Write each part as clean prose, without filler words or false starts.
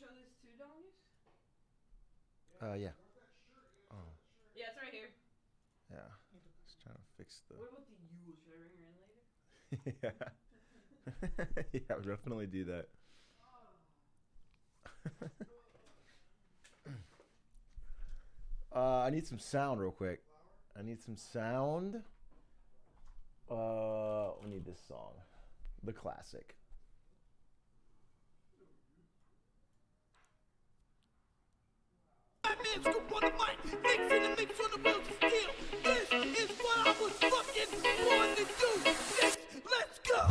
show this to Donnies? Yeah. Oh. Yeah, it's right here. Yeah. Just trying to fix the. What about the U? Should I bring her in later? Yeah. Yeah, I'll definitely do that. I need some sound real quick. I need some sound. We need this song. The classic. This is what I was fucking born to do. Let's go.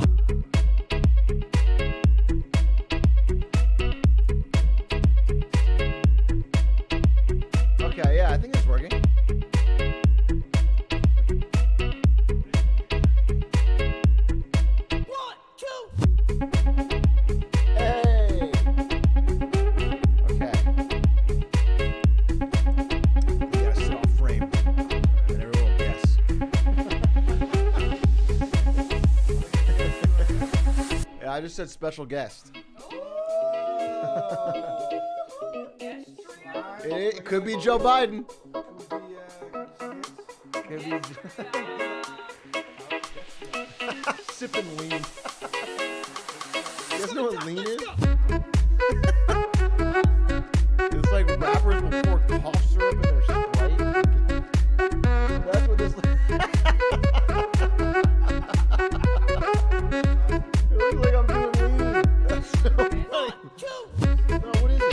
Okay, yeah, I think it's working. One, two. Hey. Okay. We gotta sit off frame. And everyone will guess. Yeah, I just said special guest. It could be Joe Biden. Could be sipping lean. You guys know what lean is? It's like rappers will pour cough syrup in their Sprite. That's what this looks It looks like I'm doing lean. That's so funny. No, what is this?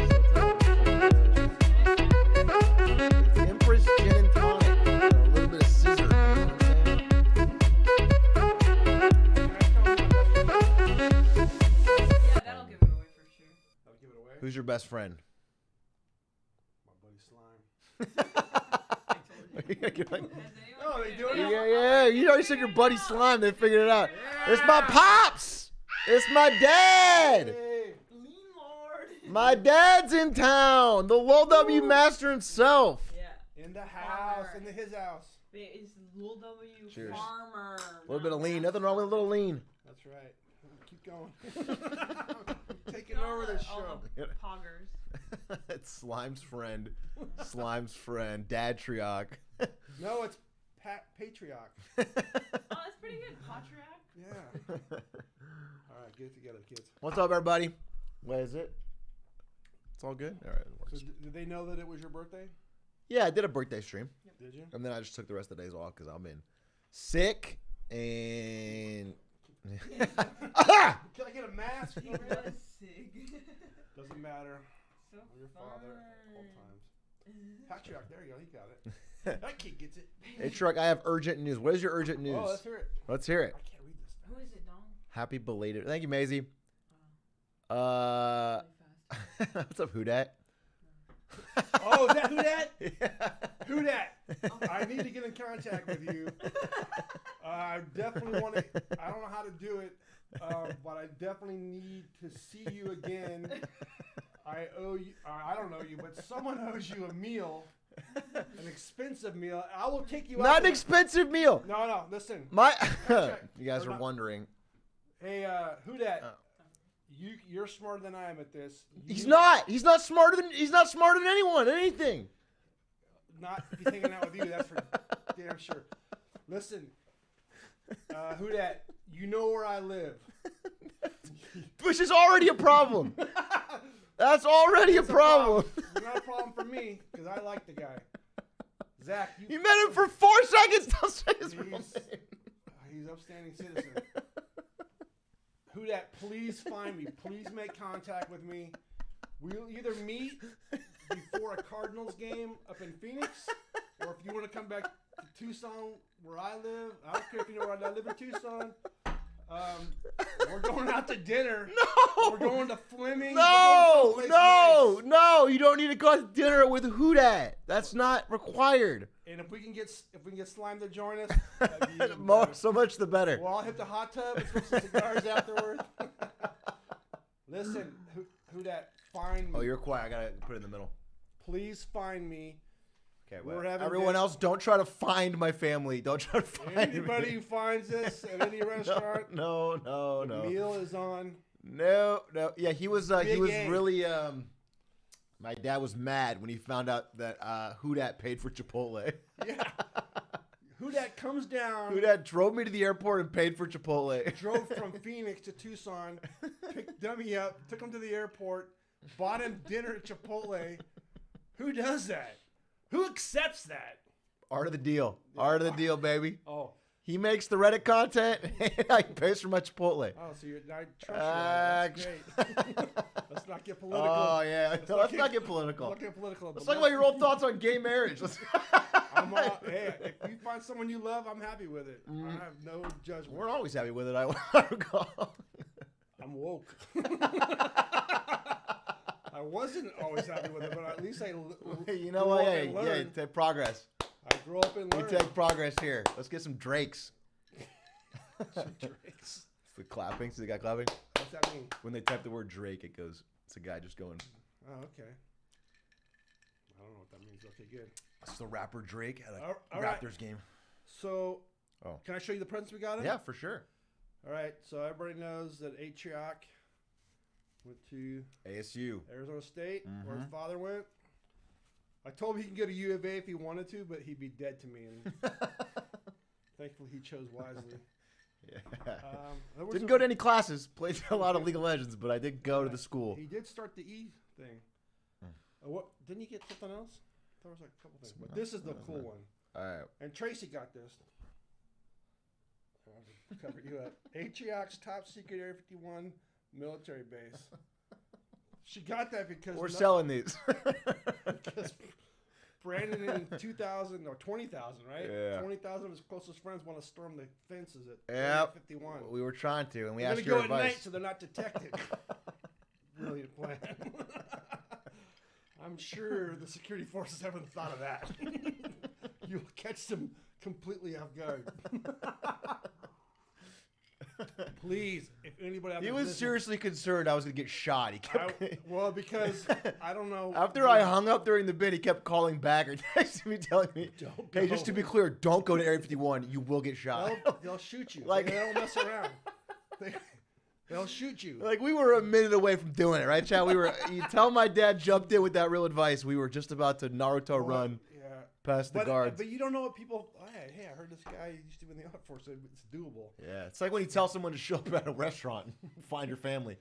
It's Empress Gin and Tonic. A little bit of scissor. You know what Yeah, that'll give it away for sure. That'll give it away. Who's your best friend? My buddy Slime. Has anyone Oh, they do it? figured Yeah, out- yeah. You already said your buddy Slime. They figured it out. It's my pops. It's my dad. Hey. Lean Lord. My dad's in town. The Lil W Master himself. Yeah. In the house, Farmer. in his house. It's Lil W Cheers. Farmer. A little bit of lean. Nothing wrong with a little lean. That's right. Keep going. Taking over the show. Poggers. It's Slime's friend. Slime's friend. Dadtrioc. No, it's Patrioc. Oh, that's pretty good. Patriarch. Yeah. All right, get it together, kids. What's up, everybody? What is it? It's all good? All right, it works. So did they know that it was your birthday? Yeah, I did a birthday stream. Did you? And then I just took the rest of the days off because I'm in sick and. Ah! Can I get a mask? He was sick. Doesn't matter. So I'm your father at all fun. times. Patriarch, there you go. He got it. That kid gets it. Hey, Truck, I have urgent news. What is your urgent news? Oh, let's hear it. Let's hear it. I can't read this. Who is it, Dom? Happy belated. Thank you, Maisie. Really fast. What's up, Who Dat? Oh, is that who that? Yeah. Who that? I need to get in contact with you. I definitely want to. I don't know how to do it, but I definitely need to see you again. I owe you. I don't know you, but someone owes you a meal, an expensive meal. I will take you out. Not an to- expensive meal. No. Listen. My. Check. You guys Or are not. wondering. Hey, who that? Oh. You're smarter than I am at this. He's not. He's not smarter than. He's not smarter than anyone. Anything. Not if he's hanging out with you. That's for damn sure. Listen, who that? You know where I live. Which is already a problem. That's already a It's problem. It's not a problem for me because I like the guy. Zach, You met him for 4 seconds. Don't say his real name. he's upstanding citizen. Who that? Please find me. Please make contact with me. We'll either meet before a Cardinals game up in Phoenix, or if you want to come back to Tucson, where I live. I don't care if you know where I live in Tucson. We're going out to dinner. No. We're going to Fleming. No, We're going no, someplace nice. no! You don't need to go out to dinner with Who Dat. That's not required. And if we can get Slime to join us, that'd be even More, better. so much the better. Well, I'll hit the hot tub and smoke some cigars afterwards. Listen, who that? Find me. Oh, you're quiet. I gotta put it in the middle. Please find me. Okay, We're wait. having Everyone dinner. else, don't try to find my family. Don't try to find Anybody me. who finds this at any restaurant, No, no, the no. meal is on. No. Yeah, he was Big A. really My dad was mad when he found out that Who Dat paid for Chipotle. Yeah. Who Dat comes down. Who Dat drove me to the airport and paid for Chipotle. Drove from Phoenix to Tucson, picked Dummy up, took him to the airport, bought him dinner at Chipotle. Who does that? Who accepts that? Art of the deal. Art of the deal, baby. Oh. He makes the Reddit content, and I pays for my Chipotle. Oh, so I trust you. That's great. Let's not get political. Oh, yeah. Let's not get political. Let's not get political. Let's talk about your old thoughts on gay marriage. Hey, if you find someone you love, I'm happy with it. I have no judgment. We're always happy with it, I recall. I'm woke. I wasn't always happy with it, but at least I You know what? Yeah, take progress. I grew up and We learned. take progress here. Let's get some Drakes. Some Drakes. It's the clapping. See the guy clapping? What's that mean? When they type the word Drake, it goes, it's a guy just going. Oh, okay. I don't know what that means. Okay, good. It's the rapper Drake at a All right. Raptors game. So, Oh. can I show you the presents we got him? Yeah, for sure. All right. So everybody knows that Atrioc went to ASU. Arizona State, where his father went. I told him he can go to U of A if he wanted to, but he'd be dead to me. And thankfully, he chose wisely. Yeah. There Didn't go to any classes. Played a lot of League of Legends, but I did go to the school. He did start the E thing. What didn't you get something else? There was like a couple things, but this is the cool one. All right. And Tracy got this. I'll cover you up. Atrioc's top secret Area 51 military base. She got that because We're selling these. because Brandon in 2000 or 20,000, right? Yeah. 20,000 of his closest friends want to storm the fences at Yep. 51. We were trying to, and we They're asked gonna your go at advice. night so they're not detected. Brilliant plan. I'm sure the security forces haven't thought of that. You'll catch them completely off guard. Please, if anybody out He there was listens- seriously concerned I was going to get shot. He kept. well, because I don't know. After I hung up during the bid, he kept calling back or texting me, telling me, Don't "Hey, go. just to be clear, don't go to Area 51. You will get shot." They'll shoot you. Like- They don't mess around. They'll shoot you. Like we were a minute away from doing it, right, Chad? We were. You tell my dad jumped in with that real advice. We were just about to Naruto run Yeah. past the guards. But you don't know what people. Hey, I heard this guy used to be in the Air Force. So it's doable. Yeah, it's like when you tell someone to show up at a restaurant and find your family.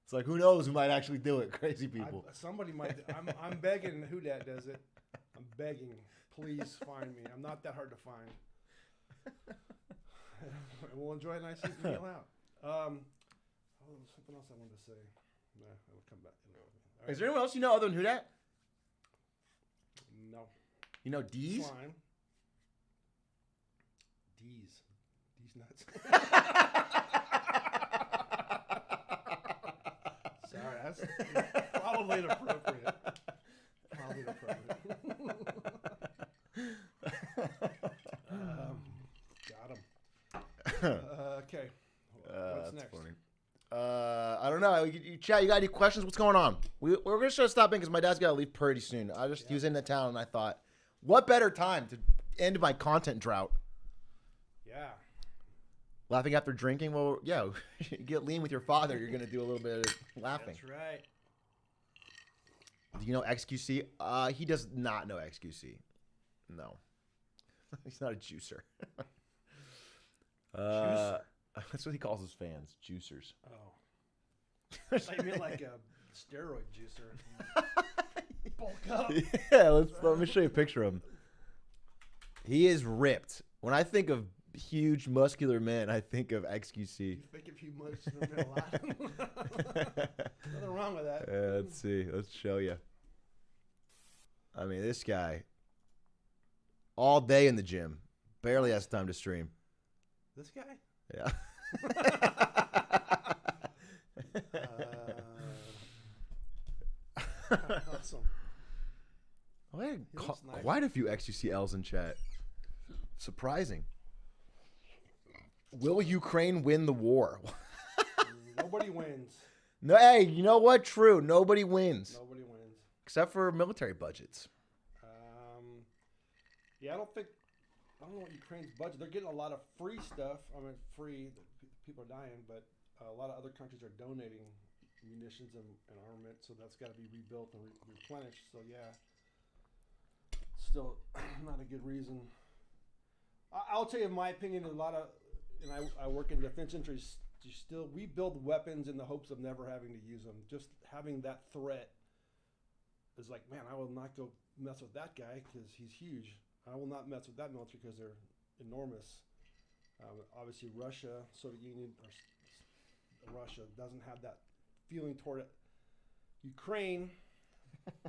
It's like, who knows who might actually do it? Crazy people. Somebody might. I'm begging who that does it. I'm begging. Please find me. I'm not that hard to find. We'll enjoy a nice evening meal out. Something else I wanted to say. Nah, it'll come back. All right. Is there anyone else you know other than who that? No. You know D's? Slime. D's nuts. Sorry, that's probably inappropriate. Probably inappropriate. Got him. Okay. What's That's next? funny. I don't know. Chat, you got any questions? What's going on? We're going to stop in because my dad's got to leave pretty soon. He was in the town, and I thought, what better time to end my content drought? Yeah. Laughing after drinking? Well, yeah, you get lean with your father. You're going to do a little bit of laughing. That's right. Do you know XQC? He does not know XQC. No. He's not a juicer. Juicer? That's what he calls his fans, juicers. Oh. I thought you meant like a steroid juicer. Bulk up. Yeah, let me show you a picture of him. He is ripped. When I think of huge muscular men, I think of XQC. You think if you must have been a lot. Nothing wrong with that. Let's see. Let's show you. I mean, this guy, all day in the gym, barely has time to stream. This guy? Yeah. Awesome. Oh, I had looks nice. quite a few XUCLs in chat. Surprising. Will Ukraine win the war? Nobody wins. No, hey, you know what? True. Nobody wins. Nobody wins. Except for military budgets. Yeah, I don't know what Ukraine's budget. They're getting a lot of free stuff. I mean, free. People are dying, but a lot of other countries are donating munitions and armament, so that's got to be rebuilt and replenished. So yeah, still not a good reason. I'll tell you my opinion. A lot of, and I work in defense industries. Still, we build weapons in the hopes of never having to use them. Just having that threat is like, man, I will not go mess with that guy because he's huge. I will not mess with that military because they're enormous. Obviously, Russia, Soviet Union, or Russia doesn't have that feeling toward it. Ukraine,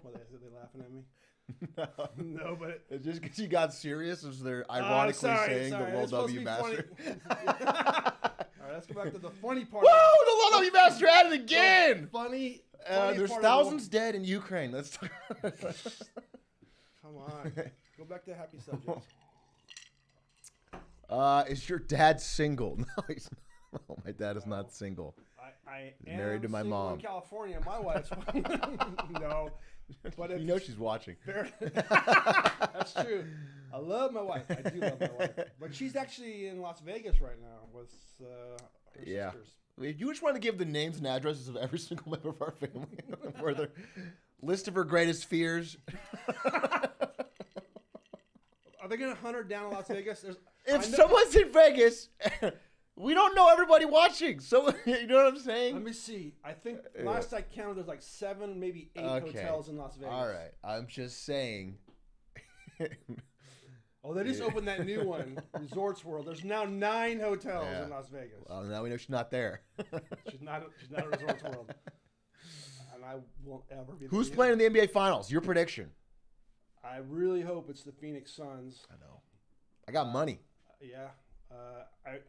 what are they laughing at me? No, but It's just because you got serious, is they're ironically saying the World W Master. All right, let's go back to the funny part. Woo! The World W Master at it again! Funny There's part of thousands dead in Ukraine. Let's talk. Come on. Go back to happy subjects. Is your dad single? No, he's not. No, my dad is not single. I He's am married to my single mom. in California. My wife's no. But You know she's watching. That's true. I love my wife. I do love my wife. But she's actually in Las Vegas right now with her sisters. If you just want to give the names and addresses of every single member of our family, for the list of her greatest fears. Are they going to hunt her down in Las Vegas? If someone's in Vegas, we don't know everybody watching. So, you know what I'm saying? Let me see. I think last I counted, there's like 7, maybe 8 hotels in Las Vegas. All right. I'm just saying. Oh, they just opened that new one, Resorts World. There's now 9 hotels in Las Vegas. Well, now we know she's not there. She's not at Resorts World. And I won't ever be there. Who's playing in the NBA Finals? Your prediction. I really hope it's the Phoenix Suns. I know. I got money. Yeah.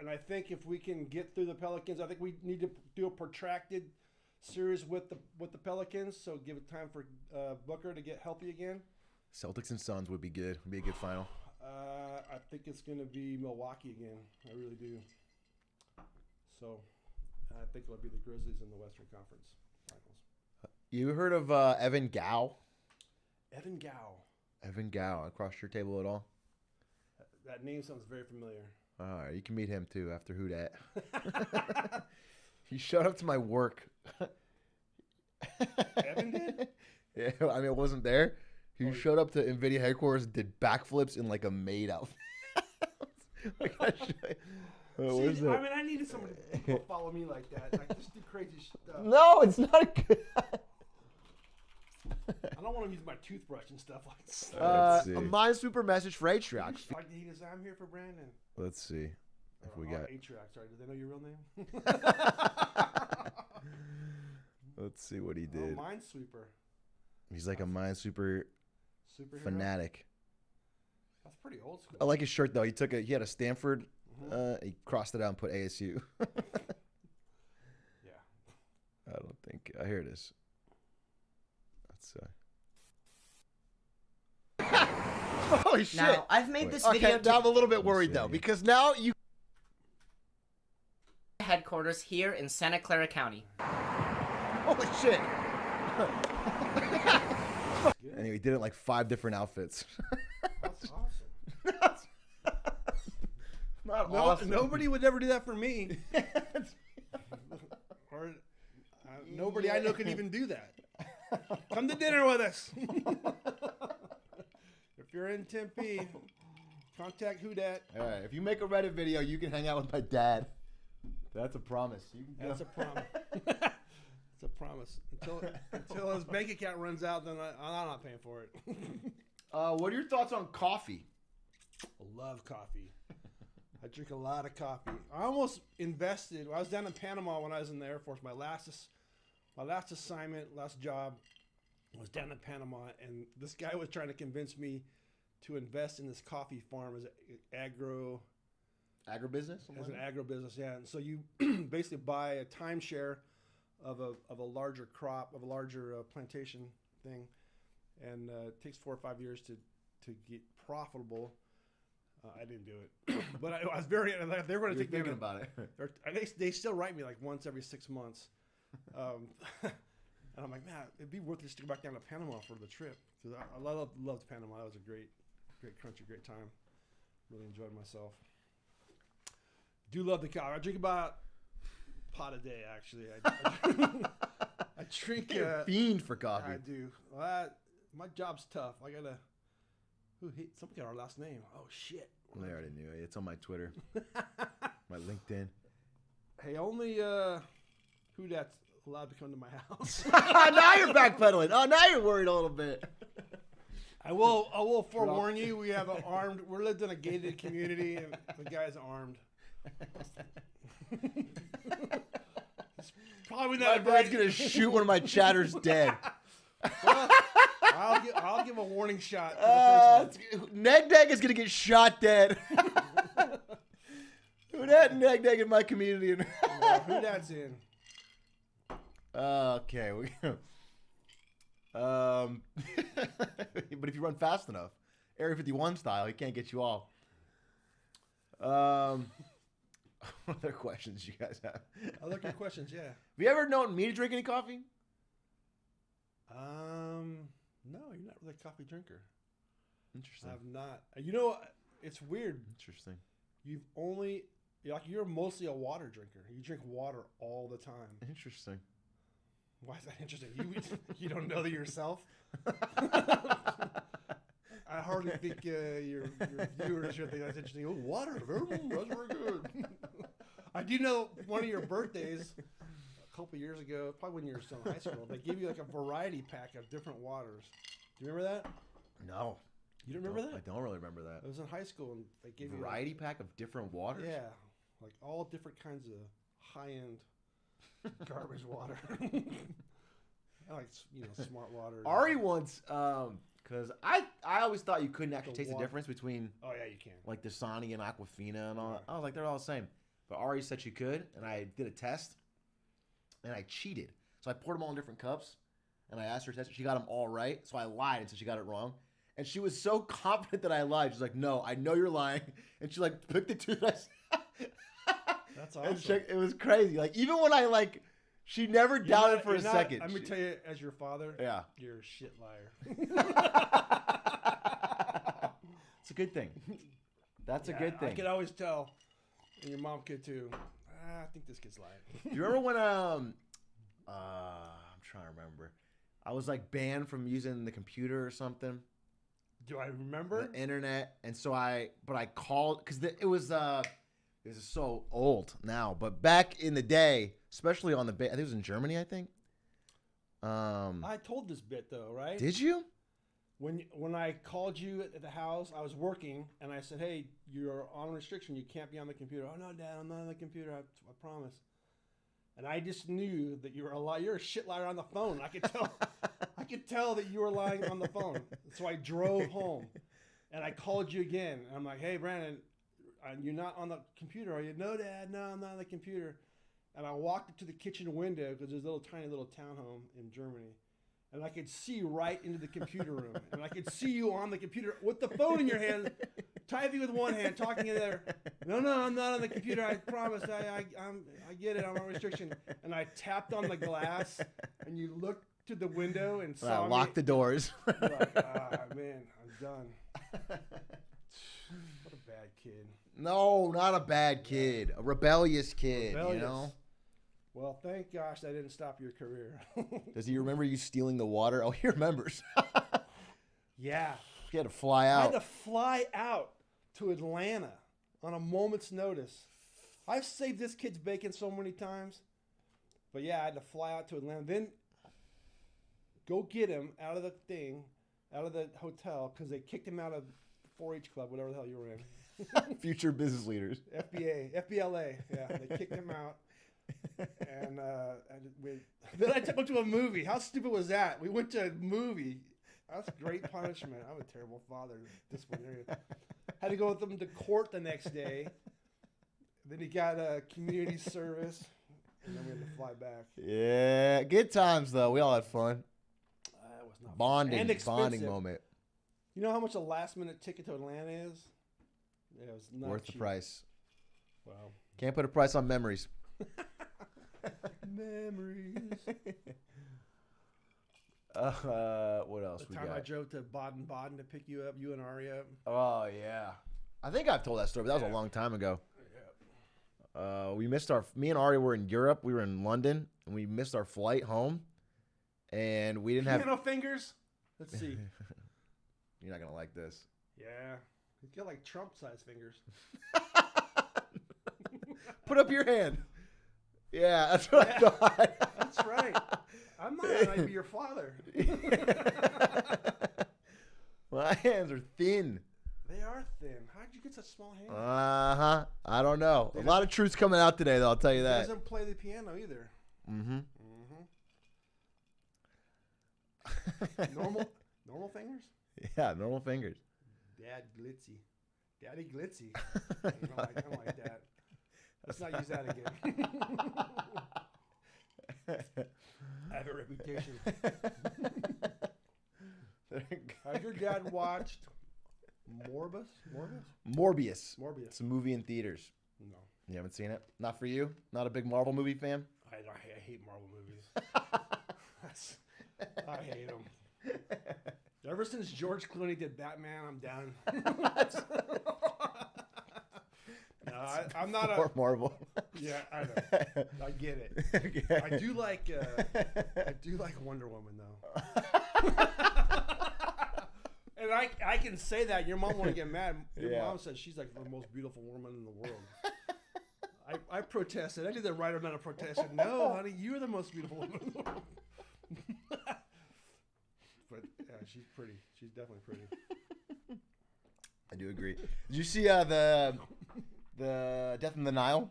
I think if we can get through the Pelicans, I think we need to do a protracted series with the Pelicans. So give it time for Booker to get healthy again. Celtics and Suns would be good. Would be a good final. I think it's going to be Milwaukee again. I really do. So I think it'll be the Grizzlies in the Western Conference Finals. You heard of Evan Gow? Evan Gow. Evan Gow. Across your table at all? That name sounds very familiar. All right. You can meet him too after Who Dat. He showed up to my work. Evan did? Yeah, I mean, it wasn't there. He showed up to NVIDIA headquarters, did backflips in like a maid outfit. Like, where's that? I mean, I needed someone to follow me like that. Like, just do crazy stuff. No, it's not good. I don't want to use my toothbrush and stuff like that. A Minesweeper message for Atrioc. Like he does, I'm here for Brandon. Let's see if we got. Atrioc, sorry. Do they know your real name? Let's see what he did. Oh, Minesweeper. He's like a Minesweeper Superhero? fanatic. That's pretty old school. I like his shirt though. He had a Stanford. He crossed it out and put ASU. Yeah. I don't think. Here it is. Holy shit! Now, I've made this video Okay, now I'm a little bit worried though, because now you. headquarters here in Santa Clara County. Holy shit! Anyway, he did it in like 5 different outfits. That's awesome. That's not awesome. Nobody would ever do that for me. Or nobody I know can even do that. Come to dinner with us. If you're in Tempe, contact Who Dat. All right, if you make a Reddit video, you can hang out with my dad. That's a promise. You can That's a promise. It's a promise. Until his bank account runs out, then I'm not paying for it. What are your thoughts on coffee? I love coffee. I drink a lot of coffee. I almost invested. I was down in Panama when I was in the Air Force. My last assignment, last job was down in Panama, and this guy was trying to convince me to invest in this coffee farm as an Agribusiness? agribusiness, yeah. And so you basically buy a timeshare of a larger crop, of a larger plantation thing, and it takes 4 or 5 years to get profitable. I didn't do it, but I was very. They were going to take me thinking about it. They still write me like once every 6 months, and I'm like, man, it'd be worth it just to go back down to Panama for the trip because I loved Panama. That was a great country, great time. Really enjoyed myself. Do love the coffee. I drink about a pot a day actually. drink. You're a fiend for coffee. I do. My job's tough. I gotta. Somebody got our last name. Oh shit. I already knew it. It's on my Twitter, my LinkedIn. Hey, only who that's allowed to come to my house. Now you're backpedaling. Oh, now you're worried a little bit. I will forewarn you. We have an armed. We're lived in a gated community, and the guy's armed. Probably My not. dad's gonna shoot one of my chatters dead. Well, I'll give a warning shot to the first one. Neg Neg is gonna get shot dead. Who that Neg Neg in my community? Who that's in? Okay. But if you run fast enough, Area 51 style, he can't get you all. What other questions you guys have? I look at questions. Yeah. Have you ever known me to drink any coffee? No, you're not really a coffee drinker. Interesting. I've not. You know, it's weird. Interesting. You're mostly a water drinker. You drink water all the time. Interesting. Why is that interesting? You don't know that yourself? I hardly think your viewers should think that's interesting. Oh, water. That's very good. I do know one of your birthdays a couple years ago, probably when you were still in high school, they gave you like a variety pack of different waters. Do you remember that? No. You don't remember that? I don't really remember that. It was in high school, and they gave you Variety pack of different waters? Yeah, like all different kinds of high-end garbage water. I like smart water. Ari once, because I always thought you couldn't actually taste the water. difference between Oh yeah, you can. like Dasani and Aquafina and all. Yeah. I was like, they're all the same. But Ari said she could, and I did a test, and I cheated. So I poured them all in different cups, and I asked her to test it. She got them all right, so I lied and said she got it wrong. And she was so confident that I lied. She's like, no, I know you're lying. And she like picked the two that I That's and awesome. checked. It was crazy. Like even when I like, she never doubted for a second. Let me tell you, as your father, Yeah. you're a shit liar. It's a good thing. That's Yeah, a good thing. I could always tell, and your mom could too. I think this kid's lying. Do you remember when I'm trying to remember. I was like banned from using the computer or something. Do I remember? The internet, and so I called because it was so old now, but back in the day, especially on the I think it was in Germany, I think. I told this bit though, right? Did you? When I called you at the house, I was working, and I said, "Hey, you're on restriction. You can't be on the computer." "Oh no, Dad, I'm not on the computer. I promise." And I just knew that you were a liar. You're a shit liar on the phone. I could tell. I could tell that you were lying on the phone. So I drove home, and I called you again. And I'm like, "Hey, Brandon, you're not on the computer, are you?" "No, Dad. No, I'm not on the computer." And I walked up to the kitchen window because there's a tiny little townhome in Germany. And I could see right into the computer room. And I could see you on the computer with the phone in your hand, typing with one hand, talking in there. "No, I'm not on the computer. I promise. I get it. I'm on restriction." And I tapped on the glass, and you looked to the window and I saw me. locked the doors. You're like, man, I'm done. What a bad kid. No, not a bad kid. A rebellious kid, Rebellious. you know? Well, thank gosh that didn't stop your career. Does he remember you stealing the water? Oh, he remembers. Yeah. He had to fly I out. had to fly out to Atlanta on a moment's notice. I've saved this kid's bacon so many times. But yeah, I had to fly out to Atlanta. Then go get him out of the hotel, because they kicked him out of the 4-H club, whatever the hell you were in. Future business leaders. FBLA. Yeah, they kicked him out. And then I took him to a movie. How stupid was that? We went to a movie. That's great punishment. I'm a terrible father, disciplinarian. Had to go with him to court the next day. Then he got a community service, and then we had to fly back. Yeah, good times though. We all had fun. That was not Bonding and expensive. moment. You know how much a last-minute ticket to Atlanta is? Yeah, it was not Worth the cheap. price. Wow. Can't put a price on memories. Memories. What else The we time got? I drove to Baden-Baden to pick you up, you and Ari up. Oh yeah, I think I've told that story, but that was a long time ago. Yeah. Me and Ari were in Europe. We were in London, and we missed our flight home. and we didn't have. Piano fingers. Let's see. You're not gonna like this. Yeah, he's got like Trump-sized fingers. Put up your hand. Yeah, that's what I thought. That's right. I'm not. I'd be your father. My hands are thin. They are thin. How'd you get such small hands? I don't know. A lot of truths coming out today, though. I'll tell you He that. doesn't play the piano either. Mm-hmm. Normal fingers? Yeah, normal fingers. Dad glitzy. Daddy glitzy. I don't like that. Let's not use that again. I have a reputation. Has your dad watched Morbius? Morbius. Morbius. It's a movie in theaters. No. You haven't seen it? Not for you? Not a big Marvel movie fan? I hate Marvel movies. I hate them. Ever since George Clooney did Batman, I'm done. No, I'm not a Marvel. Yeah, I know. I get it. Okay. I do like Wonder Woman though. And I can say that. Your mom won't get mad. Your mom says she's like the most beautiful woman in the world. I protested. I did the right amount of protestation. No, honey, you're the most beautiful woman in the world. But yeah, she's pretty. She's definitely pretty. I do agree. Did you see the Death in the Nile?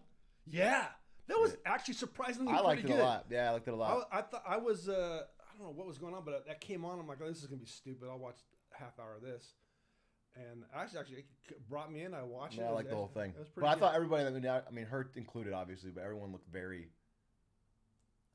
Yeah, that was actually surprisingly I liked it pretty a good. lot. Yeah, I liked it a lot. I thought I was I don't know what was going on, but that came on. I'm like, oh, this is gonna be stupid. I'll watch a half hour of this, and actually it brought me in. I watched it. Yeah, I liked the whole thing. It was pretty But I good. thought everybody, I mean, her included, obviously, but everyone looked very,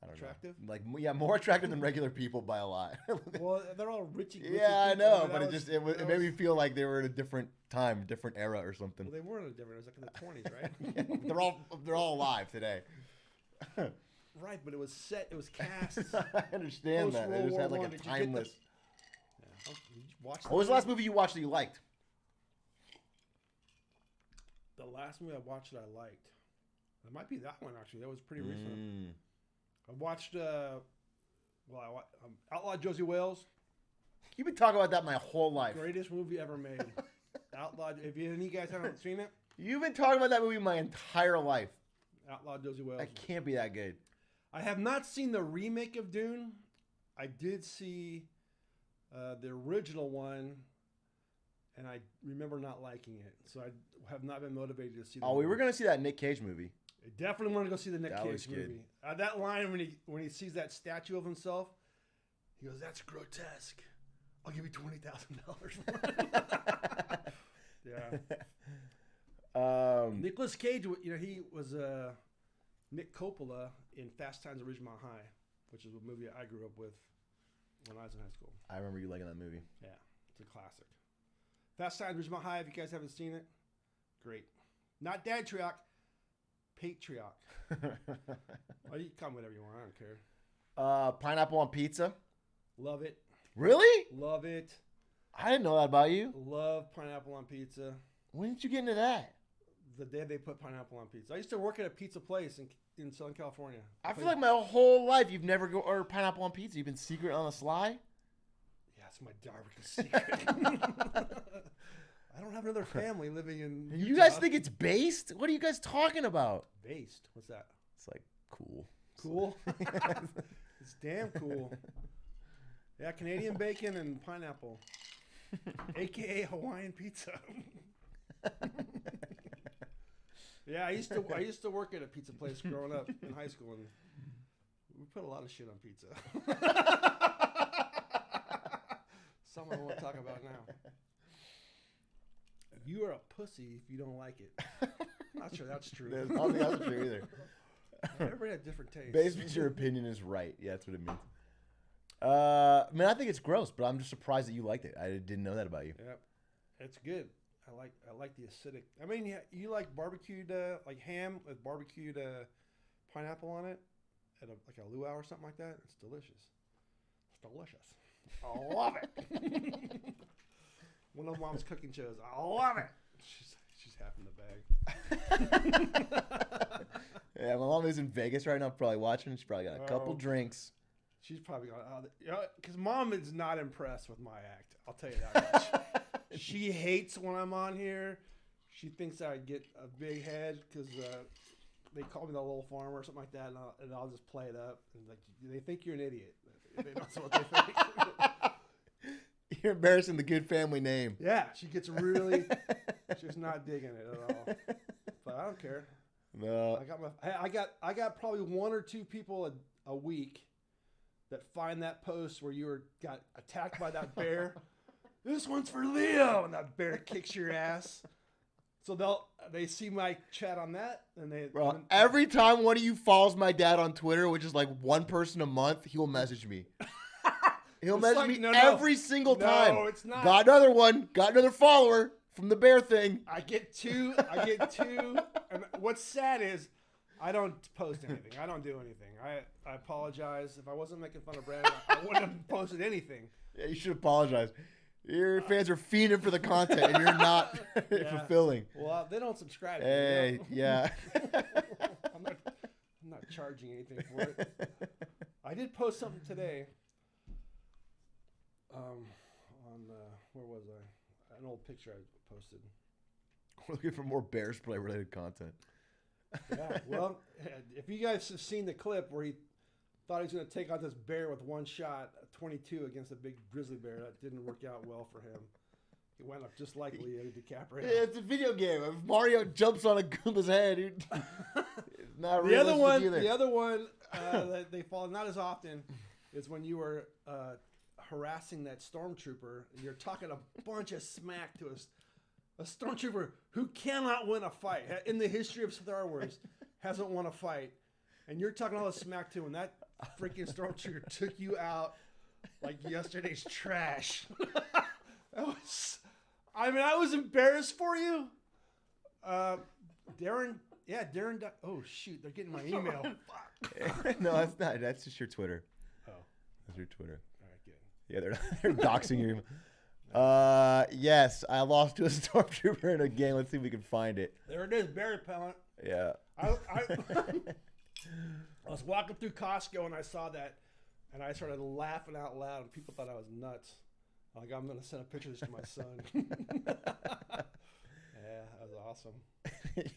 I don't Attractive? know. Like, yeah, more attractive than regular people by a lot. Well, they're all richy. Yeah, I people. know, mean, but that it made me feel like they were in a different time, different era or something. Well, they weren't in a different. It was like in the 20s, right? They're all alive today. Right, but it was set. It was cast. I understand that. They Post-World just had War like I. a Did you get the- timeless. Yeah. Did you watch What was the last movie you watched that you liked? The last movie I watched that I liked. It might be that one actually. That was pretty recent. I watched. Outlaw Josie Wales. You've been talking about that my whole life. Greatest movie ever made. Outlaw. If any of you guys haven't seen it, You've been talking about that movie my entire life. Outlaw Josie Wales. That can't be that good. I have not seen the remake of Dune. I did see the original one, and I remember not liking it. So I have not been motivated to see. Oh, we were gonna see that Nick Cage movie. I definitely want to go see the Nick That Cage looks good. movie. That line when he sees that statue of himself, he goes, "That's grotesque. I'll give you $20,000 for it." Yeah. Nicolas Cage, he was Nick Coppola in Fast Times at Ridgemont High, which is a movie I grew up with when I was in high school. I remember you liking that movie. Yeah, it's a classic. Fast Times at Ridgemont High, if you guys haven't seen it, great. Not dadtrioc, patrioc. Oh, you can call me whatever you want, I don't care. Pineapple on pizza. Love it. Really? Love it. I didn't know that about you. Love pineapple on pizza. When did you get into that? The day they put pineapple on pizza. I used to work at a pizza place in Southern California. I feel like my whole life you've never ordered pineapple on pizza. You've been secret on the sly. Yeah, it's my darkest secret. I don't have another family living in You Utah. guys think it's based? What are you guys talking about? Based? What's that? It's like cool. Cool? It's damn cool. Yeah, Canadian bacon and pineapple. AKA Hawaiian pizza. Yeah, I used to work at a pizza place growing up in high school, and we put a lot of shit on pizza. Something I won't talk about now. You are a pussy if you don't like it. Not sure that's true. I don't think that's true either. Everybody had different tastes. Based means your opinion is right. Yeah, that's what it means. I mean, I think it's gross, but I'm just surprised that you liked it. I didn't know that about you. Yep, it's good. I like the acidic. I mean, you like barbecued like ham with barbecued pineapple on it, at like a luau or something like that. It's delicious. It's delicious. I love it. One of Mom's cooking shows. I love it. She's half in the bag. Yeah, my mom is in Vegas right now, probably watching. She's probably got a couple Oh. drinks. She's probably going, because Mom is not impressed with my act. I'll tell you that much. She hates when I'm on here. She thinks I get a big head because they call me the little farmer or something like that, and I'll just play it up. And like, they think you're an idiot. They don't know what they think. You're embarrassing the good family name. Yeah, she gets really. She's not digging it at all. But I don't care. No. I got probably 1 or 2 people a week that find that post where you got attacked by that bear. This one's for Leo, and that bear kicks your ass. So they see my chat on that, and Bro, every time one of you follows my dad on Twitter, which is like one person a month, he'll message me. He'll message me every single time. No, it's not. Got another one. Got another follower from the bear thing. I get two. And what's sad is I don't post anything. I don't do anything. I apologize. If I wasn't making fun of Brandon, I wouldn't have posted anything. Yeah, you should apologize. Your fans are fiending for the content, and you're not fulfilling. Well, they don't subscribe. Hey, yeah. I'm not charging anything for it. I did post something today. On where was I? An old picture I posted. We're looking for more Bears play related content. Yeah, well, if you guys have seen the clip where he thought he was going to take out this bear with one shot, 22 against a big grizzly bear, that didn't work out well for him. He went up just like Leo DiCaprio. Yeah, it's a video game. If Mario jumps on a Goomba's head, it's not The other one, either. that they follow not as often is when you were harassing that stormtrooper. And you're talking a bunch of smack to a stormtrooper who cannot win a fight in the history of Star Wars, hasn't won a fight, and you're talking all this smack to him. That freaking stormtrooper took you out like yesterday's trash. I was embarrassed for you. Darren. Oh shoot, they're getting my email. No, that's not. That's just your Twitter. Oh, That's your Twitter. all right, good. Yeah, they're doxing your email. Yes, I lost to a stormtrooper in a game. Let's see if we can find it. There it is, Barry Pellant. Yeah. I was walking through Costco and I saw that, and I started laughing out loud, and people thought I was nuts. Like, I'm gonna send a picture of this to my son. Yeah, that was awesome.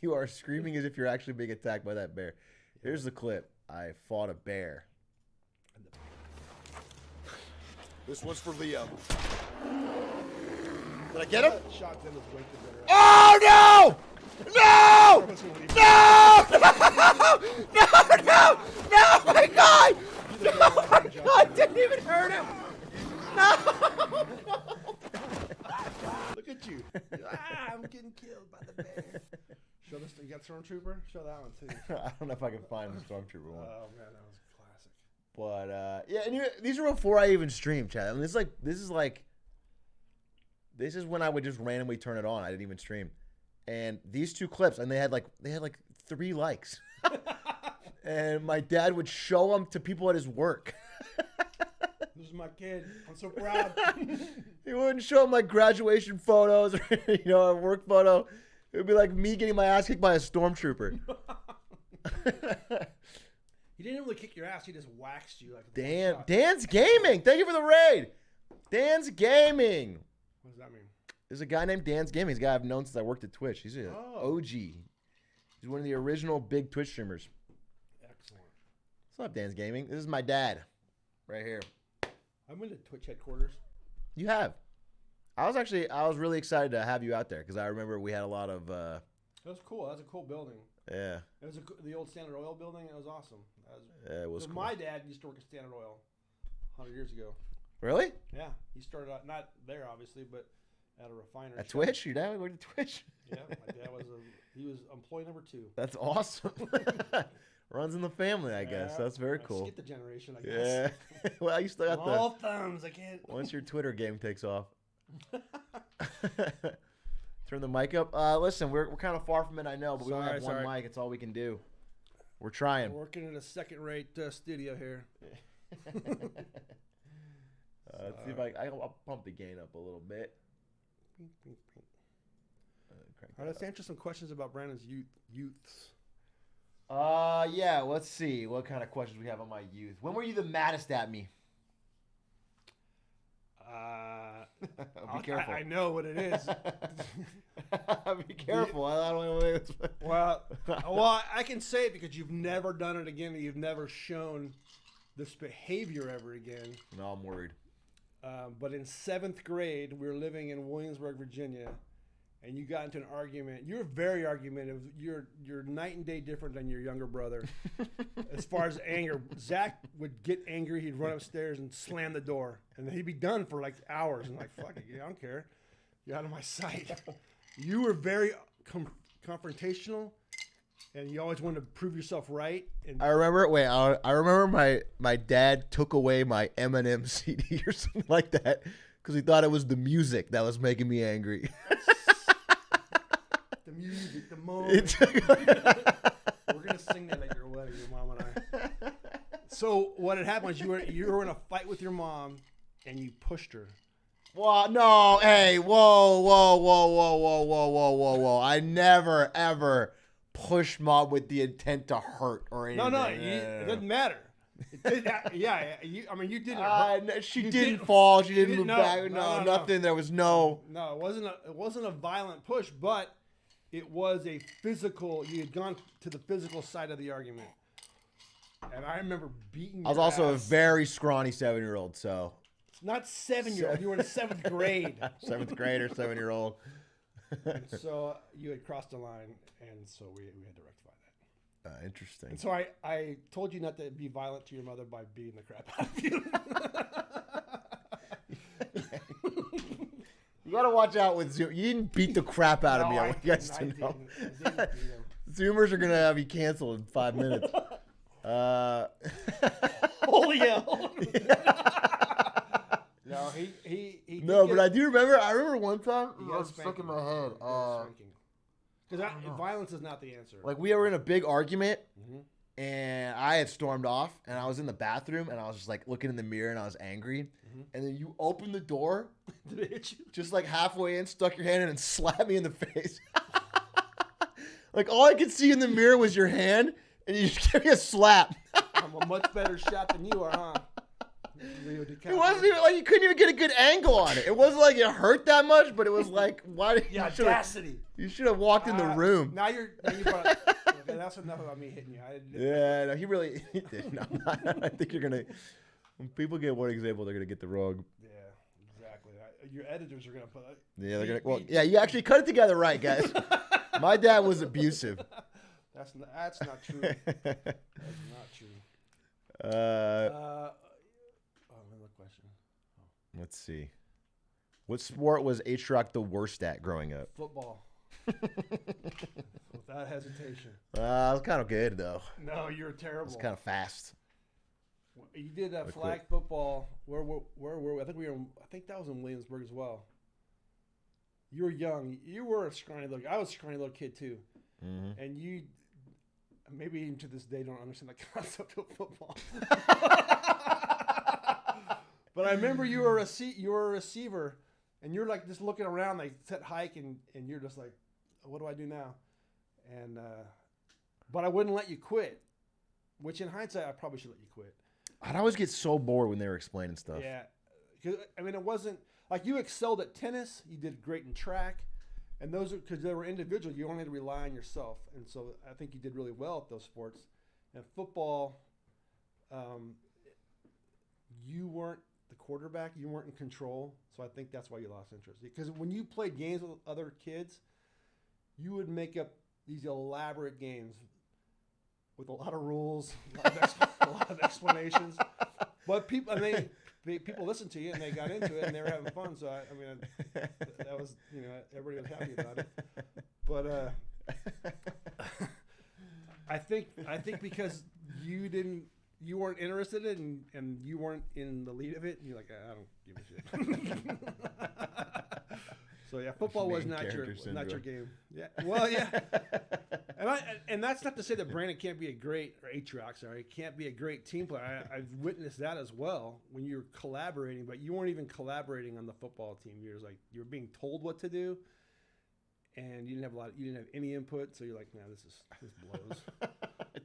You are screaming as if you're actually being attacked by that bear. Here's the clip. I fought a bear. This one's for Leo. Did I get him? That shot them was way too better. Oh no! No! No! No! No! My God! No! My God! Didn't even hurt him. No! Look at you. I'm getting killed by the bear. Show this. You got Stormtrooper? Show that one too. I don't know if I can find the stormtrooper one. Oh man, that was classic. But yeah, and these are before I even stream, Chad. I mean, this is when I would just randomly turn it on. I didn't even stream. And these two clips, and they had like 3 likes. And my dad would show them to people at his work. This is my kid. I'm so proud. He wouldn't show them like graduation photos or a work photo. It would be like me getting my ass kicked by a stormtrooper. He didn't really kick your ass. He just waxed you like a Dan, shot. Dan's Gaming. Thank you for the raid. Dan's Gaming. What does that mean? There's a guy named Dan's Gaming. He's a guy I've known since I worked at Twitch. He's an Oh. OG. He's one of the original big Twitch streamers. Excellent. What's up, Dan's Gaming? This is my dad right here. I've been to Twitch headquarters. You have. I was really excited to have you out there because I remember we had a lot of, That was cool. That was a cool building. yeah. It was the old Standard Oil building. It was awesome. It was cool. My dad used to work at Standard Oil 100 years ago. Really? Yeah, he started out not there obviously, but at a refinery. At shop. Twitch? Your dad worked at Twitch? Yeah, my dad was employee number 2. That's awesome. Runs in the family, I guess. Yeah, That's very I cool. skipped the generation, I guess. Yeah. Well, you still got All thumbs. I can't. once your Twitter game takes off. Turn the mic up. Listen, we're kind of far from it, I know, but we only have one mic. It's all we can do. We're trying. We're working in a second-rate studio here. Let's see if I'll pump the gain up a little bit. All right, let's answer some questions about Brandon's youths. Yeah, let's see what kind of questions we have on my youth. When were you the maddest at me? Be careful. I know what it is. Be careful. I don't know what it is. Well, I can say it because you've never done it again. And you've never shown this behavior ever again. No, I'm worried. But in 7th grade, we were living in Williamsburg, Virginia, and you got into an argument. You were very argumentative. You're night and day different than your younger brother as far as anger. Zach would get angry. He'd run upstairs and slam the door, and then he'd be done for like hours. And like, fuck it, I don't care. You're out of my sight. You were very confrontational, and you always wanted to prove yourself right. And I remember. Wait, I remember my dad took away my Eminem CD or something like that because he thought it was the music that was making me angry. the music, the moment. We're gonna sing that at your wedding, your mom and I. So what had happened was you were in a fight with your mom, and you pushed her. Well, no, hey, whoa. I never, ever push mom with the intent to hurt or anything. No, it doesn't matter. It did, you didn't hurt. She didn't fall. She didn't move no, back. no. Nothing. There was no. No, it wasn't a violent push, but it was a physical. You had gone to the physical side of the argument, and I remember beating. I was also a very scrawny 7-year-old, so. Not 7-year-old. You were in 7th grade. 7th grader, 7-year-old. And so you had crossed the line, and so we had to rectify that. Interesting. And so I told you not to be violent to your mother by beating the crap out of you. You gotta watch out with Zoom. You didn't beat the crap out of me. I want you guys to know. I didn't beat him. Zoomers are gonna have you canceled in 5 minutes. Holy hell! No, he. No, but I do remember. I remember one time. It was stuck in my head. Because violence is not the answer. Like we were in a big argument, and I had stormed off, and I was in the bathroom, and I was just like looking in the mirror, and I was angry. And then you opened the door, Did it hit you? just like halfway in, stuck your hand in, and slapped me in the face. Like all I could see in the mirror was your hand, and you just gave me a slap. I'm a much better shot than you are, huh? It wasn't even like you couldn't even get a good angle on it. It wasn't like it hurt that much, but it was like, why did The audacity. You should have walked in the room. Now you brought okay, that's enough about me hitting you. Yeah, no, he did. No, I think you're gonna. When people get one example, they're gonna get the wrong. Yeah, exactly. Your editors are gonna put. Yeah, they're gonna. Well, yeah, you actually cut it together right, guys. My dad was abusive. That's not true. That's not true. Another question. Let's see. What sport was Atrioc the worst at growing up? Football. Without hesitation. I was kind of good though. No, you're terrible. I was kind of fast. You did flag football. Where were we? I think that was in Williamsburg as well. You were young. You were a scrawny little. I was a scrawny little kid too. And you, maybe even to this day, don't understand the concept of football. But I remember you were a receiver, and you're like just looking around, like set hike, and you're just like, what do I do now? And but I wouldn't let you quit. Which in hindsight, I probably should let you quit. I'd always get so bored when they were explaining stuff. Yeah, I mean, it wasn't like you excelled at tennis. You did great in track, and those are because they were individual. You only had to rely on yourself, and so I think you did really well at those sports. And football, you weren't the quarterback. You weren't in control, so I think that's why you lost interest. Because when you played games with other kids, you would make up these elaborate games with a lot of rules, a lot of explanations. But people, people listened to you and they got into it and they were having fun. So I mean, that was, everybody was happy about it. But I think because you weren't interested in and you weren't in the lead of it, and you're like, I don't give a shit. So yeah, football was not your game. Yeah, well, yeah, and that's not to say that Brandon can't be Atrioc can't be a great team player. I've witnessed that as well when you're collaborating, but you weren't even collaborating on the football team. You were being told what to do, and you didn't have any input. So you're like, man, this blows.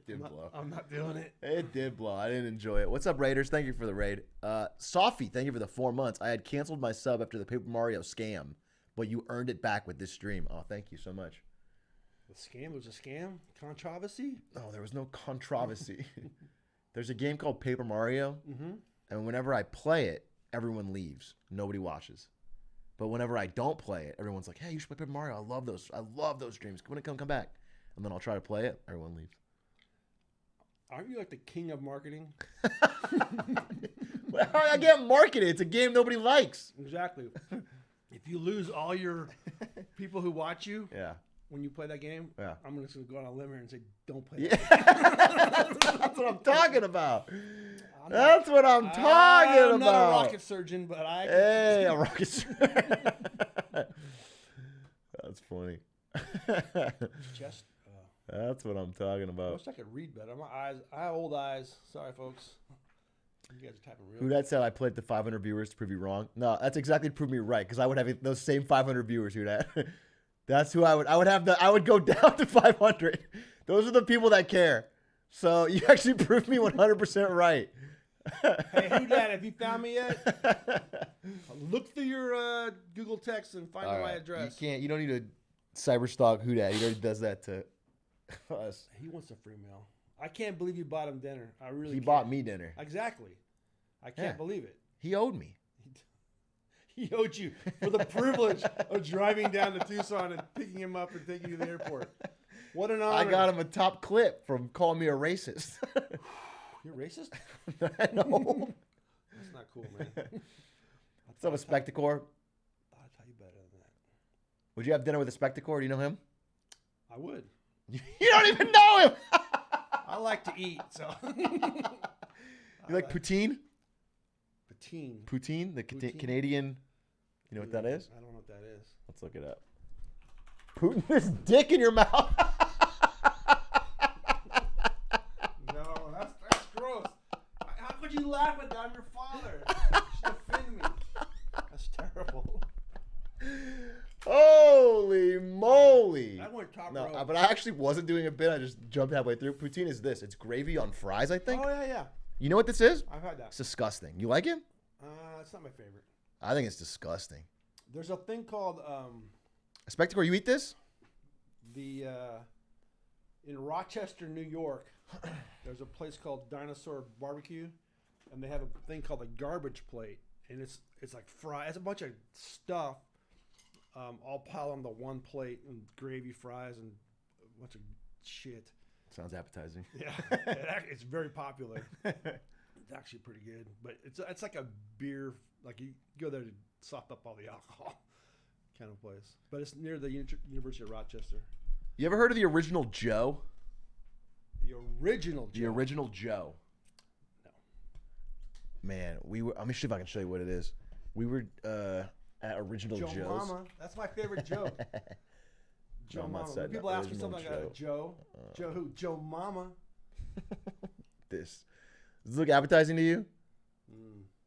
did blow. I'm not doing it. It did blow. I didn't enjoy it. What's up, Raiders? Thank you for the raid. Sophie, thank you for the 4 months. I had canceled my sub after the Paper Mario scam, but you earned it back with this stream. Oh, thank you so much. The scam was a scam? Controversy? Oh, there was no controversy. There's a game called Paper Mario, and whenever I play it, everyone leaves. Nobody watches. But whenever I don't play it, everyone's like, hey, you should play Paper Mario. I love those streams. Come back. And then I'll try to play it. Everyone leaves. Aren't you like the king of marketing? Well, I get marketed. It's a game nobody likes. Exactly. If you lose all your people who watch you Yeah. when you play that game, Yeah. I'm just going to go on a limb here and say, don't play Yeah. that game. That's what I'm talking about. That's what I'm talking I'm about. not a rocket surgeon, but I can... Hey, a rocket surgeon. That's funny. Just, That's what I'm talking I about. wish I could read better. My eyes, I have old eyes. Sorry, folks. You guys are typing real. Who that said I played to 500 viewers to prove you wrong? No, that's exactly to prove me right, because I would have those same 500 viewers. Who that? That's who I would have. I would go down to 500. Those are the people that care. So you actually proved me 100% right. Hey, who that? Have you found me yet? Look through your Google text and find my address. You don't need to cyberstalk who that. He already does that to us. He wants a free meal. I can't believe you bought him dinner. I really He can't. bought me dinner. Exactly. I can't Yeah. believe it. He owed me. He owed you for the privilege of driving down to Tucson and picking him up and taking you to the airport. What an honor. I got him a top clip from calling me a racist. You're racist? No. That's not cool, man. What's up with Spectacor? I'll tell you better than that. Would you have dinner with a Spectacor? Do you know him? I would. You don't even know him. I like to eat, so. You like poutine? Poutine. Poutine, the Poutine. Canadian. You know what that is? I don't know what that is. Let's look it up. Putin, this dick in your mouth. No, that's gross. How could you laugh at that? I'm your father. You should offend me. That's terrible. Holy moly. I went top No, row. but I actually wasn't doing a bit. I just jumped halfway through. Poutine is this. It's gravy on fries, I think. Oh, yeah. You know what this is? I've had that. It's disgusting. You like it? It's not my favorite. I think it's disgusting. There's a thing called A Spectacor, you eat this? in Rochester, New York, there's a place called Dinosaur Barbecue, and they have a thing called a garbage plate, and it's like fries. It's a bunch of stuff, all piled on the one plate, and gravy, fries, and a bunch of shit. Sounds appetizing. Yeah, it's very popular. It's actually pretty good, but it's like a beer. Like you go there to sop up all the alcohol, kind of place. But it's near the University of Rochester. You ever heard of the original Joe? The original. The original Joe. No. Man, we were. Let me see if I can show you what it is. We were at Original Joe Joe's. Mama. That's my favorite joke. Joe I'm not Mama. When saying people that. ask me something Original like Joe. Joe who? Joe Mama. This. Does it look appetizing to you?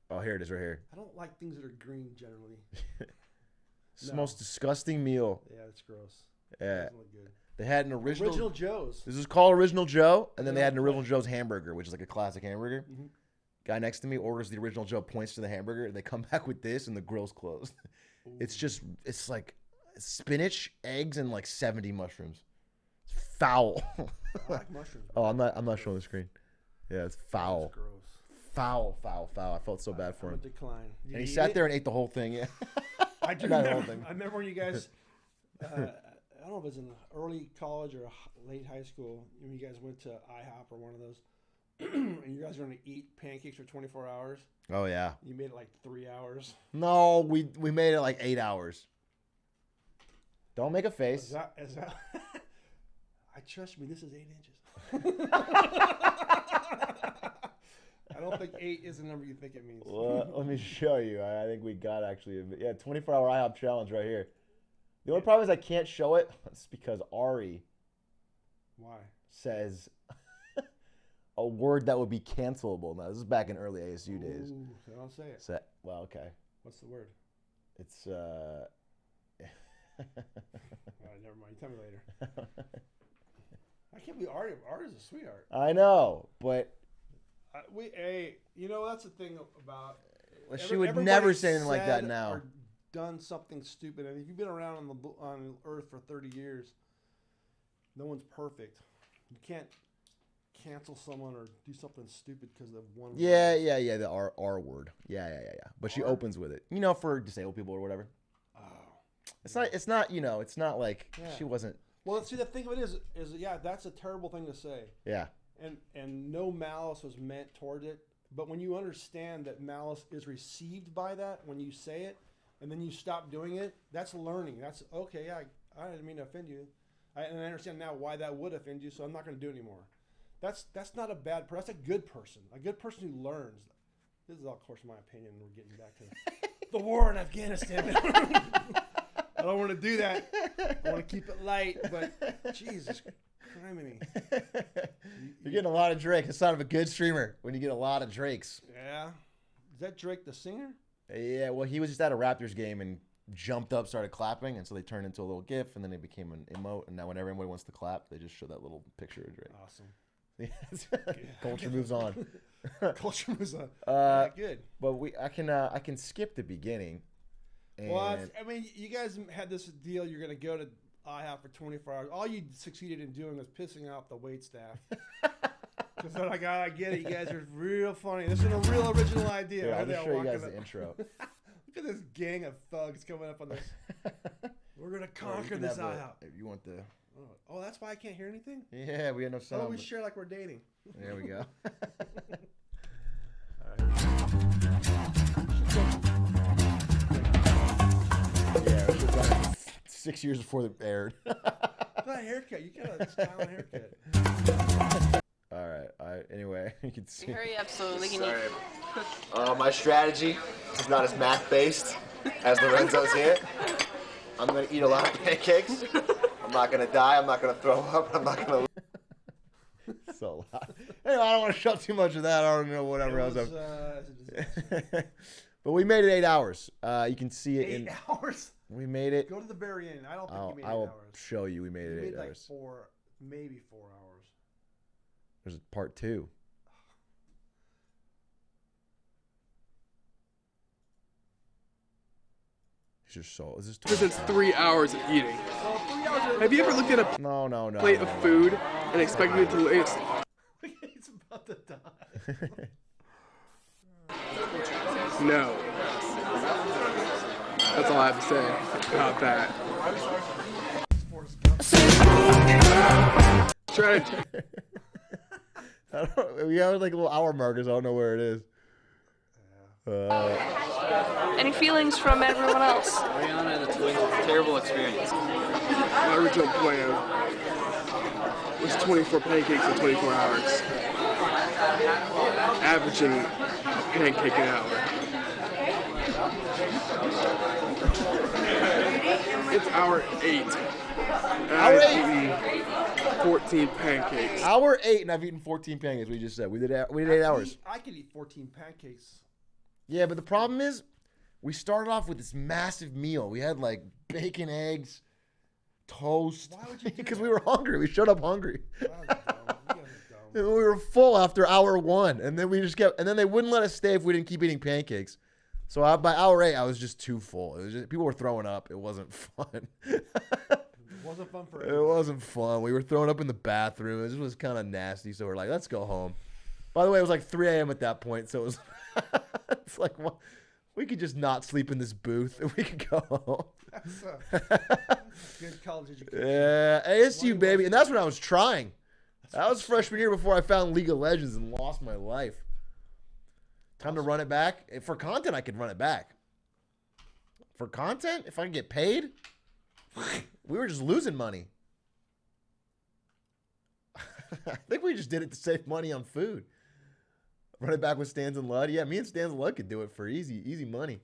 Oh, here it is right here. I don't like things that are green generally. It's the most disgusting meal. Yeah, it's gross. Yeah. Doesn't look good. They had an Original Joe's. This is called Original Joe, and then they Yeah. had an Original Joe's hamburger, which is like a classic hamburger. Mhm. Guy next to me orders the Original Joe, points to the hamburger, and they come back with this, and the grill's closed. It's like spinach, eggs, and like 70 mushrooms. It's foul. I like mushrooms. Oh, I'm not showing the screen. Yeah, it's foul. That's gross. Foul. I felt so bad for I'm him. a decline. Did And he you eat sat it? there and ate the whole thing. Yeah. I do Not the whole remember. thing. I remember when you guys. I don't know if it was in early college or late high school. When you guys went to IHOP or one of those, and you guys were going to eat pancakes for 24 hours. Oh yeah. You made it like 3 hours. No, we made it like 8 hours. Don't make a Is face. that? I trust me. This is 8 inches. I don't think 8 is the number you think it means. Well, let me show you. I think we got actually. Yeah, 24-hour IHOP challenge right here. The only problem is I can't show it. It's because Ari Why? says a word that would be cancelable. Now, this is back in early ASU days. Ooh, so don't say it. So, well, okay. What's the word? It's All right, never mind. You tell me later. I can't believe Artie's a sweetheart. I know, but You know, that's the thing about. she would Everybody never say anything like that said now. Or done something stupid, and if you've been around on Earth for 30 years, no one's perfect. You can't cancel someone or do something stupid because of one. Yeah, word. yeah, the R word. Yeah. But she R? opens with it. You know, for disabled people or whatever. Oh. It's not. You know, it's not like she wasn't. Well, see, the thing of it is yeah, that's a terrible thing to say. Yeah. And no malice was meant toward it. But when you understand that malice is received by that, when you say it, and then you stop doing it, that's learning. That's okay. Yeah, I didn't mean to offend you, and I understand now why that would offend you. So I'm not going to do it anymore. That's not a bad person. That's a good person. A good person who learns. This is, of course, my opinion. We're getting back to the war in Afghanistan. I don't want to do that. I want to keep it light, but Jesus criminy. You're getting a lot of Drake. It's not of a good streamer when you get a lot of Drakes. Yeah. Is that Drake the singer? Yeah, well, he was just at a Raptors game and jumped up, started clapping, and so they turned into a little GIF, and then it became an emote, and now whenever anybody wants to clap, they just show that little picture of Drake. Awesome. Culture moves on. Culture moves on. Yeah, good. But I can skip the beginning. And Well, I mean, you guys had this deal. You're going to go to IHOP for 24 hours. All you succeeded in doing was pissing off the wait staff. Because they're like, I get it. You guys are real funny. This is a real original idea. yeah, I'll They're just show you guys walking the intro. Look at this gang of thugs coming up on this. We're going to conquer You can this have IHOP. if you want the. Oh, that's why I can't hear anything? Yeah, we had no sound. Oh, we but- share like we're dating. There we go. Yeah, we should've done it 6 years before it aired. That haircut. You got a styling haircut. All right. Anyway, you can see. Hurry up so we can eat. My strategy is not as math-based as Lorenzo's here. I'm gonna eat a lot of pancakes. I'm not gonna die. I'm not gonna throw up. I'm not gonna. So loud. Anyway, I don't want to show too much of that. I don't know whatever else. It was, it's a disaster. But we made it 8 hours. You can see it 8 in. hours? We made it. Go to the very end. I don't think you made 8 I will hours. show you. We made You it made 8 like hours. 4, maybe 4 hours. There's part 2. It's just so. Is this? Represents 3 hours of eating. So 3 hours. Have you ever looked at a No. plate of food and expected it to taste? It's about to die. No. That's all I have to say about that. Strategy. I don't, we have like little hour markers. I don't know where it is. Any feelings from everyone else? Terrible experience. My original plan was 24 pancakes in 24 hours, averaging a pancake an hour. It's hour 8. And Hour I've eaten 14 pancakes. Hour 8, and I've eaten 14 pancakes. We just said we did 8 hours. I could eat 14 pancakes. Yeah, but the problem is, we started off with this massive meal. We had like bacon, eggs, toast. Why would you do Because that? we were hungry. We showed up hungry. That was dumb. You guys are dumb. And we were full after hour 1, and then we just kept. And then they wouldn't let us stay if we didn't keep eating pancakes. So by hour 8, I was just too full. It was just, people were throwing up. It wasn't fun. It wasn't fun for It everyone. wasn't fun. We were throwing up in the bathroom. It just was kind of nasty. So we're like, let's go home. By the way, it was like 3 a.m. at that point. So it was. It's like, well, we could just not sleep in this booth and we could go home. That's a good college education. Yeah, ASU, baby. And that's when I was trying. That was freshman year before I found League of Legends and lost my life. Time to run it back. For content, I could run it back. For content, if I could get paid, we were just losing money. I think we just did it to save money on food. Run it back with Stans and Lud. Yeah, me and Stans and Lud could do it for easy money.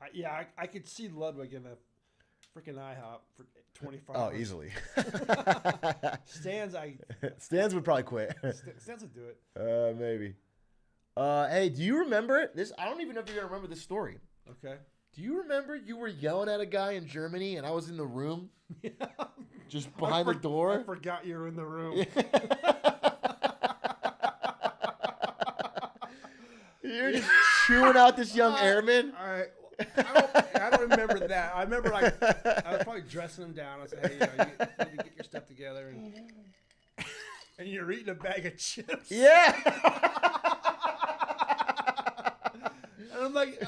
I could see Ludwig in a freaking IHOP for 24 Oh, hours. easily. Stans would probably quit. Stans would do it. Maybe. Hey, do you remember it? I don't even know if you're gonna remember this story. Okay. Do you remember you were yelling at a guy in Germany and I was in the room? Yeah. Just behind the door? I forgot you were in the room. You're just chewing out this young airman? All right. I don't remember that. I remember I was probably dressing him down. I said, hey, you need to get your stuff together. And you're eating a bag of chips. Yeah. And I'm like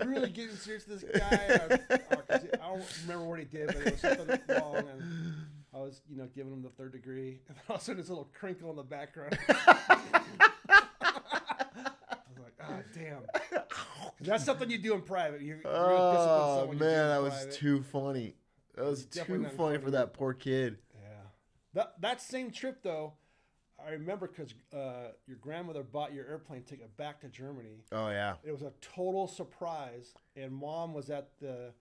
really getting serious with this guy. I don't remember what he did, but it was something wrong. And I was, giving him the third degree. And all of a sudden, this little crinkle in the background. Damn. That's something you do in private. Oh, man, that was too funny. That was too funny for that poor kid. Yeah. That same trip, though, I remember because your grandmother bought your airplane ticket back to Germany. Oh, yeah. It was a total surprise, and Mom was at the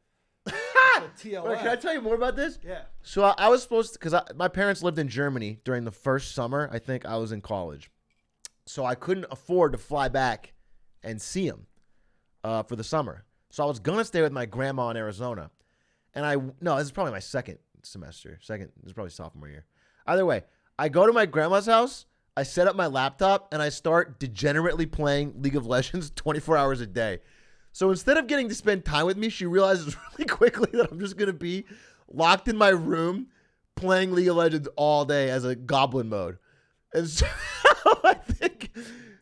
TLF. Wait, can I tell you more about this? Yeah. So I was supposed to, because my parents lived in Germany during the first summer. I think I was in college. So I couldn't afford to fly back and see him for the summer. So I was going to stay with my grandma in Arizona. And this is probably my second semester. This is probably sophomore year. Either way, I go to my grandma's house, I set up my laptop, and I start degenerately playing League of Legends 24 hours a day. So instead of getting to spend time with me, she realizes really quickly that I'm just going to be locked in my room playing League of Legends all day as a goblin mode. And so I think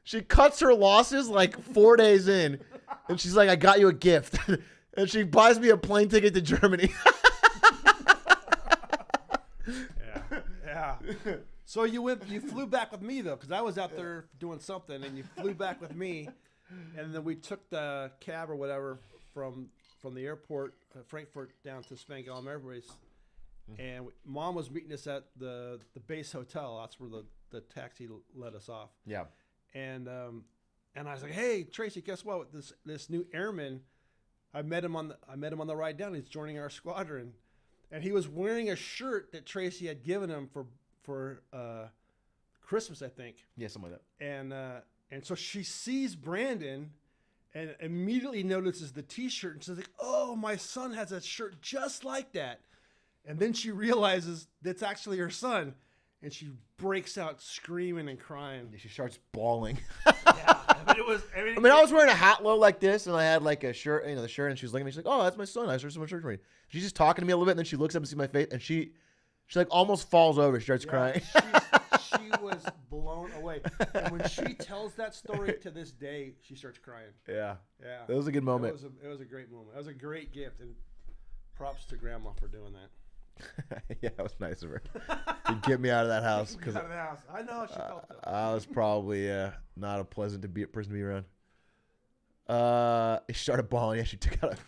she cuts her losses like 4 days in, and she's like, I got you a gift. And she buys me a plane ticket to Germany. Yeah. So you flew back with me, though, because I was out there doing something, and you flew back with me, and then we took the cab or whatever from the airport, Frankfurt, down to Spangdahlem Air Base, and Mom was meeting us at the base hotel. That's where the taxi let us off. Yeah. And I was like, hey, Tracy, guess what? This new airman, I met him on the ride down. He's joining our squadron, and he was wearing a shirt that Tracy had given him for Christmas, I think. Yeah, something like that. And so she sees Brandon, and immediately notices the T-shirt, and she's like, "Oh, my son has a shirt just like that." And then she realizes that's actually her son, and she breaks out screaming and crying. She starts bawling. Yeah, I I was wearing a hat low like this, and I had like a shirt, the shirt, and she was looking at me. She's like, "Oh, that's my son. I started so much shirt for me." She's just talking to me a little bit, and then she looks up and sees my face, and she like almost falls over. She starts crying. She was blown away. And when she tells that story to this day, she starts crying. Yeah. Yeah. That was a good moment. It was a great moment. It was a great gift, and props to Grandma for doing that. Yeah, that was nice of her to get me out of that house. Get out of the house. I know she felt it. I was probably not a person to be around. She started bawling. Yeah, she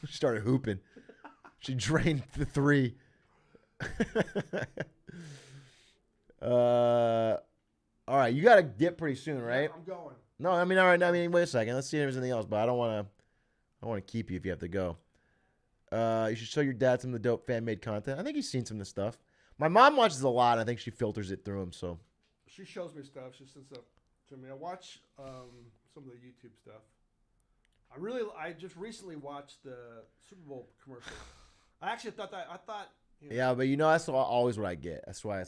started hooping. She drained the 3. All right, you got to dip pretty soon, right? Yeah, I'm going. No, all right. Wait a second. Let's see if there's anything else, but I don't want to keep you if you have to go. You should show your dad some of the dope fan-made content. I think he's seen some of this stuff. My mom watches a lot. I think she filters it through him, so. She shows me stuff. She sends stuff to me. I watch some of the YouTube stuff. I just recently watched the Super Bowl commercial. I actually thought. Yeah, but that's always what I get. That's why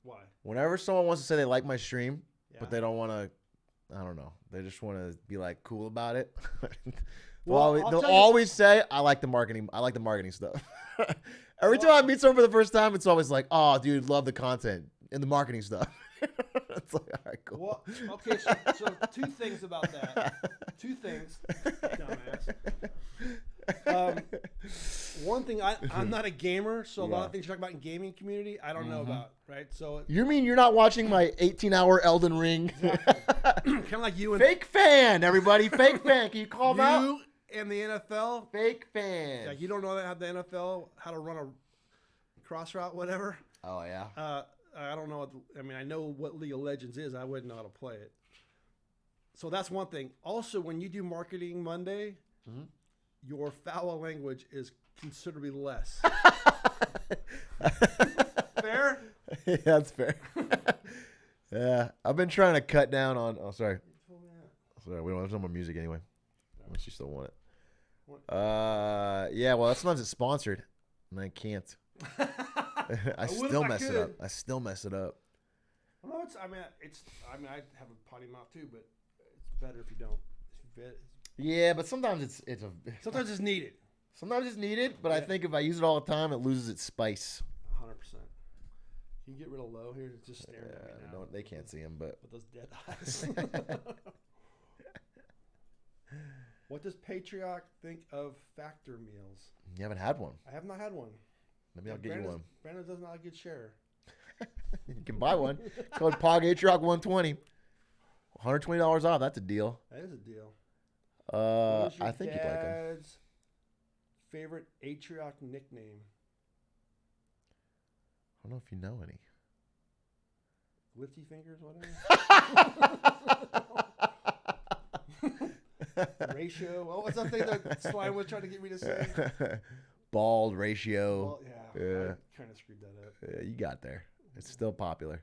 Why? Whenever someone wants to say they like my stream, but they don't want to, I don't know. They just want to be like cool about it. They'll always say, I like the marketing stuff. Every time I meet someone for the first time, it's always like, oh, dude, love the content and the marketing stuff. It's like, all right, cool. Well, okay, so 2 things about that. 2 things, dumbass. One thing, I'm not a gamer, so a lot of things you talk about in gaming community, I don't know about, right? So you mean you're not watching my 18-hour Elden Ring? Exactly. Kind of like you and fake fan, everybody, fake fan. Can you call them out? You and the NFL, fake fan. Like you don't know how the NFL how to run a cross route, whatever. Oh yeah. I don't know. I know what League of Legends is. I wouldn't know how to play it. So that's one thing. Also, when you do Marketing Monday, your foul language is considerably less. Fair? Yeah, that's fair. Yeah, I've been trying to cut down on. Oh, sorry. Sorry, we don't have no more music anyway. Unless you still want it. Yeah, well, sometimes it's sponsored, and I can't. I still mess it up. I still mess it up. Well, I mean, I have a potty mouth too, but it's better if you don't. Yeah, but sometimes Sometimes it's needed. Sometimes it's needed, but I think if I use it all the time, it loses its spice. 100%. Can you get rid of low here? It's just staring at me now. No, they can't see him, but with those dead eyes. What does Atrioc think of Factor meals? You haven't had one. I have not had one. Maybe I'll get you one. Brandon does not get share. You can buy one. Code POG Atrioc 120. $120 off. That's a deal. That is a deal. I think you'd like them. Dad's favorite Atrioc nickname? I don't know if you know any. Lifty fingers, whatever. Ratio. What was that thing that Slime was trying to get me to say? Bald ratio. Well, yeah. I kind of screwed that up. Yeah, you got there. It's still popular.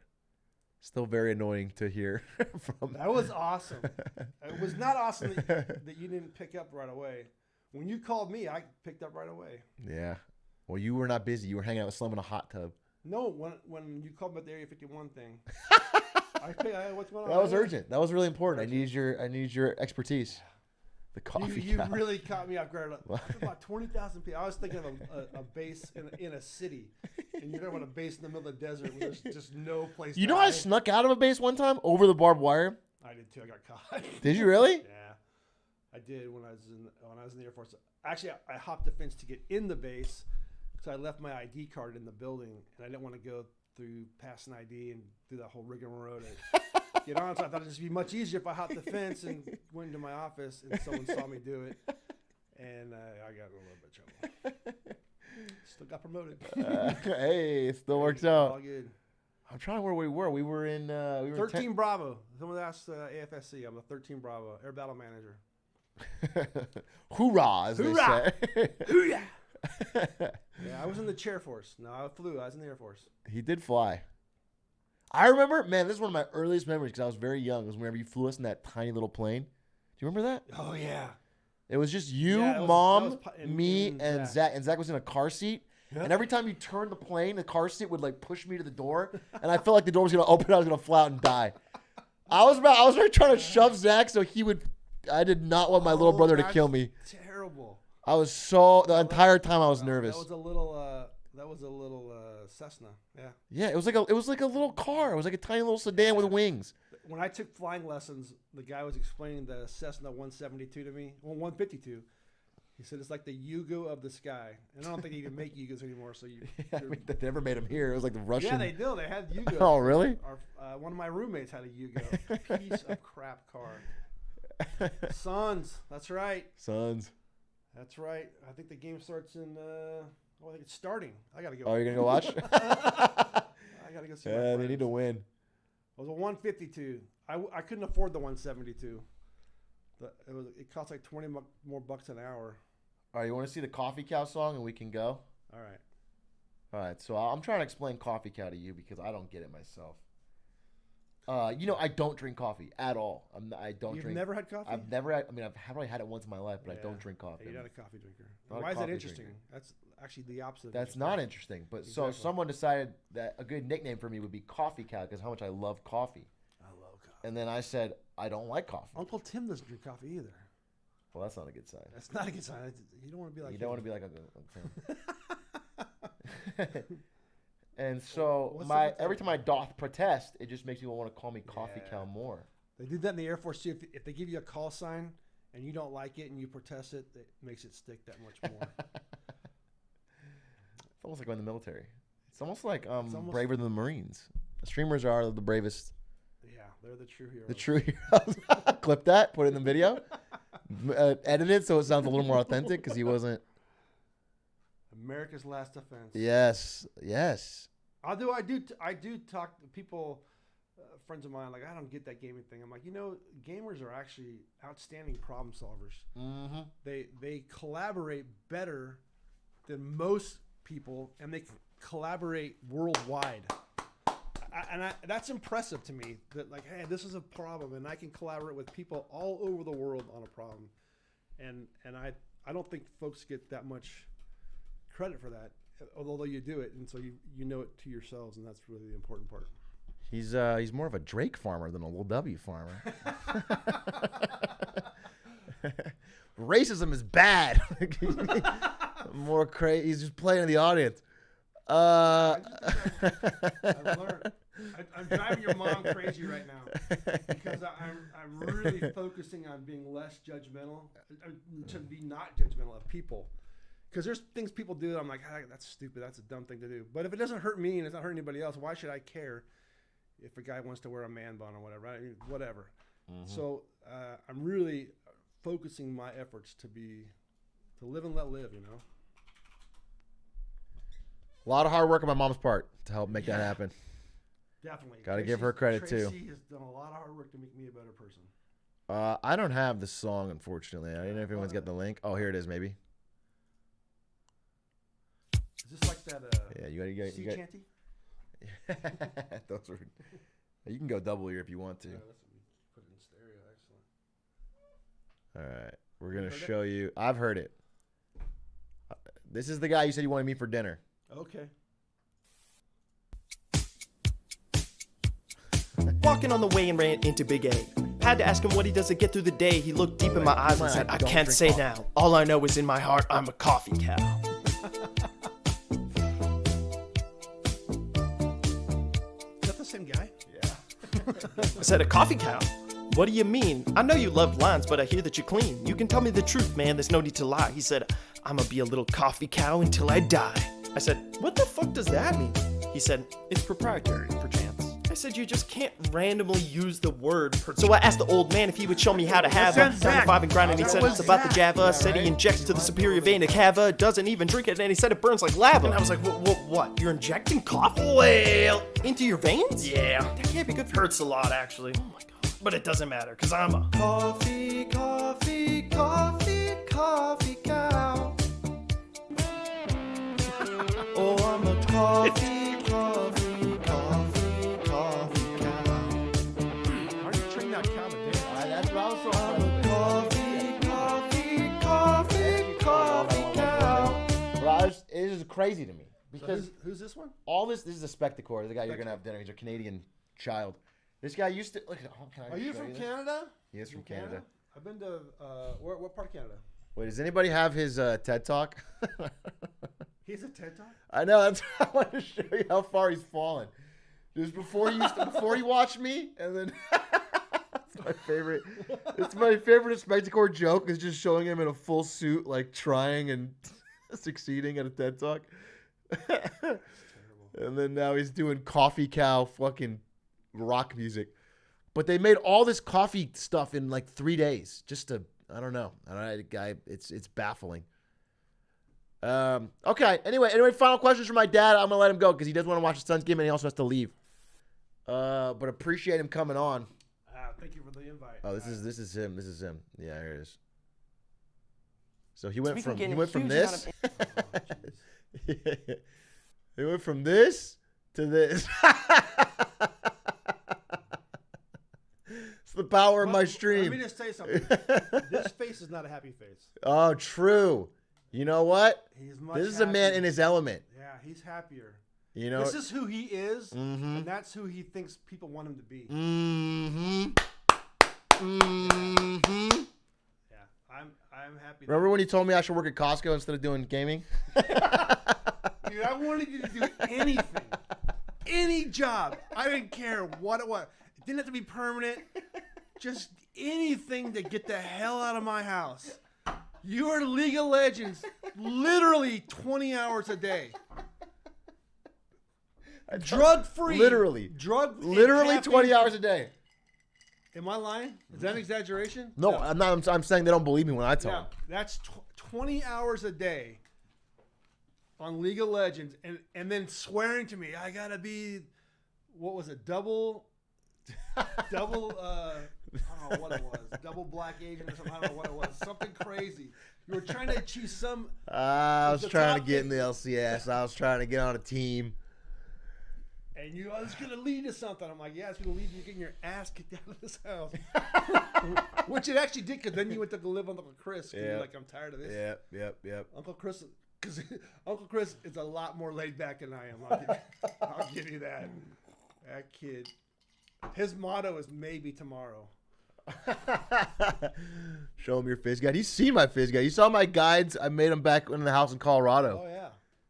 Still very annoying to hear from. That was awesome. It was not awesome that you didn't pick up right away. When you called me, I picked up right away. Yeah. Well, you were not busy. You were hanging out with Slim in a hot tub. No, when you called about the Area 51 thing. What's going on? That was urgent. That was really important. I need your expertise. The coffee. You really caught me off guard. About 20,000 people. I was thinking of a base in a city, and you're talking about a base in the middle of the desert where there's just no place. You know, I snuck out of a base one time over the barbed wire. I did too. I got caught. Did you really? Yeah, I did when I was in the Air Force. Actually, I hopped the fence to get in the base because I left my ID card in the building, and I didn't want to go through pass an ID and do that whole rigmarole to get on. So I thought it'd just be much easier if I hopped the fence and went into my office and someone saw me do it, and I got in a little bit of trouble. Still got promoted. Hey, it still works out. All good. I'm trying where we were. We were in 13 Bravo. Someone asked AFSC. I'm a 13 Bravo Air Battle Manager. Hoorah, as Hoorah! they say. Hoorah! Yeah, I was in the chair force. No, I flew. I was in the Air Force. He did fly. I remember, man, this is one of my earliest memories because I was very young. It was whenever you flew us in that tiny little plane. Do you remember that? Oh, yeah. It was just you, Yeah, Mom, and me, and Zach. And Zach was in a car seat. Yeah. And every time you turned the plane, the car seat would like push me to the door. And I felt like the door was going to open. I was going to fly out and die. I was really trying to shove Zach so he would. I did not want my little brother to kill me. Terrible. I was the entire time I was nervous. That was a little Cessna. Yeah. Yeah, it was like a little car. It was like a tiny little sedan with wings. When I took flying lessons, the guy was explaining the Cessna 172 to me. Well, 152. He said it's like the Yugo of the sky. And I don't think they even make Yugos anymore. So they never made them here. It was like the Russian. Yeah, they do. They had Yugos. Oh, really? One of my roommates had a Yugo. Piece of crap car. Sons. That's right. Sons. That's right. I think the game starts in. I think it's starting. I gotta go. Oh, you're gonna go watch? I gotta go see. Yeah, they need to win. It was a 152. I couldn't afford the 172. It cost like 20 more bucks an hour. All right, you want to see the Coffee Cow song and we can go? All right. All right, so I'm trying to explain Coffee Cow to you because I don't get it myself. I don't drink coffee at all. I don't drink. You've never had coffee? I've never had. I mean, I've probably had it once in my life, but I don't drink coffee. You're not a coffee drinker. Not Why a is that coffee interesting? drinker. That's actually the opposite. That's not interesting. But Exactly. so someone decided that a good nickname for me would be Coffee Cow because how much I love coffee. I love coffee. And then I said I don't like coffee. Uncle Tim doesn't drink coffee either. Well, that's not a good sign. That's not a good sign. You don't want to be like. You don't want to be like Uncle Tim. And so every time I doth protest, it just makes people want to call me Coffee Cow more. They did that in the Air Force too. If they give you a call sign and you don't like it and you protest it, it makes it stick that much more. It's almost like going in the military. It's almost like braver than the Marines. The streamers are the bravest. Yeah, they're the true heroes. The true heroes. Clip that, put it in the video. Edit it so it sounds a little more authentic because he wasn't. America's last defense. Yes. I do talk to people, friends of mine, like, I don't get that gaming thing. I'm like, gamers are actually outstanding problem solvers. Mm-hmm. They collaborate better than most people, and they collaborate worldwide. That's impressive to me. That like, hey, this is a problem, and I can collaborate with people all over the world on a problem. And I don't think folks get that much credit for that, although you do it, and so you know it to yourselves, and that's really the important part. He's more of a Drake farmer than a Lil W farmer. Racism is bad. More crazy. He's just playing in the audience. I've learned. I'm driving your mom crazy right now because I'm really focusing on being less judgmental, to be not judgmental of people. Because there's things people do that I'm like, that's stupid. That's a dumb thing to do. But if it doesn't hurt me and it's not hurting anybody else, why should I care if a guy wants to wear a man bun or whatever? Whatever. Mm-hmm. So I'm really focusing my efforts to live and let live, you know? A lot of hard work on my mom's part to help make that happen. Definitely. Got to give her credit, too. Tracy has done a lot of hard work to make me a better person. I don't have the song, unfortunately. I don't know if anyone's got the link. Oh, here it is, maybe. Is this like that yeah, you got sea chanty? Those are, you can go double here if you want to. Yeah, put it in stereo. Excellent. All right. We're going to show you. I've heard it. This is the guy you said you wanted to meet for dinner. Okay. Walking on the way and ran into Big A. Had to ask him what he does to get through the day. He looked deep in my eyes and said, I can't say now. All I know is in my heart, I'm a coffee cow. Is that the same guy? Yeah. I said, a coffee cow? What do you mean? I know you love lines, but I hear that you're clean. You can tell me the truth, man. There's no need to lie. He said, I'ma be a little coffee cow until I die. I said, what the fuck does that mean? He said, it's proprietary, perchance. I said, you just can't randomly use the word perchance. So I asked the old man if he would show me how to have a 95 and grind, and he said it's about the Java. Said he injects to the superior vein of cava, doesn't even drink it, and he said it burns like lava. And I was like, what? You're injecting coffee? Well, into your veins? Yeah. That can't be good for you. Hurts a lot, actually. Oh my god. But it doesn't matter, because I'm a coffee cow. Oh, I'm a coffee cow. How do you train that cow to dance? That's what I was so Coffee cow. Bro, it is crazy to me. Because So who's this one? all this is a Spectacor, the guy you're going to have dinner. He's a Canadian child. This guy used to... Look, Are you from Canada? He is from Canada. I've been to, what part of Canada? Wait, does anybody have his TED Talk? He's a TED Talk? I know. That's I want to show you how far he's fallen. Just before he watched me, and then it's my favorite. It's my favorite Spectacor joke is just showing him in a full suit, like trying and succeeding at a TED Talk. And then now he's doing coffee cow fucking rock music. But they made all this coffee stuff in like 3 days. Just to, I don't know. It's baffling. Okay. Anyway, final questions from my dad. I'm gonna let him go because he does want to watch his son's game and he also has to leave. But appreciate him coming on. Thank you for the invite. Oh, this is him. This is him. Yeah, here it is. So he went from this. He went from this to this. It's the power of my stream. Let me just say something. This face is not a happy face. Oh, true. You know what? This is a man in his element. Yeah, he's happier. You know, this is who he is, mm-hmm. and that's who he thinks people want him to be. Mm-hmm. Mm-hmm. Yeah, I'm happy. Remember when you told me I should work at Costco instead of doing gaming? Dude, I wanted you to do anything, any job. I didn't care what it was. It didn't have to be permanent. Just anything to get the hell out of my house. You are League of Legends, literally 20 hours a day. Drug-free. Literally 20 hours a day. Am I lying? Is that an exaggeration? No, I'm not. I'm saying they don't believe me when I tell them. That's 20 hours a day on League of Legends, and then swearing to me, I gotta be, what was it, double, I don't know what it was, double black agent or something. I don't know what it was. Something crazy. You were trying to achieve some. I was trying to get in the LCS. I was trying to get on a team. And you know, it's gonna lead to something. I'm like, yeah, it's gonna lead to you getting your ass kicked out of this house. Which it actually did, because then you went to go live with Uncle Chris. Yeah. You're like, I'm tired of this. Yep. Uncle Chris, because Uncle Chris is a lot more laid back than I am. I'll give you that. That kid. His motto is maybe tomorrow. Show him your fizz guide. He's seen my fizz guide. You saw my guides. I made him back in the house in Colorado. Oh yeah,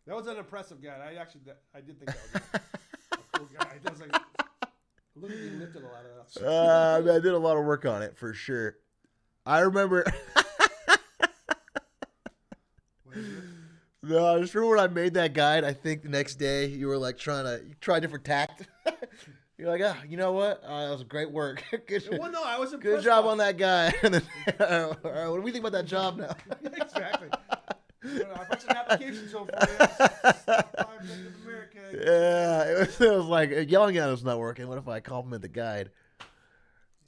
that was an impressive guide. I did think that was a cool guy. It was like, look at you lifted a lot of that. I mean, I did a lot of work on it for sure. I remember. No, I just remember when I made that guide. I think the next day you were like trying to try different tact. You're like, you know what? That was great work. Well, no, I was impressed. Good job on that guy. And then, all right, what do we think about that job now? Exactly. I put some applications over for you. Yeah, it was like yelling at us not working. What if I compliment the guide?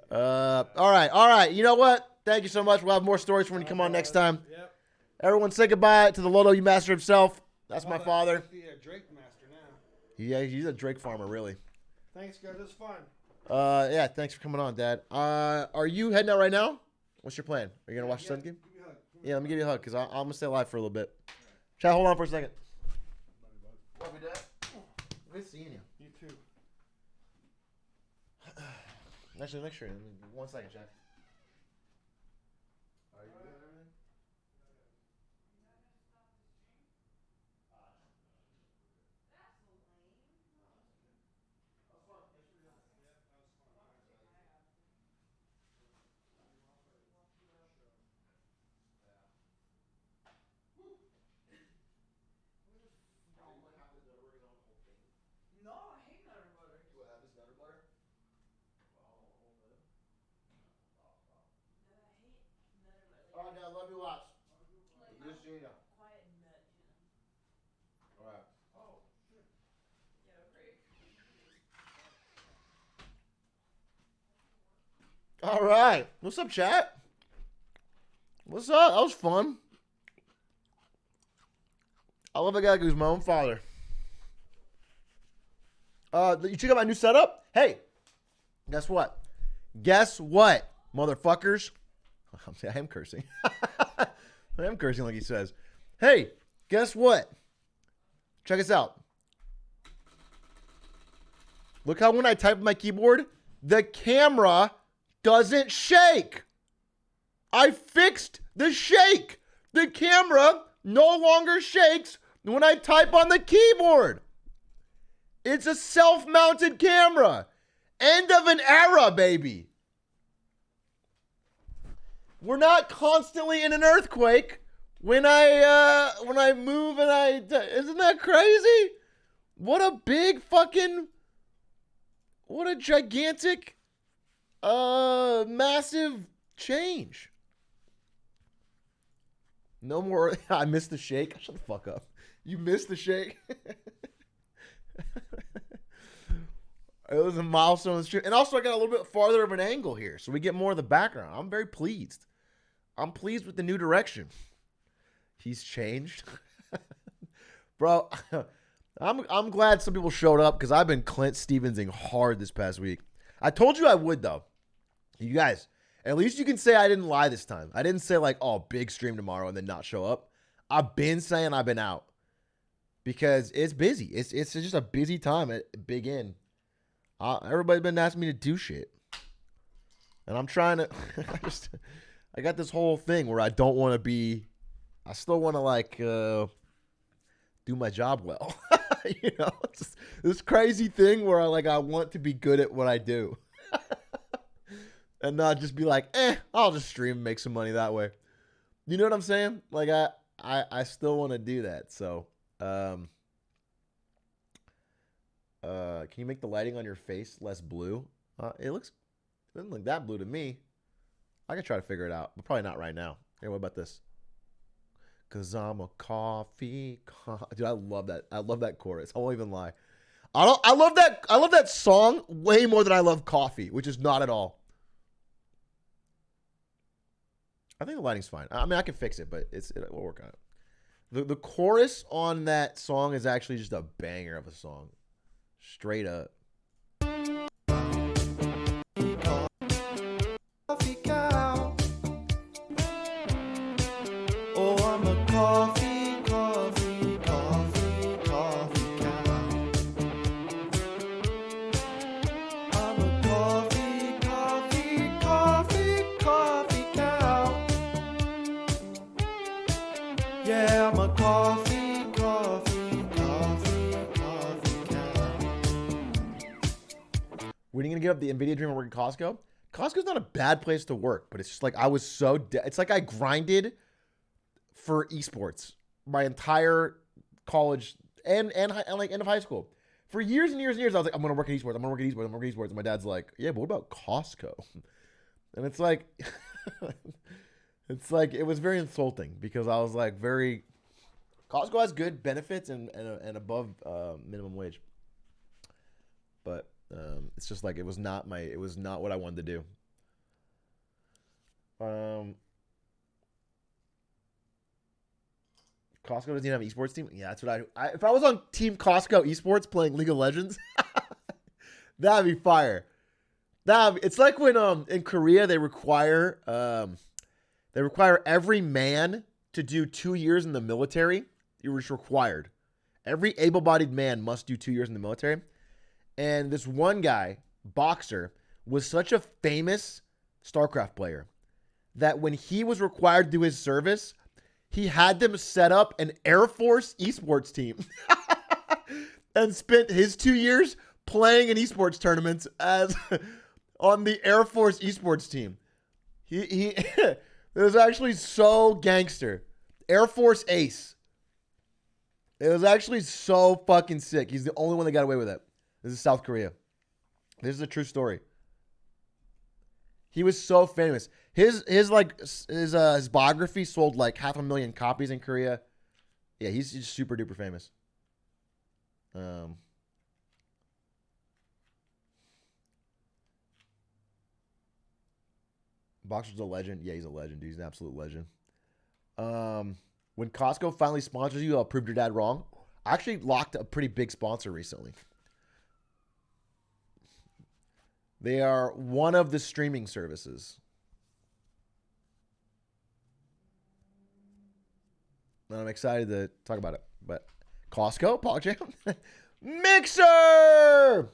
All right. You know what? Thank you so much. We'll have more stories for when you come on next time. Yep. Everyone say goodbye to the Lodo Master himself. That's my father. The Drake master now. Yeah, he's a Drake farmer, really. Thanks, guys. It was fun. Yeah, thanks for coming on, Dad. Are you heading out right now? What's your plan? Are you gonna watch the Sun game? Yeah, let me give you a hug because I'm gonna stay alive for a little bit. Chad, hold on for a second. Love you, Dad. Good seeing you. You too. Actually, make sure. 1 second, Chad. Are you good? No, I hate nutter butter. Do I have this nutter butter? No, I hate nutter butter. All right, Dad. Love you lots. Like, Good seeing you. quiet nut, you know. All right. Oh, shit. Yeah, great. All right. What's up, chat? What's up? That was fun. I love a guy who's my own father. You check out my new setup? Hey, guess what? Motherfuckers. I am cursing. I am cursing like he says. Hey, guess what? Check us out. Look how when I type on my keyboard, the camera doesn't shake. I fixed the shake. The camera no longer shakes when I type on the keyboard. It's a self-mounted camera. End of an era, baby. We're not constantly in an earthquake when I move and isn't that crazy? What a gigantic massive change. No more. I missed the shake. Shut the fuck up. You missed the shake. It was a milestone. And also I got a little bit farther of an angle here, so we get more of the background. I'm very pleased. I'm pleased with the new direction. He's changed. Bro, I'm glad some people showed up because I've been Clint Stevensing hard this past week. I told you I would, though. You guys, at least you can say I didn't lie this time. I didn't say like, oh, big stream tomorrow and then not show up. I've been saying I've been out because it's busy. It's just a busy time at Big Inn. Everybody's been asking me to do shit. And I'm trying to, I got this whole thing where I don't want to be, I still want to like do my job well. You know, it's this crazy thing where I want to be good at what I do. And not just be like, I'll just stream and make some money that way. You know what I'm saying? Like I still want to do that. So, can you make the lighting on your face less blue? It doesn't look that blue to me. I can try to figure it out, but probably not right now. Hey, what about this? Cause I'm a coffee. Dude, I love that. I love that chorus. I won't even lie. I love that song way more than I love coffee, which is not at all. I think the lighting's fine. I mean, I can fix it, but we'll work on it. The chorus on that song is actually just a banger of a song. Straight up. Coffee cow. Oh, I'm a coffee cow. I'm a coffee cow. Yeah, I'm a coffee cow. When are you gonna give up the NVIDIA dream and work at Costco? Costco's not a bad place to work, but it's just like I was so it's like I grinded for esports my entire college and like end of high school. For years and years and years, I was like, I'm gonna work at esports, I'm gonna work at esports, I'm gonna work at esports. And my dad's like, yeah, but what about Costco? And it's like it's like it was very insulting because I was like Costco has good benefits and above minimum wage. But it's just like it was not what I wanted to do. Costco doesn't even have an esports team. Yeah, that's what I if I was on Team Costco esports playing League of Legends, that'd be fire. It's like when in Korea they require every man to do 2 years in the military. It was required. Every able-bodied man must do 2 years in the military. And this one guy, Boxer, was such a famous StarCraft player that when he was required to do his service, he had them set up an Air Force esports team and spent his 2 years playing in esports tournaments as on the Air Force esports team. He it was actually so gangster. Air Force Ace. It was actually so fucking sick. He's the only one that got away with it. This is South Korea. This is a true story. He was so famous. His biography sold like 500,000 copies in Korea. Yeah, he's just super duper famous. Boxer's a legend. Yeah, he's a legend, dude. He's an absolute legend. When Costco finally sponsors you, I'll prove your dad wrong. I actually locked a pretty big sponsor recently. They are one of the streaming services. And I'm excited to talk about it. But Costco, PogChamp, Mixer.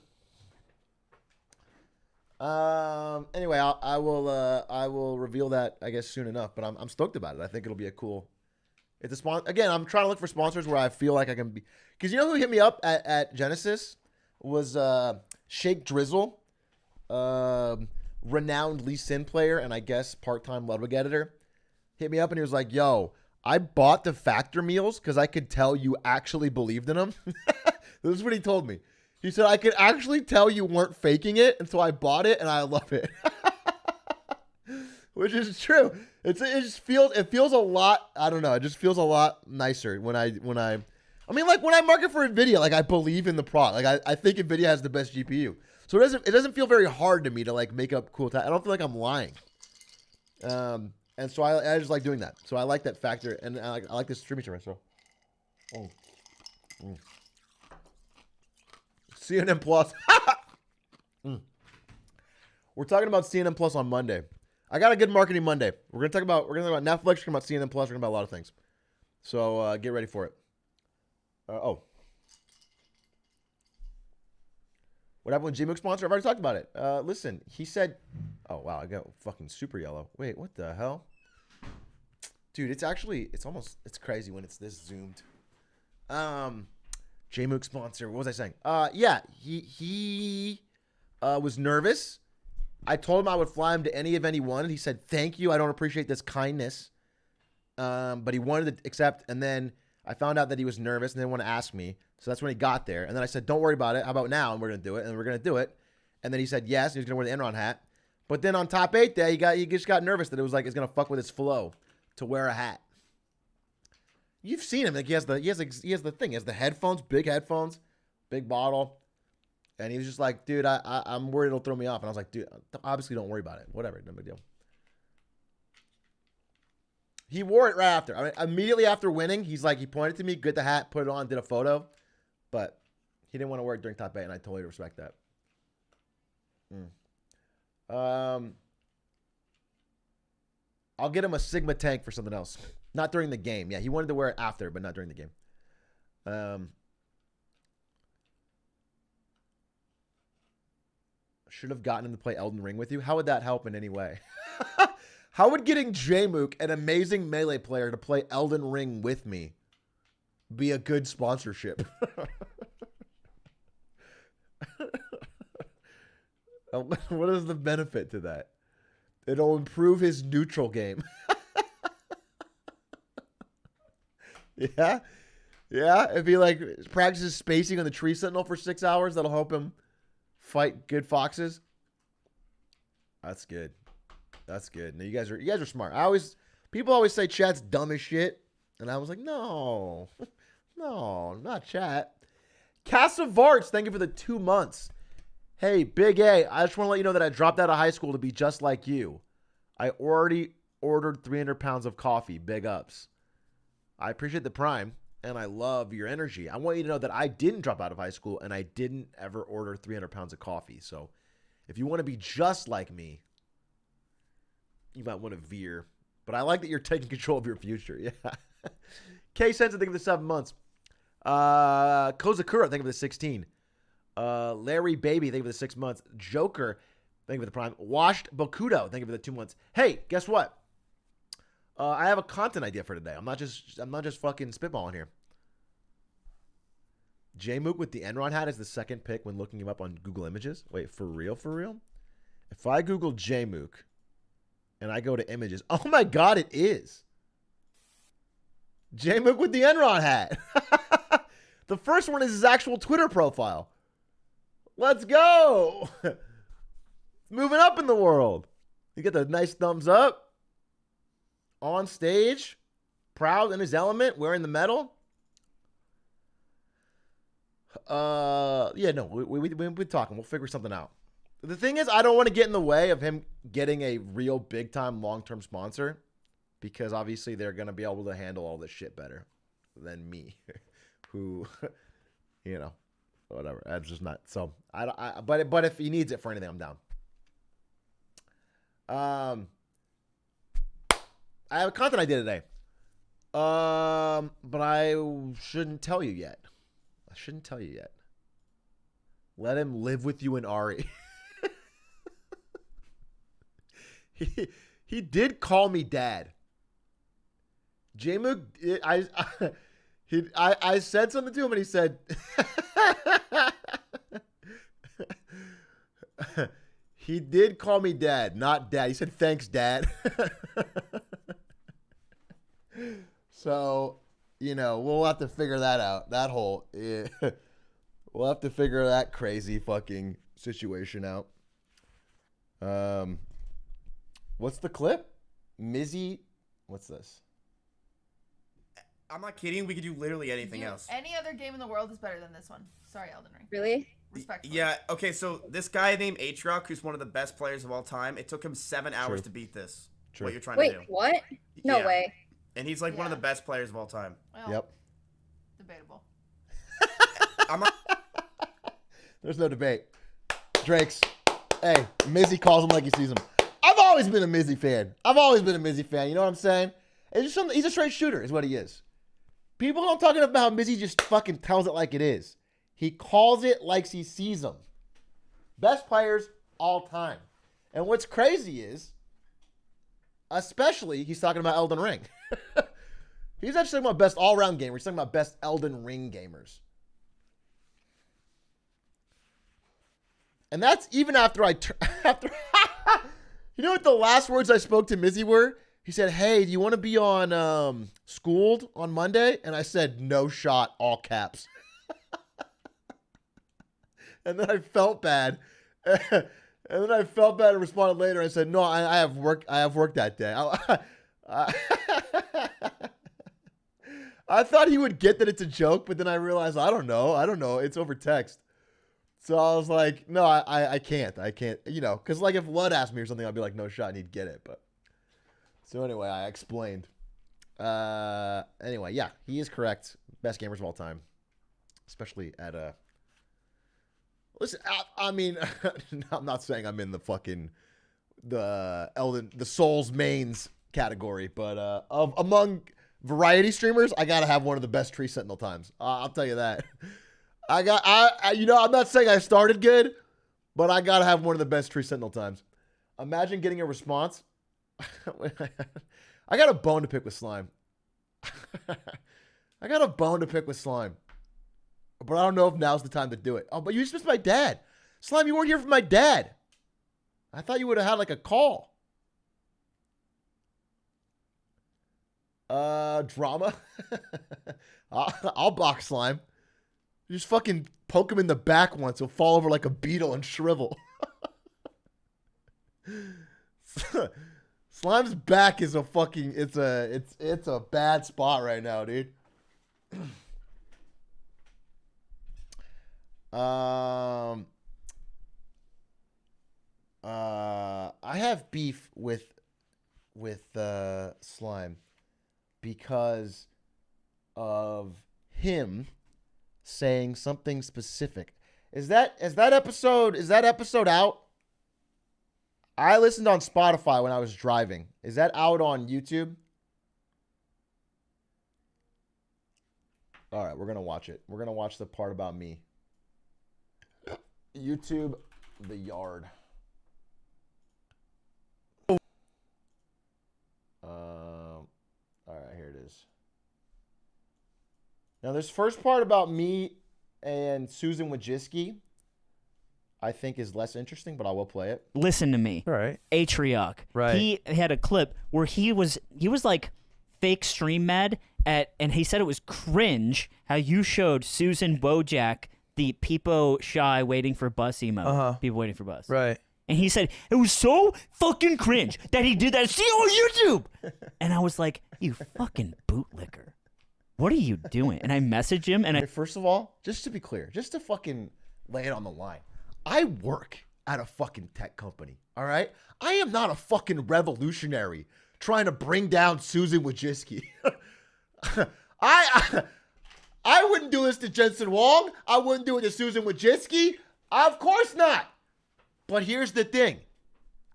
Anyway, I will reveal that I guess soon enough. But I'm stoked about it. I think it'll be a cool. It's a sponsor. Again, I'm trying to look for sponsors where I feel like I can be. Because you know who hit me up at Genesis was Shake Drizzle. Renowned Lee Sin player and I guess part-time Ludwig editor hit me up and he was like, yo, I bought the Factor meals because I could tell you actually believed in them. This is what he told me. He said, I could actually tell you weren't faking it, and so I bought it and I love it. Which is true. It feels a lot, I don't know, it just feels a lot nicer when I mean, like when I market for NVIDIA, like I believe in the product. Like I think NVIDIA has the best GPU. So it doesn't feel very hard to me to like make up cool I don't feel like I'm lying. And so I just like doing that. So I like that Factor, and I like this streaming service. So, CNN Plus. We're talking about CNN Plus on Monday. I got a good marketing Monday. We're gonna talk about Netflix. We're gonna talk about CNN Plus. We're gonna talk about a lot of things. So get ready for it. What happened with Gmook sponsor? I've already talked about it. Listen, he said, oh, wow, I got fucking super yellow. Wait, what the hell? Dude, it's crazy when it's this zoomed. Gmook sponsor, what was I saying? Yeah, he was nervous. I told him I would fly him to any event he wanted. He said, thank you, I don't appreciate this kindness. But he wanted to accept, and then I found out that he was nervous and didn't want to ask me. So that's when he got there. And then I said, don't worry about it. How about now? And we're going to do it. And we're going to do it. And then he said yes. And he was going to wear the Enron hat. But then on top 8 day, he just got nervous that it was like it's going to fuck with his flow to wear a hat. You've seen him. Like he has the thing. He has the headphones, big bottle. And he was just like, dude, I'm worried it'll throw me off. And I was like, dude, obviously don't worry about it. Whatever. No big deal. He wore it right after. I mean, immediately after winning, he's like, he pointed to me, good the hat, put it on, did a photo. But He didn't want to wear it during top 8, and I totally respect that. I'll get him a Sigma tank for something else. Not during the game. Yeah, he wanted to wear it after, but not during the game. Should have gotten him to play Elden Ring with you. How would that help in any way? How would getting Jmook, an amazing Melee player, to play Elden Ring with me be a good sponsorship? What is the benefit to that? It'll improve his neutral game. Yeah? Yeah? If he, like, practices spacing on the tree sentinel for 6 hours, that'll help him fight good foxes. That's good. That's good. No, you guys are smart. People always say chat's dumb as shit. And I was like, no. No, not chat. Casa Varts, thank you for the 2 months. Hey, Big A, I just want to let you know that I dropped out of high school to be just like you. I already ordered 300 pounds of coffee. Big ups. I appreciate the prime, and I love your energy. I want you to know that I didn't drop out of high school, and I didn't ever order 300 pounds of coffee. So if you want to be just like me, you might want to veer. But I like that you're taking control of your future. Yeah. K-Sense, I think of the 7 months. Kozakura, I think of the 16. Larry Baby, thank you for the 6 months. Joker, thank you for the prime. Washed Bokudo, thank you for the 2 months. Hey, guess what? I have a content idea for today. I'm not just fucking spitballing here. Jmook with the Enron hat is the second pick when looking him up on Google Images. Wait, for real? For real? If I Google Jmook and I go to images, oh my God, it is. Jmook with the Enron hat. The first one is his actual Twitter profile. Let's go. Moving up in the world. You get the nice thumbs up. On stage. Proud in his element. Wearing the medal. Yeah, no. We're talking. We'll figure something out. The thing is, I don't want to get in the way of him getting a real big-time long-term sponsor. Because obviously they're going to be able to handle all this shit better than me. Who, you know. Whatever. That's just not. So, but if he needs it for anything, I'm down. I have a content idea today. But I shouldn't tell you yet. Let him live with you and Ari. He did call me dad. Jmook, I said something to him and he said, he did call me dad, not dad. He said, thanks, dad. So, you know, we'll have to figure that out. We'll have to figure that crazy fucking situation out. What's the clip? Mizzy, what's this? I'm not kidding. We could do literally anything else. Any other game in the world is better than this one. Sorry, Elden Ring. Really? Respectfully. Yeah, okay, so this guy named Atrioc, who's one of the best players of all time, it took him 7 hours to beat this. True. What you're trying to do. Wait, what? No way. And he's like one of the best players of all time. Well, Yep. Debatable. I'm not... There's no debate. Drake's. Hey, Mizzy calls him like he sees him. I've always been a Mizzy fan. You know what I'm saying? It's just he's a straight shooter is what he is. People don't talk enough about how Mizzy just fucking tells it like it is. He calls it like he sees them. Best players all time. And what's crazy is, especially, he's talking about Elden Ring. He's actually talking about best all-around gamers. He's talking about best Elden Ring gamers. And that's even after you know what the last words I spoke to Mizzy were? He said, hey, do you want to be on Schooled on Monday? And I said, no shot, all caps. And then I felt bad. And responded later. I said, no, I have work. I have work that day. I thought he would get that it's a joke, but then I realized, I don't know. It's over text. So I was like, no, I can't. You know, because like if Lud asked me or something, I'd be like, no shot, and he'd get it. But so anyway, I explained. Anyway, yeah, he is correct. Best gamers of all time, especially at Listen, I mean, I'm not saying I'm in the fucking the Souls mains category, but among variety streamers, I gotta have one of the best tree sentinel times. I'll tell you that. I'm not saying I started good, but I gotta have one of the best tree sentinel times. Imagine getting a response. I got a bone to pick with Slime. I got a bone to pick with Slime. But I don't know if now's the time to do it. Oh, but you just missed my dad. Slime, you weren't here for my dad. I thought you would have had like a call. Drama. I'll box Slime. You just fucking poke him in the back once. He'll fall over like a beetle and shrivel. Slime's back is a fucking, it's a bad spot right now, dude. I have beef with Slime because of him saying something specific. Is that episode out? I listened on Spotify when I was driving. Is that out on YouTube? All right, we're going to watch it. We're going to watch the part about me. YouTube, The Yard. All right, here it is. Now, this first part about me and Susan Wojcicki, I think is less interesting, but I will play it. Listen to me. All right. Atrioc. Right. He had a clip where he was like fake stream mad and he said it was cringe how you showed Susan Wojak the peepo shy waiting for bus emo. People waiting for bus. Right. And he said it was so fucking cringe that he did that. See on YouTube. And I was like, you fucking bootlicker. What are you doing? And I messaged him and First of all, just to be clear, just to fucking lay it on the line. I work at a fucking tech company, all right? I am not a fucking revolutionary trying to bring down Susan Wojcicki. I wouldn't do this to Jensen Wong. I wouldn't do it to Susan Wojcicki. Of course not. But here's the thing.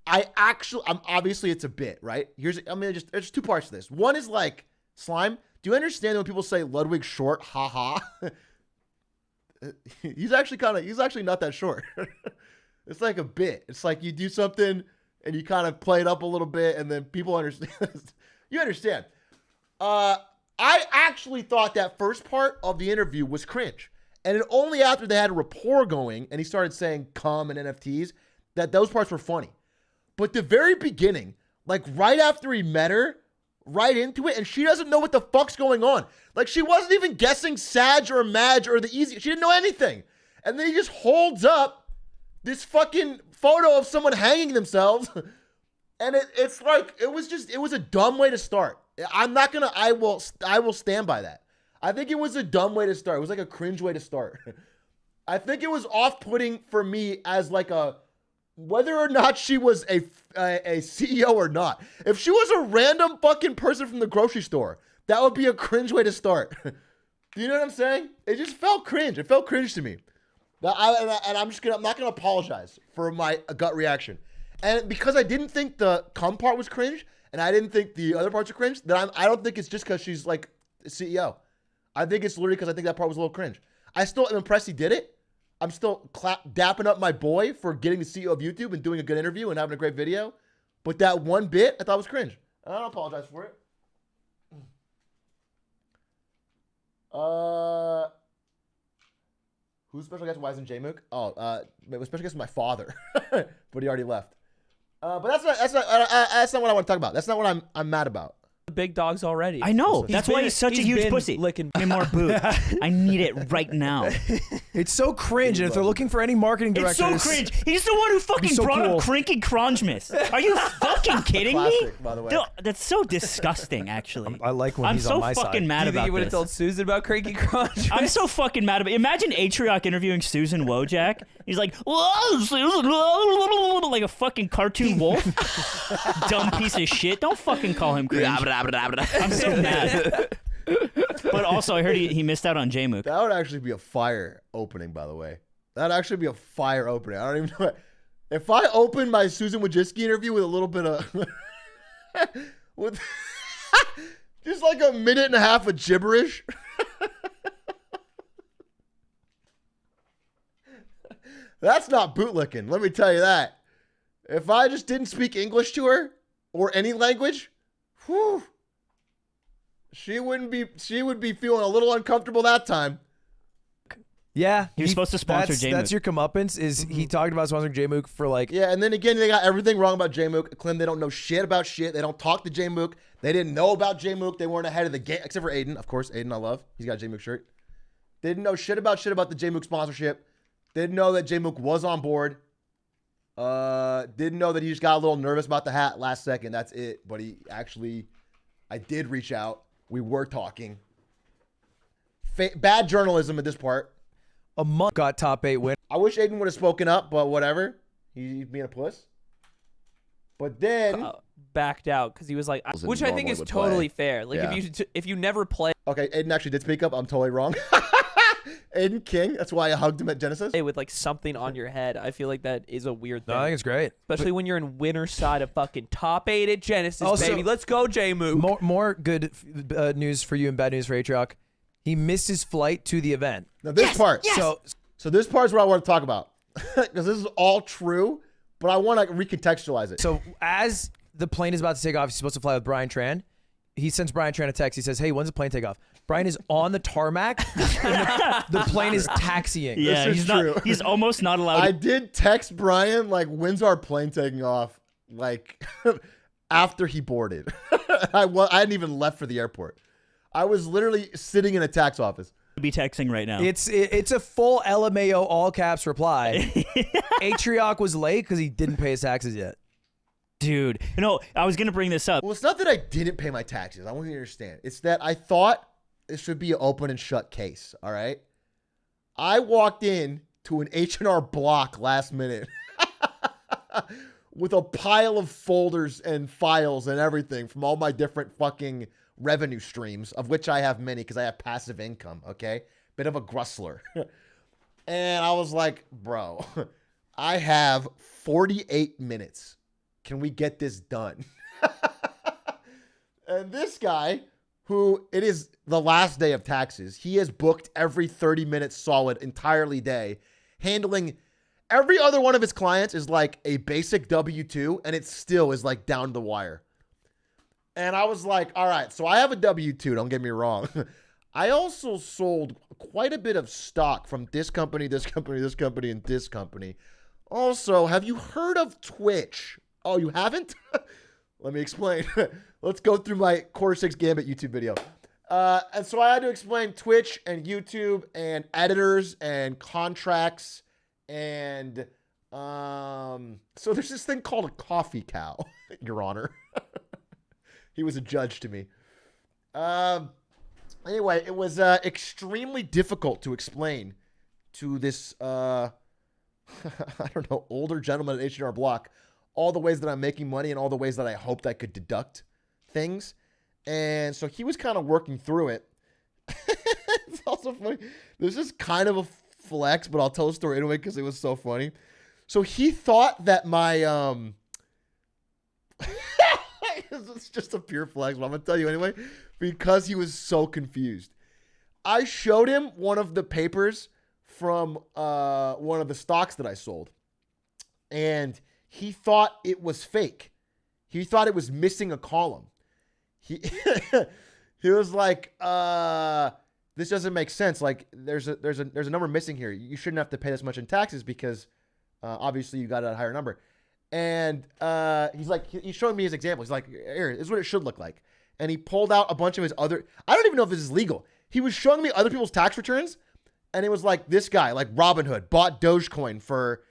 Obviously it's a bit, right? There's two parts to this. One is like, Slime, do you understand when people say Ludwig short, haha? He's actually not that short. It's like a bit. It's like you do something and you kind of play it up a little bit and then people understand. You understand. I actually thought that first part of the interview was cringe. And it only after they had a rapport going and he started saying cum and NFTs that those parts were funny. But the very beginning, like right after he met her, right into it, and she doesn't know what the fuck's going on. Like she wasn't even guessing Sag or Madge or the easy. She didn't know anything. And then he just holds up this fucking photo of someone hanging themselves. And it's like, it was a dumb way to start. I will stand by that. I think it was a dumb way to start. It was like a cringe way to start. I think it was off-putting for me as like whether or not she was a CEO or not. If she was a random fucking person from the grocery store, that would be a cringe way to start. Do you know what I'm saying? It just felt cringe. It felt cringe to me. I'm not gonna apologize for my gut reaction. And because I didn't think the cum part was cringe, and I didn't think the other parts are cringe, I don't think it's just because she's like a CEO. I think it's literally because I think that part was a little cringe. I still am impressed he did it. I'm still dapping up my boy for getting the CEO of YouTube and doing a good interview and having a great video. But that one bit I thought was cringe. I don't apologize for it. Who's special guest? Why isn't J-Mook? Special guest was my father, but he already left. But that's not what I want to talk about. That's not what I'm mad about. Big dogs already. I know. That's why he's such a huge pussy. Licking. Give me more boot. I need it right now. It's so cringe, and if they're looking for any marketing directors, it's so cringe. He's the one who fucking brought up Crinky Crongemus. Are you fucking kidding me? By the way. No, that's so disgusting. Actually, I like when he's on my side. I'm so fucking mad about this. You think you would have told Susan about Crinky Crongemus? I'm so fucking mad about it. Imagine Atrioc interviewing Susan Wojak. He's like, whoa, Susan, like a fucking cartoon wolf. Dumb piece of shit. Don't fucking call him cringe. I'm so mad. But also, I heard he missed out on J-Mook. That would actually be a fire opening, by the way. That'd actually be a fire opening. I don't even know. If I open my Susan Wojcicki interview with a little bit of, with just like a minute and a half of gibberish. That's not bootlicking, let me tell you that. If I just didn't speak English to her or any language, whew, she would be feeling a little uncomfortable that time. Yeah, he was supposed to sponsor J-Mook. That's your comeuppance. Is he talked about sponsoring J-Mook for like? Yeah, and then again, they got everything wrong about J-Mook. Clem, they don't know shit about shit. They don't talk to J-Mook. They didn't know about J-Mook. They weren't ahead of the game, except for Aiden, of course. Aiden, I love. He's got a J-Mook shirt. They didn't know shit about the J-Mook sponsorship. They didn't know that J-Mook was on board. Didn't know that he just got a little nervous about the hat last second. That's it. But I did reach out. We were talking. Bad journalism at this part. A month got top 8 win. I wish Aiden would have spoken up, but whatever. He's being a puss. But then backed out because he was like, which I think is totally fair. Like if you never play. Okay, Aiden actually did speak up. I'm totally wrong. Aiden King. That's why I hugged him at Genesis. With like something on your head, I feel like that is a weird thing. No, I think it's great, especially when you're in winner side of fucking top 8 at Genesis, also, baby. Let's go, J-Mook. More good news for you and bad news for Atrioc. He missed his flight to the event. Now this part. Yes. So this part is what I want to talk about because this is all true, but I want to recontextualize it. So as the plane is about to take off, he's supposed to fly with Brian Tran. He sends Brian Tran a text. He says, "Hey, when's the plane take off?" Brian is on the tarmac. And the plane is taxiing. Yeah, this is true. He's almost not allowed. I did text Brian like, "When's our plane taking off?" Like after he boarded. I hadn't even left for the airport. I was literally sitting in a tax office. Be texting right now. It's a full LMAO all caps reply. Atrioc was late because he didn't pay his taxes yet. Dude, I was gonna bring this up. Well, it's not that I didn't pay my taxes. I want you to understand. It's that I thought this should be an open and shut case. All right. I walked in to an H&R Block last minute with a pile of folders and files and everything from all my different fucking revenue streams, of which I have many because I have passive income, okay? Bit of a grustler. And I was like, bro, I have 48 minutes. Can we get this done? And this guy, who it is the last day of taxes, he has booked every 30 minutes solid entirely day, handling every other one of his clients is like a basic W-2, and it still is like down to the wire. And I was like, all right, so I have a W-2, don't get me wrong. I also sold quite a bit of stock from this company, this company, this company, and this company. Also, have you heard of Twitch? Oh, you haven't? Let me explain. Let's go through my Quarter 6 Gambit YouTube video. And so I had to explain Twitch and YouTube and editors and contracts. And so there's this thing called a coffee cow, Your Honor. He was a judge to me. Anyway, it was extremely difficult to explain to this, I don't know, older gentleman at H&R Block all the ways that I'm making money and all the ways that I hoped I could deduct things. And so he was kind of working through it. It's also funny. This is kind of a flex, but I'll tell the story anyway because it was so funny. So he thought that my... It's just a pure flex, but I'm going to tell you anyway, because he was so confused. I showed him one of the papers from one of the stocks that I sold, and he thought it was fake. He thought it was missing a column. He was like, this doesn't make sense. Like, there's a number missing here. You shouldn't have to pay this much in taxes because obviously you got a higher number. And he's showing me his example. He's like, here, this is what it should look like. And he pulled out a bunch of his other, I don't even know if this is legal. He was showing me other people's tax returns. And it was like this guy, like Robinhood, bought Dogecoin for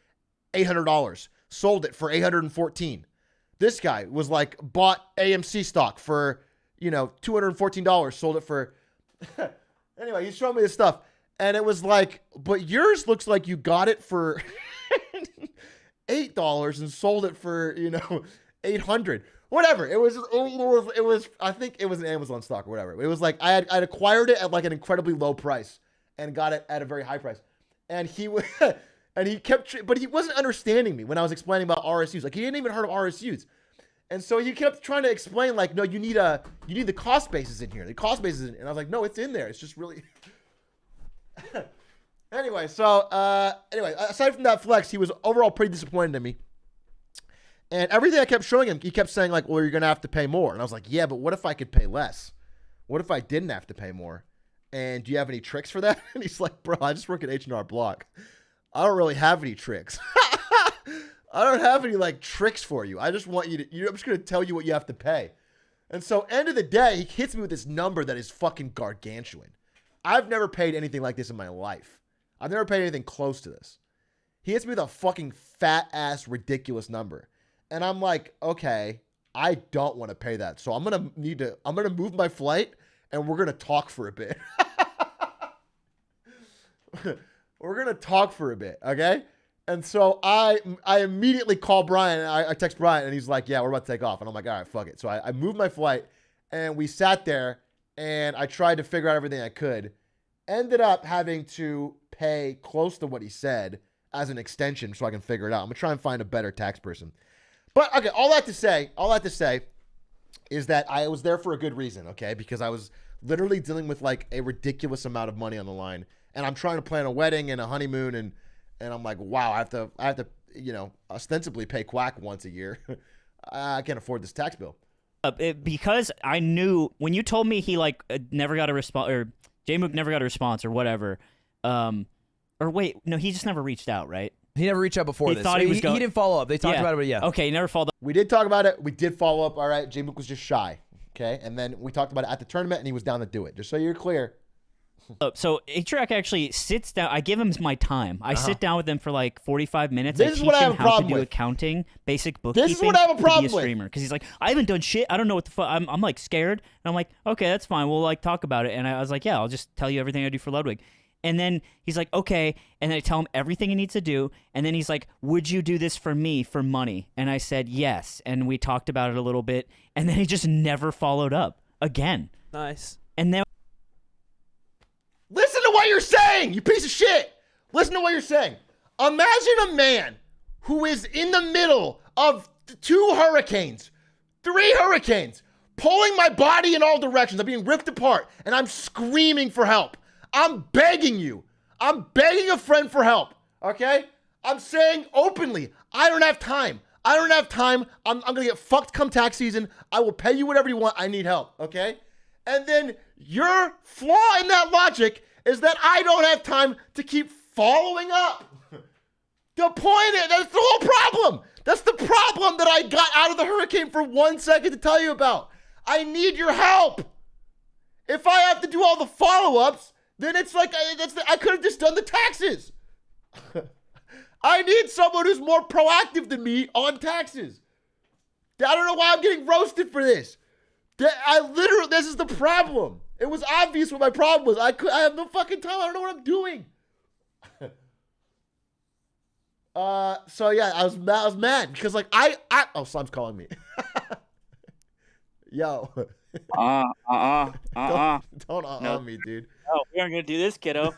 $800, sold it for $814. This guy was like, bought AMC stock for, $214, sold it for, anyway, he's showing me this stuff. And it was like, but yours looks like you got it for $8 and sold it for, $800. Whatever. It was, I think it was an Amazon stock or whatever. It was like, I'd acquired it at like an incredibly low price and got it at a very high price. And he And he but he wasn't understanding me when I was explaining about RSUs. Like he hadn't even heard of RSUs. And so he kept trying to explain like, no, you need the cost basis in here. The cost basis in, and I was like, no, it's in there. It's just really. Anyway, aside from that flex, he was overall pretty disappointed in me. And everything I kept showing him, he kept saying like, well, you're going to have to pay more. And I was like, yeah, but what if I could pay less? What if I didn't have to pay more? And do you have any tricks for that? And he's like, bro, I just work at H&R Block. I don't really have any tricks. I don't have any like tricks for you. I just want you to, I'm just going to tell you what you have to pay. And so end of the day, he hits me with this number that is fucking gargantuan. I've never paid anything like this in my life. I've never paid anything close to this. He hits me with a fucking fat ass ridiculous number. And I'm like, okay, I don't want to pay that. So I'm going to move my flight and we're going to talk for a bit. We're going to talk for a bit. Okay. And so I immediately call Brian. I text Brian and he's like, yeah, we're about to take off. And I'm like, all right, fuck it. So I moved my flight and we sat there and I tried to figure out everything I could. Ended up having to pay close to what he said as an extension so I can figure it out. I'm going to try and find a better tax person. But, okay, all that to say is that I was there for a good reason, okay? Because I was literally dealing with, like, a ridiculous amount of money on the line. And I'm trying to plan a wedding and a honeymoon, and I'm like, wow, I have to, ostensibly pay Quack once a year. I can't afford this tax bill. Because I knew, when you told me he, like, never got a response, or J-Mook never got a response or whatever, or wait, no, he just never reached out, right? He never reached out before this. Thought he didn't follow up. They talked about it, but yeah. Okay, he never followed up. We did talk about it. We did follow up. All right. J-Mook was just shy. Okay. And then we talked about it at the tournament and he was down to do it. Just so you're clear. So Atrioc actually sits down. I give him my time. I sit down with him for like 45 minutes. This is what I have a problem how to do with. Accounting, basic bookkeeping. This is what I have a problem to be a streamer. Because he's like, I haven't done shit. I don't know what the fuck. I'm like scared. And I'm like, okay, that's fine. We'll like talk about it. And I was like, yeah, I'll just tell you everything I do for Ludwig. And then he's like, okay. And then I tell him everything he needs to do. And then he's like, would you do this for me for money? And I said, yes. And we talked about it a little bit. And then he just never followed up again. Nice. And then. Listen to what you're saying, you piece of shit. Listen to what you're saying. Imagine a man who is in the middle of 2 hurricanes, 3 hurricanes, pulling my body in all directions. I'm being ripped apart, and I'm screaming for help. I'm begging you. I'm begging a friend for help, okay? I'm saying openly, I don't have time. I don't have time. I'm going to get fucked come tax season. I will pay you whatever you want. I need help, okay? And then your flaw in that logic is that I don't have time to keep following up. The point is, that's the whole problem. That's the problem that I got out of the hurricane for 1 second to tell you about. I need your help. If I have to do all the follow-ups, then it's like I could have just done the taxes. I need someone who's more proactive than me on taxes. I don't know why I'm getting roasted for this. This is the problem. It was obvious what my problem was. I have no fucking time. I don't know what I'm doing. So yeah, I was mad because like oh, Slime's calling me. Yo. Don't me, dude. No, we aren't gonna do this, kiddo.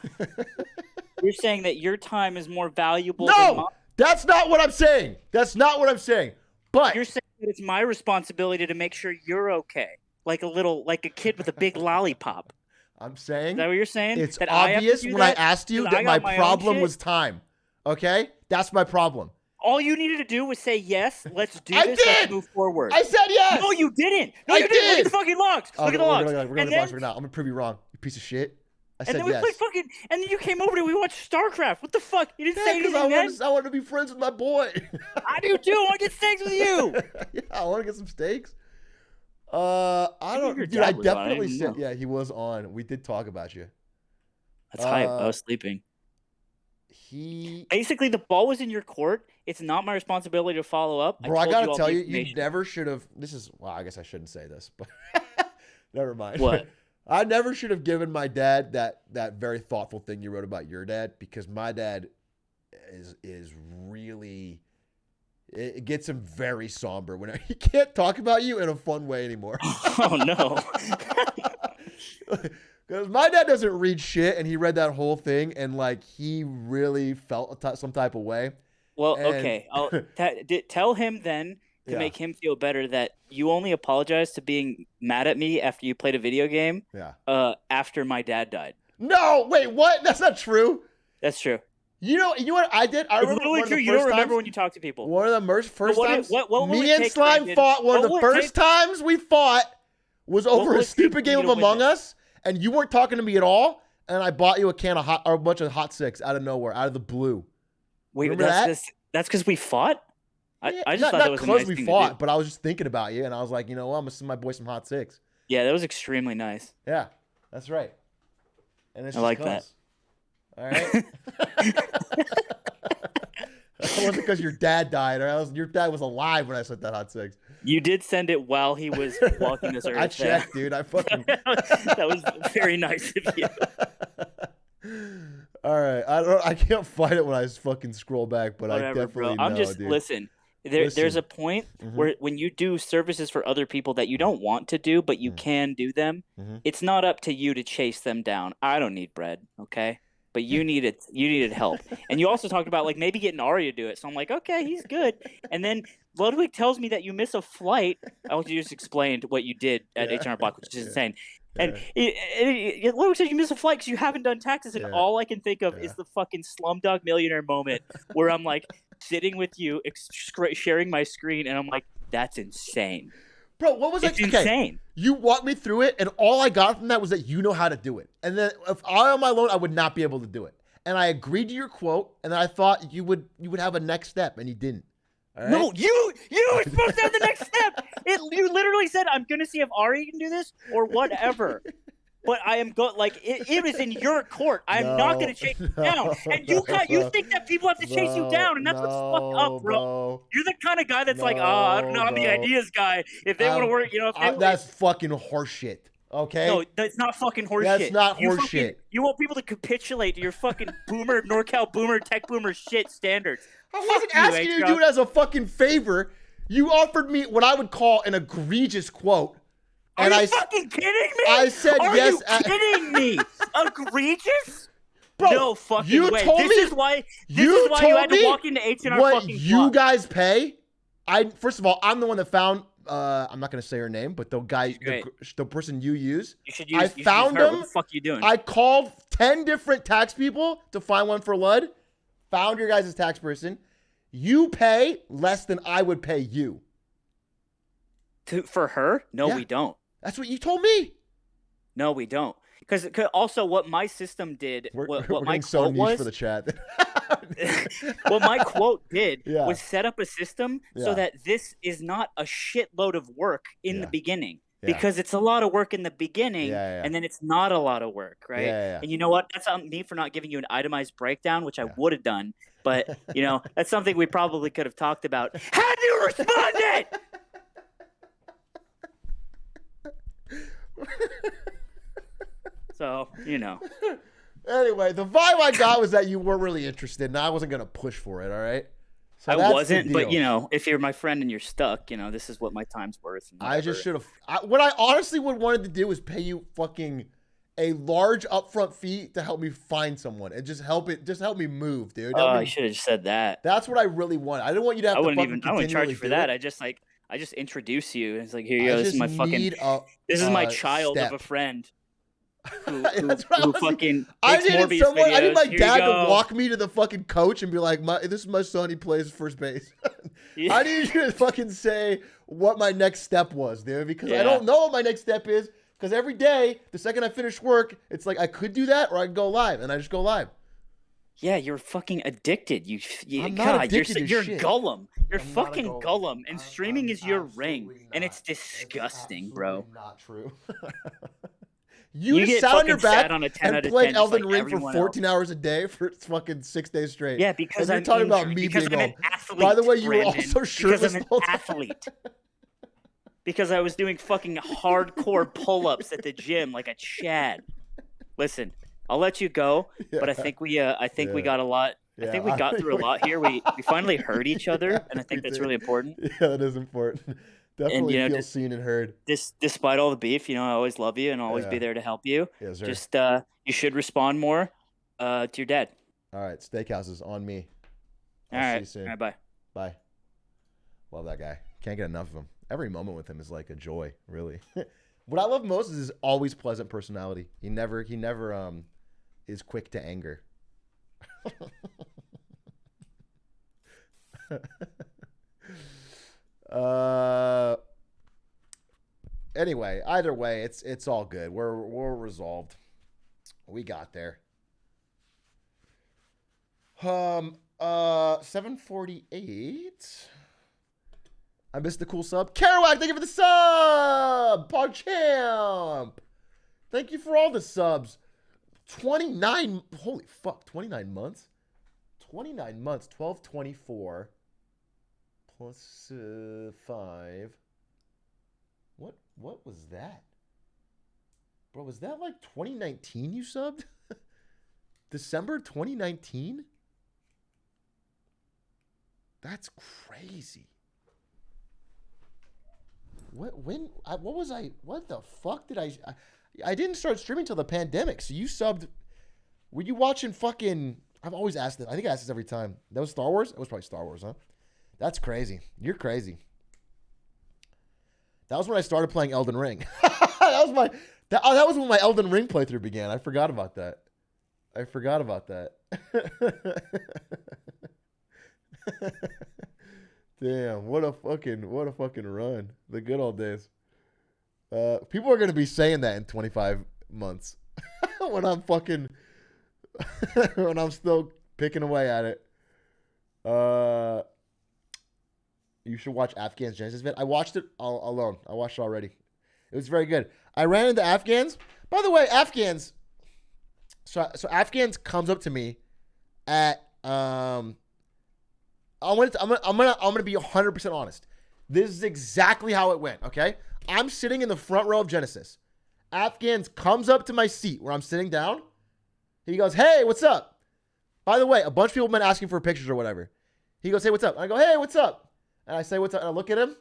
You're saying that your time is more valuable than mine. No, that's not what I'm saying. That's not what I'm saying. But you're saying that it's my responsibility to make sure you're okay. Like a kid with a big lollipop. I'm saying. Is that what you're saying? It's that obvious when I asked you that my problem was time. Okay? That's my problem. All you needed to do was say yes, let's do this, let's move forward. I said yes! No, you didn't! No, I you did! Look at the fucking logs! Look at the logs! We're going to the logs right now. I'm going to prove you wrong, you piece of shit. I said yes. And then we played and then you came over and we watched StarCraft. What the fuck? You didn't say anything, I want to be friends with my boy. I do too. I want to get steaks with you. Yeah, I want to get some steaks. I don't. Dude, I definitely said. Yeah, he was on. We did talk about you. That's hype. I was sleeping. Basically, the ball was in your court. It's not my responsibility to follow up. Bro, I gotta tell you, you never should have. Well, I guess I shouldn't say this, but never mind. What? I never should have given my dad that very thoughtful thing you wrote about your dad, because my dad is really. It gets him very somber when he can't talk about you in a fun way anymore. Oh no! Because my dad doesn't read shit, and he read that whole thing, and like he really felt some type of way. Well, And- okay. Tell him then to make him feel better that you only apologized to being mad at me after you played a video game. Yeah. After my dad died. No, wait, what? That's not true. That's true. You know what I did? I It's remember literally one of true. the You first don't remember times- when you talk to people. One of the first What times will it me and take, Slime Brandon? fought. One of What the will it first take- times we fought was over will a it take stupid for game you of to win Among this? Us, and you weren't talking to me at all. And I bought you a can of a bunch of Hot Six out of nowhere, out of the blue. Wait, Remember that? that's because we fought. I just not thought that was a close nice we thing fought, to do. but I was just thinking about you, and I was like, you know what? I'm gonna send my boy some Hot Six. Yeah, that was extremely nice. Yeah, that's right. And it's I just like that. cause. All right. It wasn't because your dad died, or your dad was alive when I sent that Hot Six. You did send it while he was walking this earth. I checked, dude. I fucking. That was very nice of you. All right, I can't fight it when I fucking scroll back, but Whatever, I definitely bro. I'm know, just dude. listen. There's Listen. a point Mhm. where when you do services for other people that you don't want to do, but you can do them, Mhm. it's not up to you to chase them down. I don't need bread, okay? But you needed help. And you also talked about like maybe getting Arya to do it. So I'm like, okay, he's good. And then Ludwig tells me that you miss a flight. You just explained what you did at H&R Block, which is insane. And Ludwig said you missed a flight because you haven't done taxes. And all I can think of is the fucking Slumdog Millionaire moment where I'm like sitting with you, sharing my screen, and I'm like, that's insane. Bro, what was It's like? Okay, insane. you walked me through it, and all I got from that was that you know how to do it. And then if I on my own, I would not be able to do it. And I agreed to your quote, and then I thought you would have a next step, and you didn't. All right? No, you were supposed to have the next step. You literally said, "I'm gonna see if Ari can do this or whatever." But I am it was in your court. I'm not gonna chase you down. And you think that people have to chase you down, and that's what's fucked up, bro. You're the kind of guy that's like, I don't know, I'm the bro. ideas guy. If they want to work, if they that's fucking horseshit. Okay. No, that's not fucking horseshit. That's not horseshit. You want people to capitulate to your fucking boomer, NorCal boomer, tech boomer shit standards. I wasn't asking you to do it as a fucking favor. You offered me what I would call an egregious quote. Are you fucking kidding me? I said yes. Are you kidding me? Egregious? Bro, no fucking you way. told This me- is why you you had to told walk me into H&R what fucking you Block. guys pay. First of all, I'm the one that found. I'm not gonna say her name, but the guy, the person you use. You should I use found her. him. What the fuck are you doing? I called 10 different tax people to find one for Lud. Found your guys' tax person. You pay less than I would pay you. For her? No, Yeah. we don't. That's what you told me. No, we don't. Because also what my system did, We're what my getting so quote niche was, for the chat. what my quote did Yeah. was set up a system so Yeah. that this is not a shitload of work in the beginning. Yeah. Because it's a lot of work in the beginning, Yeah. and then it's not a lot of work, right? Yeah. And you know what? That's on me for not giving you an itemized breakdown, which I would have done. But, that's something we probably could have talked about. Had you responded! So, Anyway, the vibe I got was that you weren't really interested, and I wasn't gonna push for it. All right. So I that's the wasn't, but deal. if you're my friend and you're stuck, this is what my time's worth. and I just whatever. should have. What I honestly would wanted to do was pay you fucking a large upfront fee to help me find someone and just help me move, dude. Oh, I should have just said that. That's what I really want. I didn't want you to have I to wouldn't fucking I wouldn't charge you for that. It. I just introduce you. It's like, here you I go. This is just my fucking. need a- This is my a child step. of a friend. Who That's what I who was fucking I makes needed Morbius someone. I need videos. my Here you dad to go. walk me to the fucking coach and be like, "This is my son. He plays first base." Yeah. I need you to fucking say what my next step was, dude, because I Yeah. don't know what my next step is. Because every day, the second I finish work, it's like I could do that or I could go live, and I just go live. Yeah, you're fucking addicted. I'm not God, addicted to you're shit. Gollum. You're I'm not a fucking Gollum. Gollum, and streaming is your ring, and it's disgusting, bro. Not true. You You just get sat on your fucking sad back on a 10 and out of played 10 just Elden like Ring for everyone 14 hours a day for fucking 6 days straight. Yeah, because and you're I'm talking about injured, me because being I'm an old. athlete. By the way, you Brandon, were also because shirtless I'm an the whole time. athlete. Because I was doing fucking hardcore pull-ups at the gym like a Chad. Listen, I'll let you go, but I think we got a lot. I think we got through a lot here. We finally heard each other, and I think that's really important. Yeah, that is important. Definitely you know, feel seen and heard. Despite all the beef, you know, I always love you and always be Yeah. there to help you. Yes, sir. Just you should respond more to your dad. All right, steakhouses on me. All I'll see right. you soon. All right, bye. Bye. Love that guy. Can't get enough of him. Every moment with him is like a joy, really. What I love most is his always pleasant personality. He never is quick to anger. Anyway, either way, it's all good. We're resolved. We got there. 748. I missed the cool sub. Kerouac, thank you for the sub. PogChamp. Thank you for all the subs. 29. Holy fuck. 29 months. 29 months. 1224 plus 5. What was that? Bro, was that like 2019 you subbed? December 2019? That's crazy. What the fuck did I didn't start streaming till the pandemic. So you subbed, were you watching fucking, I've always asked this. I think I ask this every time. That was Star Wars? It was probably Star Wars, huh? That's crazy. You're crazy. That was when I started playing Elden Ring. that was when my Elden Ring playthrough began. I forgot about that. Damn, what a fucking run. The good old days. People are gonna be saying that in 25 months. when I'm still picking away at it. You should watch Afghan's Genesis vid. I watched it alone. I watched it already. It was very good. I ran into Afghans. By the way, Afghans. So Afghans comes up to me at I'm gonna be 100% honest. This is exactly how it went. Okay, I'm sitting in the front row of Genesis. Afghans comes up to my seat where I'm sitting down. He goes, "Hey, what's up?" By the way, a bunch of people have been asking for pictures or whatever. He goes, "Hey, what's up?" And I go, "Hey, what's up?" And I say, "What's up?" And I look at him,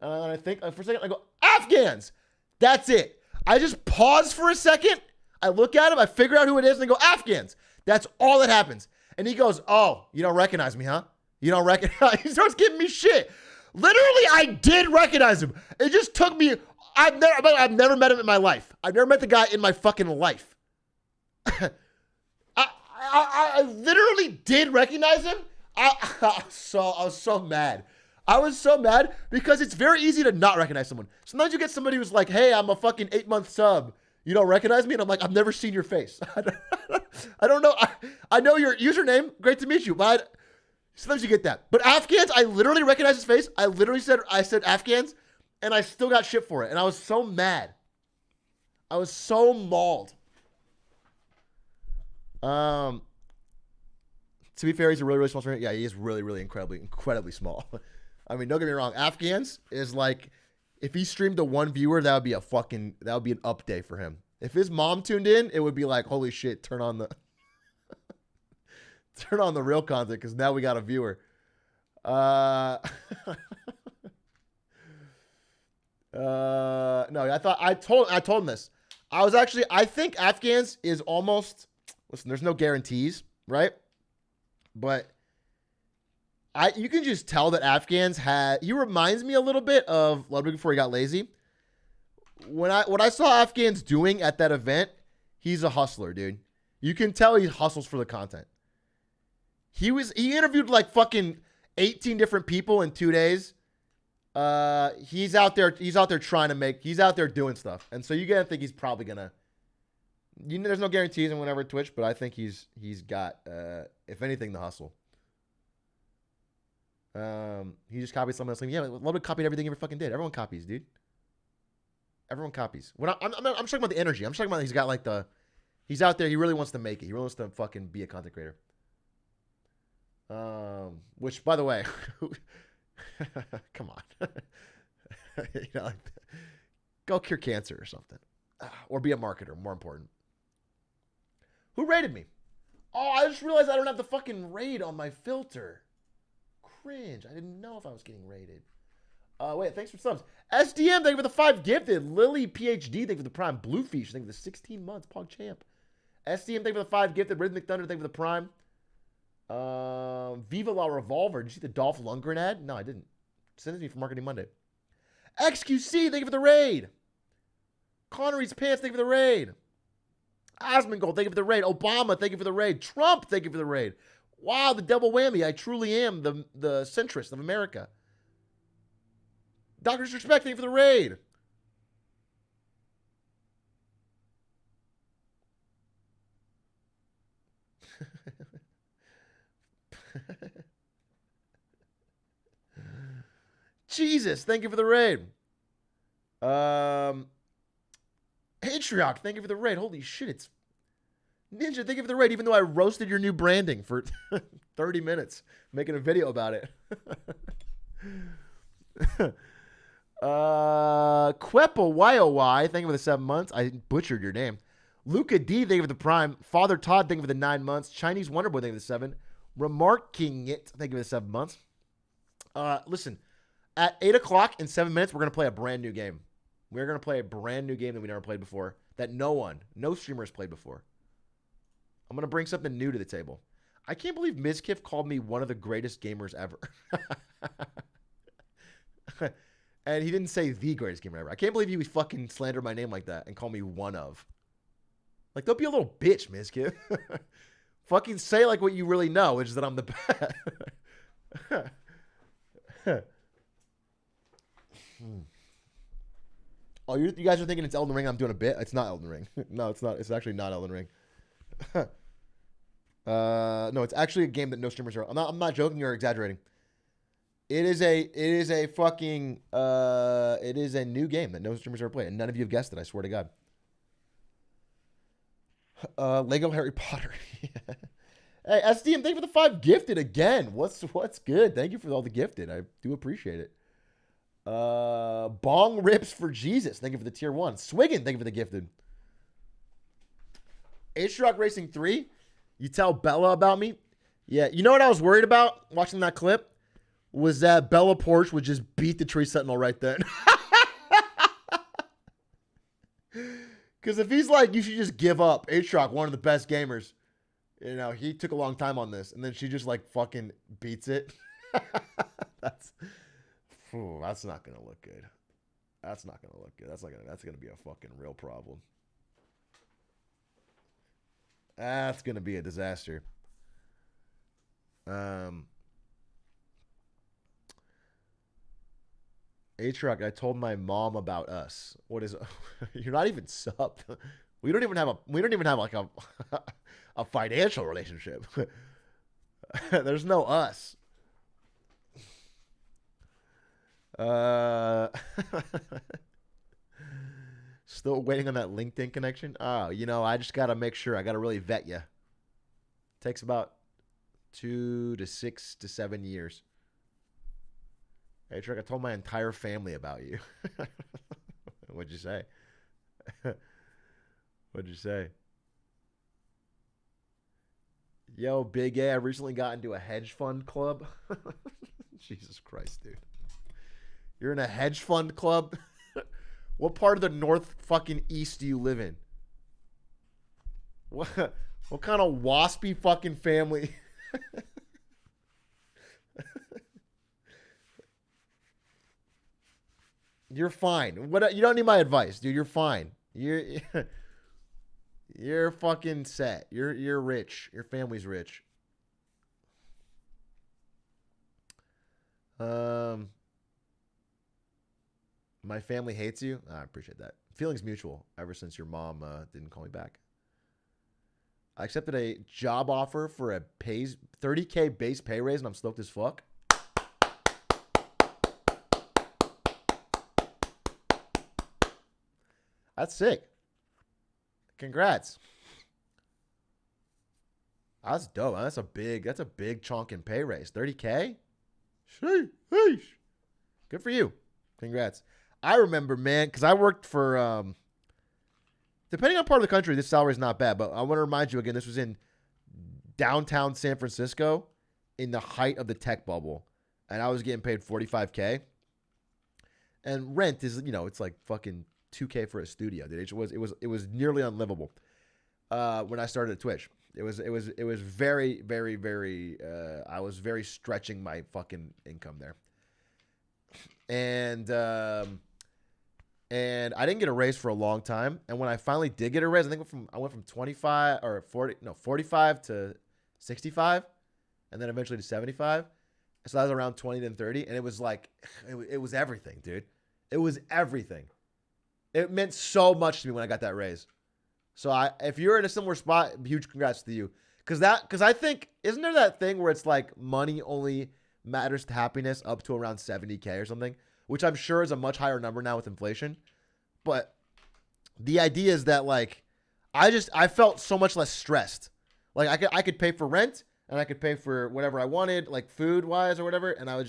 and I think for a second, I go, "Afghans." That's it. I just pause for a second. I look at him, I figure out who it is, and I go, "Afghans." That's all that happens. And he goes, "Oh, you don't recognize me, huh? You don't recognize." He starts giving me shit. Literally, I did recognize him. It just took me. I've never met him in my life. I've never met the guy in my fucking life. I literally did recognize him. I was so mad. I was so mad because it's very easy to not recognize someone. Sometimes you get somebody who's like, "Hey, I'm a fucking 8-month sub. You don't recognize me?" And I'm like, "I've never seen your face." I don't know. I know your username. Great to meet you. But sometimes you get that. But Afghans, I literally recognize his face. I said Afghans, and I still got shit for it. And I was so mad. I was so mauled. To be fair, he's a really, really small streamer. Yeah, he is really, really incredibly small. I mean, don't get me wrong. Afghans is like, if he streamed to one viewer, that would be an update for him. If his mom tuned in, it would be like, holy shit, turn on the real content because now we got a viewer. No, I told him this. I think Afghans is almost, listen, there's no guarantees, right? But you can just tell that Afghans he reminds me a little bit of Ludwig before he got lazy. What I saw Afghans doing at that event, he's a hustler, dude. You can tell he hustles for the content. He interviewed like fucking 18 different people in 2 days. He's out there he's out there doing stuff. And so you gotta think he's probably gonna, there's no guarantees and whatever Twitch, but I think he's got, if anything, the hustle. He just copied someone else. Like, yeah, Ludwig copied everything he ever fucking did. Everyone copies, dude. Everyone copies. When I'm talking about the energy. I'm talking about he's got like he's out there. He really wants to make it. He really wants to fucking be a content creator. Which, by the way, come on, like, go cure cancer or something, or be a marketer. More important. Who rated me? Oh, I just realized I don't have the fucking raid on my filter. Cringe. I didn't know if I was getting rated. Wait, thanks for subs. SDM, thank you for the 5 gifted. Lily PhD, thank you for the prime. Bluefish, thank you for the 16 months. Pog Champ. SDM, thank you for the 5 gifted. Rhythmic Thunder, thank you for the prime. Viva La Revolver. Did you see the Dolph Lundgren ad? No, I didn't. Send it to me for Marketing Monday. XQC, thank you for the raid. Connery's Pants, thank you for the raid. Asmongold, thank you for the raid. Obama, thank you for the raid. Trump, thank you for the raid. Wow, the double whammy. I truly am the centrist of America. Dr. Disrespect, thank you for the raid. Jesus, thank you for the raid. Atrioc, thank you for the raid. Holy shit, it's Ninja, thank you for the raid, even though I roasted your new branding for 30 minutes, making a video about it. Quepo YOY, thank you for the 7 months. I butchered your name. Luca D, thank you for the prime. Father Todd, thank you for the 9 months. Chinese Wonderboy, thank you for the 7. Remarking it, thank you for the 7 months. Listen, at 8 o'clock in 7 minutes, we're going to play a brand new game. We're going to play a brand new game that we never played before, that no streamer has played before. I'm going to bring something new to the table. I can't believe Mizkif called me one of the greatest gamers ever. And he didn't say the greatest gamer ever. I can't believe he would fucking slander my name like that and call me one of. Like, don't be a little bitch, Mizkif. Fucking say like what you really know, which is that I'm the best. Oh, you guys are thinking it's Elden Ring. I'm doing a bit. It's not Elden Ring. No, it's not. It's actually not Elden Ring. No, it's actually a game that no streamers are. I'm not joking or exaggerating. It is a new game that no streamers ever played, and none of you have guessed it. I swear to God. Lego Harry Potter. Hey, SDM, thank you for the 5 gifted again. What's good? Thank you for all the gifted. I do appreciate it. Bong Rips for Jesus. Thank you for the tier 1. Swiggin, thank you for the gifted. Atrioc Racing 3. You tell Bella about me. Yeah, you know what I was worried about watching that clip? Was that Bella Porsche would just beat the Tree Sentinel right then. Because if he's like, you should just give up. Atrioc, one of the best gamers. You know, he took a long time on this. And then she just like fucking beats it. That's not going to look good. That's not going to look good. That's going to be a fucking real problem. That's going to be a disaster. Atrioc, I told my mom about us. What is? You're not even subbed. We don't even have like a financial relationship. There's no us. Still waiting on that LinkedIn connection. Oh, you know, I just gotta make sure. I gotta really vet you. Takes about 2 to 6 to 7 years. Hey, Trick, I told my entire family about you. What'd you say? What'd you say? Yo, Big A, I recently got into a hedge fund club. Jesus Christ, dude. You're in a hedge fund club? What part of the north fucking east do you live in? What kind of waspy fucking family? You're fine. What? You don't need my advice, dude. You're fine. You're fucking set. You're rich. Your family's rich. My family hates you. I appreciate that. Feelings mutual ever since your mom didn't call me back. I accepted a job offer for a 30K base pay raise, and I'm stoked as fuck. That's sick. Congrats. That's dope. That's a big chunk in pay raise. 30K? Sheesh. Good for you. Congrats. I remember, man, because I worked for, depending on part of the country, this salary is not bad, but I want to remind you again, this was in downtown San Francisco in the height of the tech bubble, and I was getting paid $45K. And rent is, it's like fucking $2K for a studio, dude. It was nearly unlivable when I started at Twitch. It was very, very, very. I was very stretching my fucking income there, and I didn't get a raise for a long time. And when I finally did get a raise, I think I went from 45 to 65, and then eventually to 75. So that was around 20 then 30, and it was like, it was everything, dude. It was everything. It meant so much to me when I got that raise. So if you're in a similar spot, huge congrats to you. Because I think, isn't there that thing where it's like money only matters to happiness up to around 70K or something, which I'm sure is a much higher number now with inflation. But the idea is that like, I felt so much less stressed. Like I could pay for rent and I could pay for whatever I wanted, like food wise or whatever. And I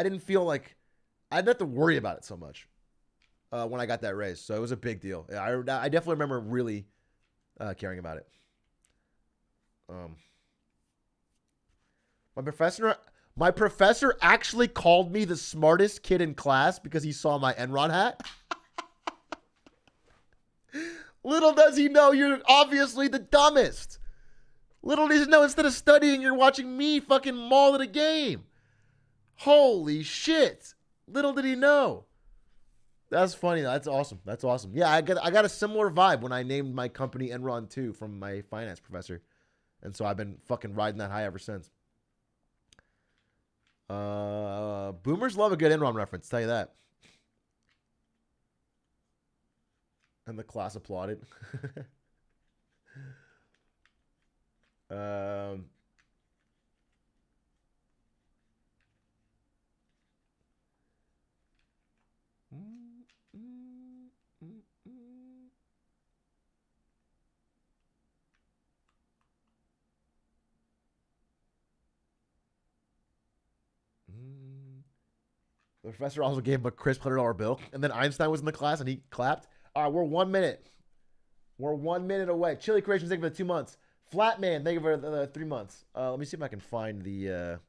didn't feel like I didn't have to worry about it so much when I got that raise. So it was a big deal. I definitely remember really caring about it. My professor actually called me the smartest kid in class because he saw my Enron hat. Little does he know you're obviously the dumbest. Little does he know instead of studying, you're watching me fucking maul at a game. Holy shit. Little did he know. That's funny. That's awesome. That's awesome. Yeah, I got a similar vibe when I named my company Enron 2 from my finance professor. And so I've been fucking riding that high ever since. Boomers love a good Enron reference, tell you that. And the class applauded. The professor also gave him a crisp $100 bill. And then Einstein was in the class and he clapped. All right, we're 1 minute. We're 1 minute away. Chili Creations, thank you for the 2 months. Flatman, thank you for the 3 months. Let me see if I can find the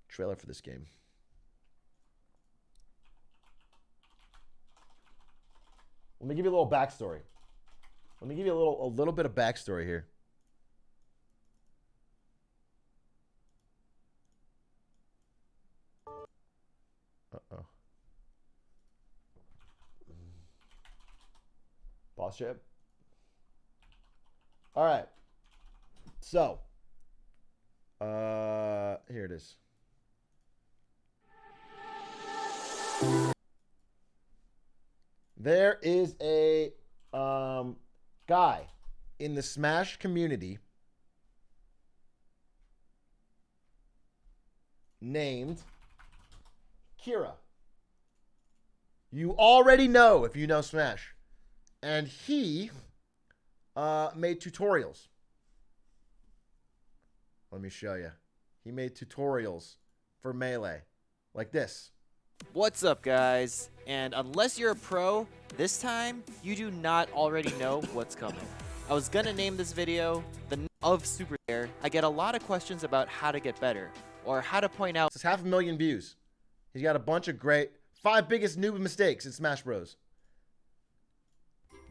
trailer for this game. Let me give you a little backstory. Let me give you a little bit of backstory here. Uh-oh. Boss chip. All right. So, here it is. There is a guy in the Smash community named Kira. You already know if you know Smash. And he made tutorials. Let me show you. He made tutorials for Melee. Like this. What's up, guys? And unless you're a pro, this time you do not already know what's coming. I was gonna name this video the of Super Air. I get a lot of questions about how to get better or how to point out. It's 500,000 views. He's got a bunch of great 5 biggest noob mistakes in Smash Bros.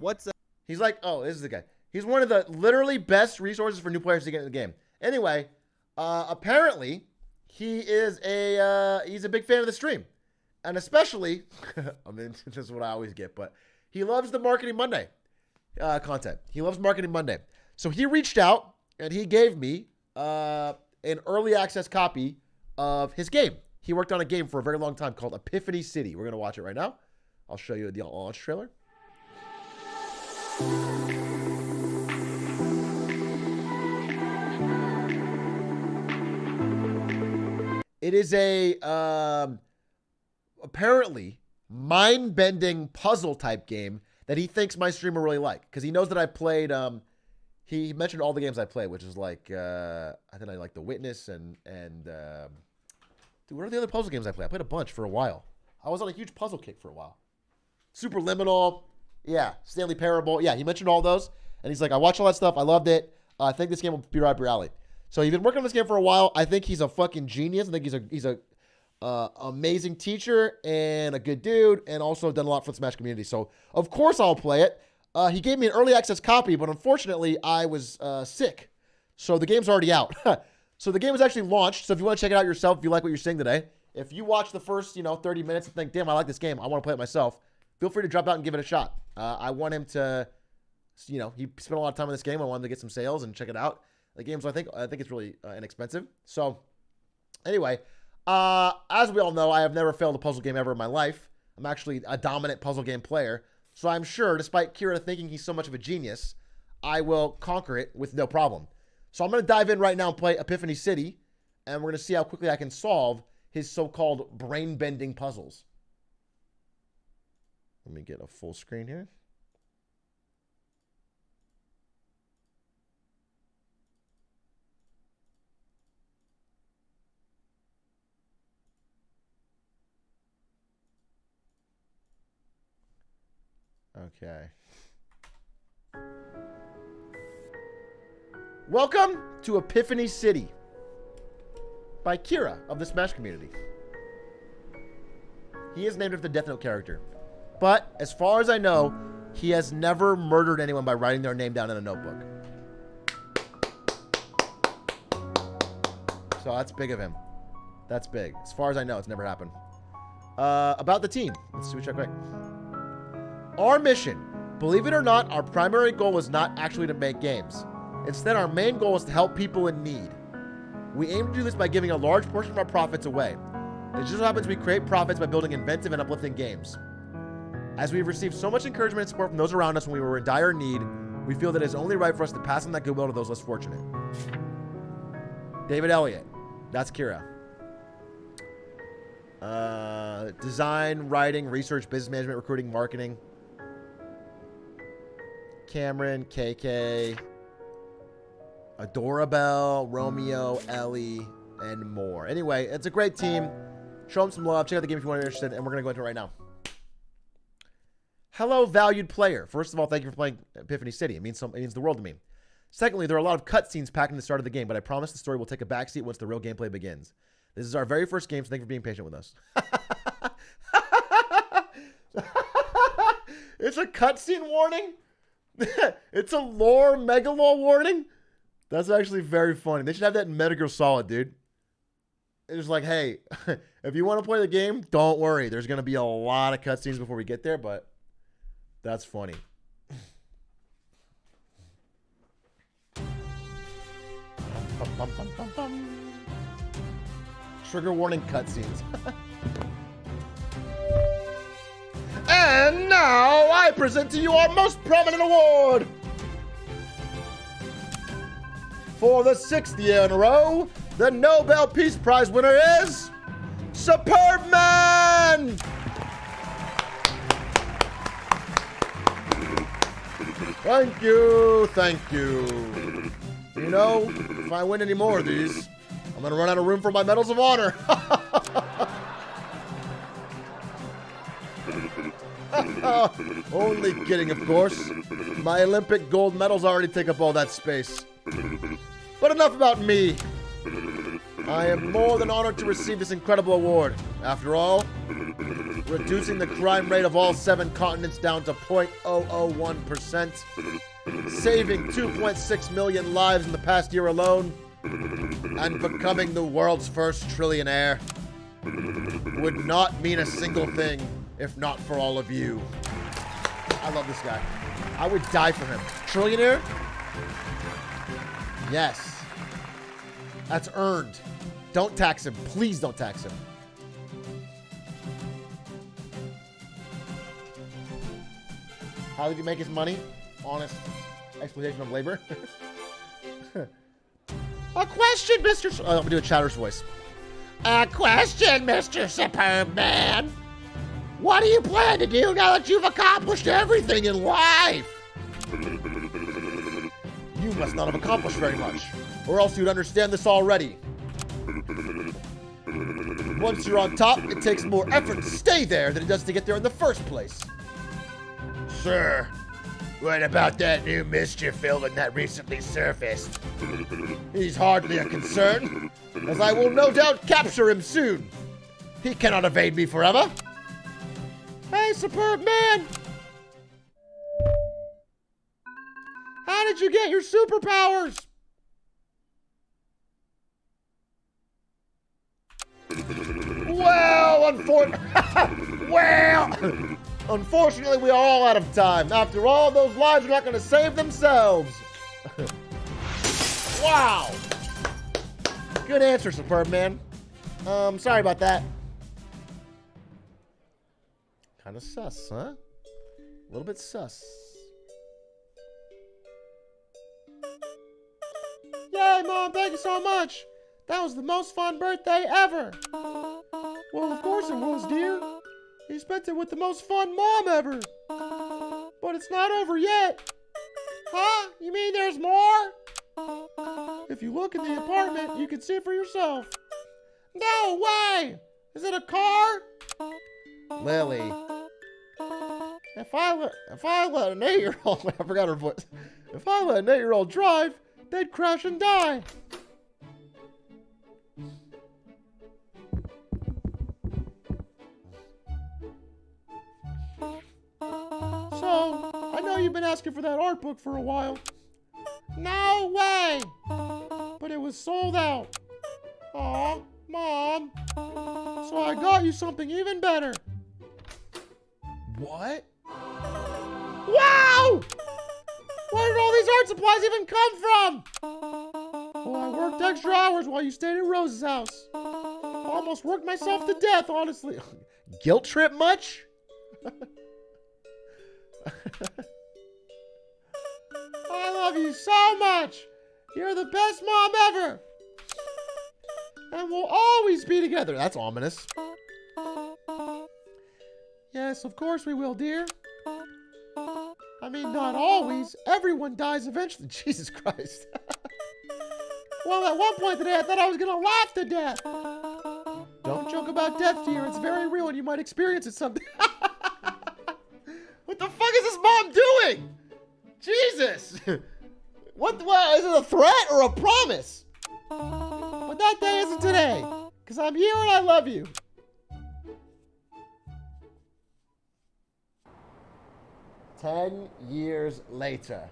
What's up? He's like, oh, this is the guy. He's one of the literally best resources for new players to get in the game. Anyway, apparently he is he's a big fan of the stream. And especially, I mean, this is what I always get, but he loves the Marketing Monday content. He loves Marketing Monday. So he reached out and he gave me an early access copy of his game. He worked on a game for a very long time called Epiphany City. We're going to watch it right now. I'll show you the launch trailer. It is a apparently mind-bending puzzle type game that he thinks my stream will really like because he knows that I played. He mentioned all the games I played, which is like I think I like The Witness and dude, what are the other puzzle games I played? I played a bunch for a while. I was on a huge puzzle kick for a while. Superliminal, yeah, Stanley Parable, yeah. He mentioned all those, and he's like, I watched all that stuff. I loved it. I think this game will be right up your alley. So he's been working on this game for a while. I think he's a fucking genius. I think he's a amazing teacher and a good dude, and also done a lot for the Smash community. So, of course, I'll play it. He gave me an early access copy, but unfortunately, I was sick. So the game's already out. So the game was actually launched. So if you want to check it out yourself, if you like what you're seeing today, if you watch the first, 30 minutes and think, damn, I like this game, I want to play it myself, feel free to drop out and give it a shot. I want him to, he spent a lot of time on this game. I want him to get some sales and check it out. The game's, I think it's really inexpensive. So anyway, as we all know, I have never failed a puzzle game ever in my life. I'm actually a dominant puzzle game player. So I'm sure, despite Kira thinking he's so much of a genius, I will conquer it with no problem. So I'm going to dive in right now and play Epiphany City, and we're going to see how quickly I can solve his so-called brain-bending puzzles. Let me get a full screen here. Okay. Welcome to Epiphany City by Kira of the Smash community. He is named after the Death Note character. But as far as I know, he has never murdered anyone by writing their name down in a notebook. So that's big of him. That's big. As far as I know, it's never happened. About the team. Let's switch real quick. Our mission. Believe it or not, our primary goal was not actually to make games. Instead, our main goal is to help people in need. We aim to do this by giving a large portion of our profits away. It just so happens we create profits by building inventive and uplifting games. As we've received so much encouragement and support from those around us when we were in dire need, we feel that it is only right for us to pass on that goodwill to those less fortunate. David Elliott. That's Kira. Design, writing, research, business management, recruiting, marketing. Cameron, KK, Adorabelle, Romeo, Ellie, and more. Anyway, it's a great team. Show them some love. Check out the game if you want to be interested, and we're going to go into it right now. Hello, valued player. First of all, thank you for playing Epiphany City. It means the world to me. Secondly, there are a lot of cutscenes packed in the start of the game, but I promise the story will take a backseat once the real gameplay begins. This is our very first game, so thank you for being patient with us. It's a cutscene warning? It's a lore, mega lore warning? That's actually very funny. They should have that in Metal Gear Solid, dude. It's like, hey, if you want to play the game, don't worry. There's going to be a lot of cutscenes before we get there, but that's funny. Trigger warning cutscenes. And now I present to you our most prominent award. For the 6th year in a row, the Nobel Peace Prize winner is Superb Man. Thank you, thank you. You know, if I win any more of these, I'm gonna run out of room for my medals of honor. Only kidding, of course. My Olympic gold medals already take up all that space. But enough about me. I am more than honored to receive this incredible award. After all, reducing the crime rate of all 7 continents down to 0.001%, saving 2.6 million lives in the past year alone, and becoming the world's first trillionaire would not mean a single thing if not for all of you. I love this guy. I would die for him. Trillionaire? Yes. That's earned. Don't tax him. Please don't tax him. How did he make his money? Honest exploitation of labor. A question, Mr. I'm going to do a Chatter's voice. A question, Mr. Superb Man. What do you plan to do now that you've accomplished everything in life? You must not have accomplished very much, or else you'd understand this already. Once you're on top, it takes more effort to stay there than it does to get there in the first place. Sir, what about that new mischief villain that recently surfaced? He's hardly a concern, as I will no doubt capture him soon. He cannot evade me forever. Hey, superb man. How did you get your superpowers? Unfortunately, we are all out of time. After all, those lives are not going to save themselves. Wow. Good answer, superb man. Sorry about that. Kind of sus, huh? A little bit sus. Yay, Mom, thank you so much. That was the most fun birthday ever. Well, of course it was, dear. You spent it with the most fun mom ever. But it's not over yet. Huh? You mean there's more? If you look in the apartment, you can see for yourself. No way! Is it a car? Lily. If I let an 8-year-old, I forgot her voice. If I let an 8-year-old drive, they'd crash and die. So, I know you've been asking for that art book for a while. No way! But it was sold out. Aw, Mom. So I got you something even better. What? Wow! Where did all these art supplies even come from? Well, I worked extra hours while you stayed at Rose's house. Almost worked myself to death, honestly. Guilt trip much? I love you so much. You're the best mom ever. And we'll always be together. That's ominous. Yes, of course we will, dear. I mean, not always. Everyone dies eventually. Jesus Christ. Well, at one point today, I thought I was going to laugh to death. Don't joke about death, dear. It's very real and you might experience it someday. What the fuck is this mom doing? Jesus. What is it, a threat or a promise? But that day isn't today. Because I'm here and I love you. "10 years later.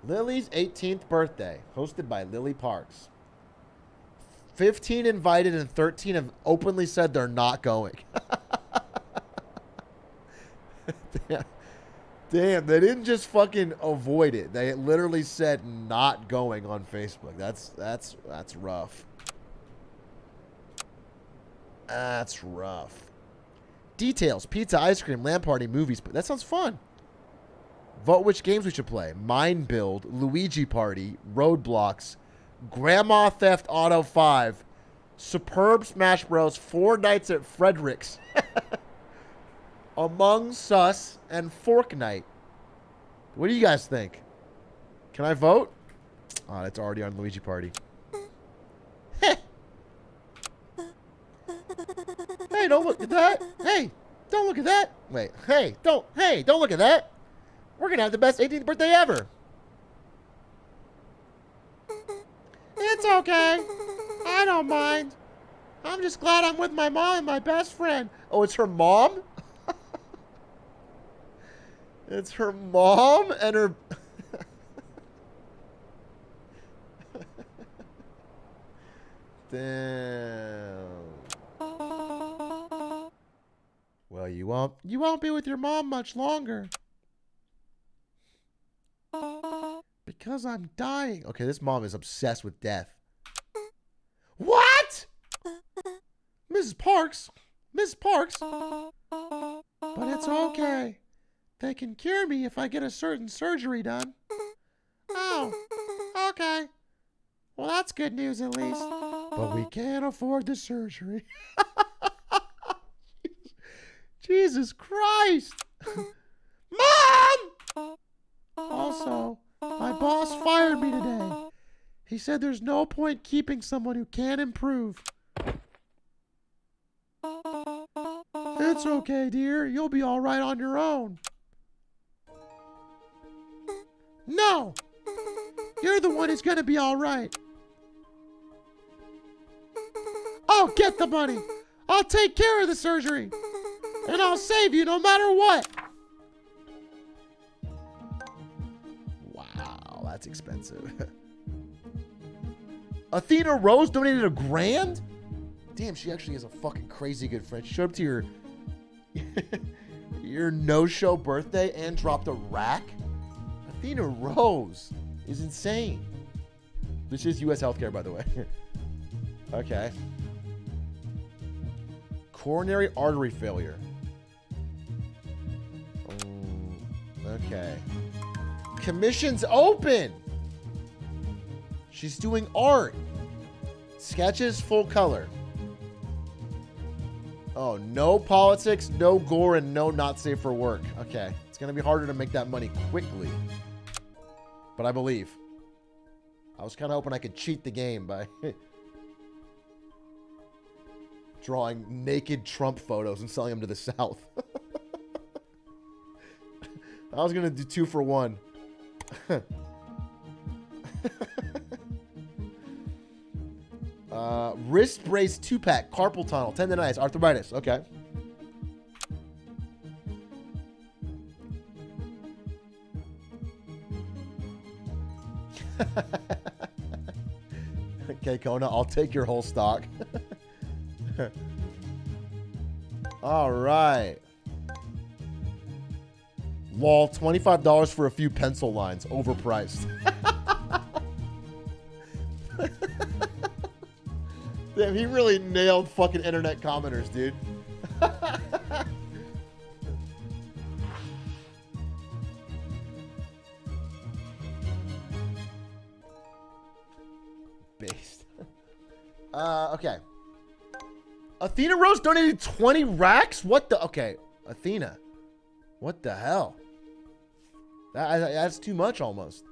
Lily's 18th birthday, hosted by Lily Parks. 15 invited and 13 have openly said they're not going. Damn, they didn't just fucking avoid it. They literally said not going on Facebook. That's rough. That's rough. Details: pizza, ice cream, LAN party, movies. That sounds fun. Vote which games we should play. Mine Build, Luigi Party, Roadblocks, Grandma Theft Auto 5, Superb Smash Bros, 4 Nights at Frederick's, Among Us, and Fortnite. What do you guys think? Can I vote? Oh, it's already on Luigi Party. Hey, don't look at that. Hey, don't look at that. Wait, hey, don't look at that. We're going to have the best 18th birthday ever. It's okay. I don't mind. I'm just glad I'm with my mom and my best friend. Oh, it's her mom? It's her mom and her... Damn. Well, you won't be with your mom much longer. Because I'm dying. Okay, this mom is obsessed with death. What? Mrs. Parks. Miss Parks. But it's okay. They can cure me if I get a certain surgery done. Oh, okay. Well, that's good news at least. But we can't afford the surgery. Jesus Christ. Mom! Also, my boss fired me today. He said there's no point keeping someone who can't improve. It's okay, dear. You'll be all right on your own. No! You're the one who's gonna be all right. I'll get the money. I'll take care of the surgery. And I'll save you no matter what. Wow, that's expensive. Athena Rose donated $1,000? Damn, she actually is a fucking crazy good friend. She showed up to your your no-show birthday and dropped a rack? Athena Rose is insane. This is U.S. healthcare, by the way. Okay. Coronary artery failure. Okay. Commission's open. She's doing art. Sketches, full color. Oh, no politics, no gore, and no not safe for work. Okay. It's going to be harder to make that money quickly. But I believe. I was kind of hoping I could cheat the game by drawing naked Trump photos and selling them to the South. I was going to do 2 for 1. Wrist brace 2-pack, carpal tunnel, tendonitis, arthritis. Okay. Okay, Kona, I'll take your whole stock. All right. Lol, $25 for a few pencil lines. Overpriced. Damn, he really nailed fucking internet commenters, dude. Based. Okay. Athena Rose donated 20 racks? What the? Okay. Athena. What the hell? That's too much almost.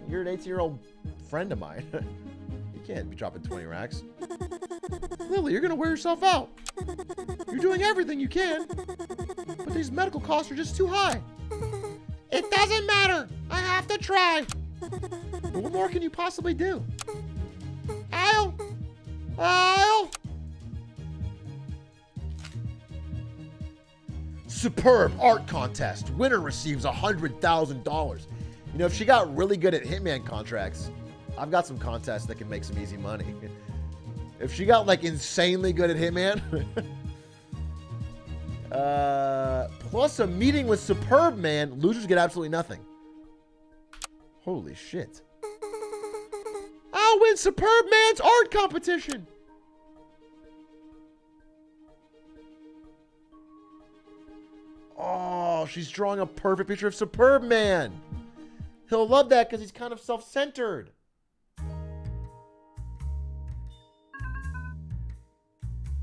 You're an 18-year-old friend of mine. You can't be dropping 20 racks. Lily, you're going to wear yourself out. You're doing everything you can. But these medical costs are just too high. It doesn't matter. I have to try. What more can you possibly do? I'll. Superb art contest. Winner receives $100,000. You know, if she got really good at Hitman contracts, I've got some contests that can make some easy money. If she got, like, insanely good at Hitman, plus a meeting with Superb Man, losers get absolutely nothing. Holy shit. I'll win Superb Man's art competition. Oh, she's drawing a perfect picture of Superb Man. He'll love that because he's kind of self-centered.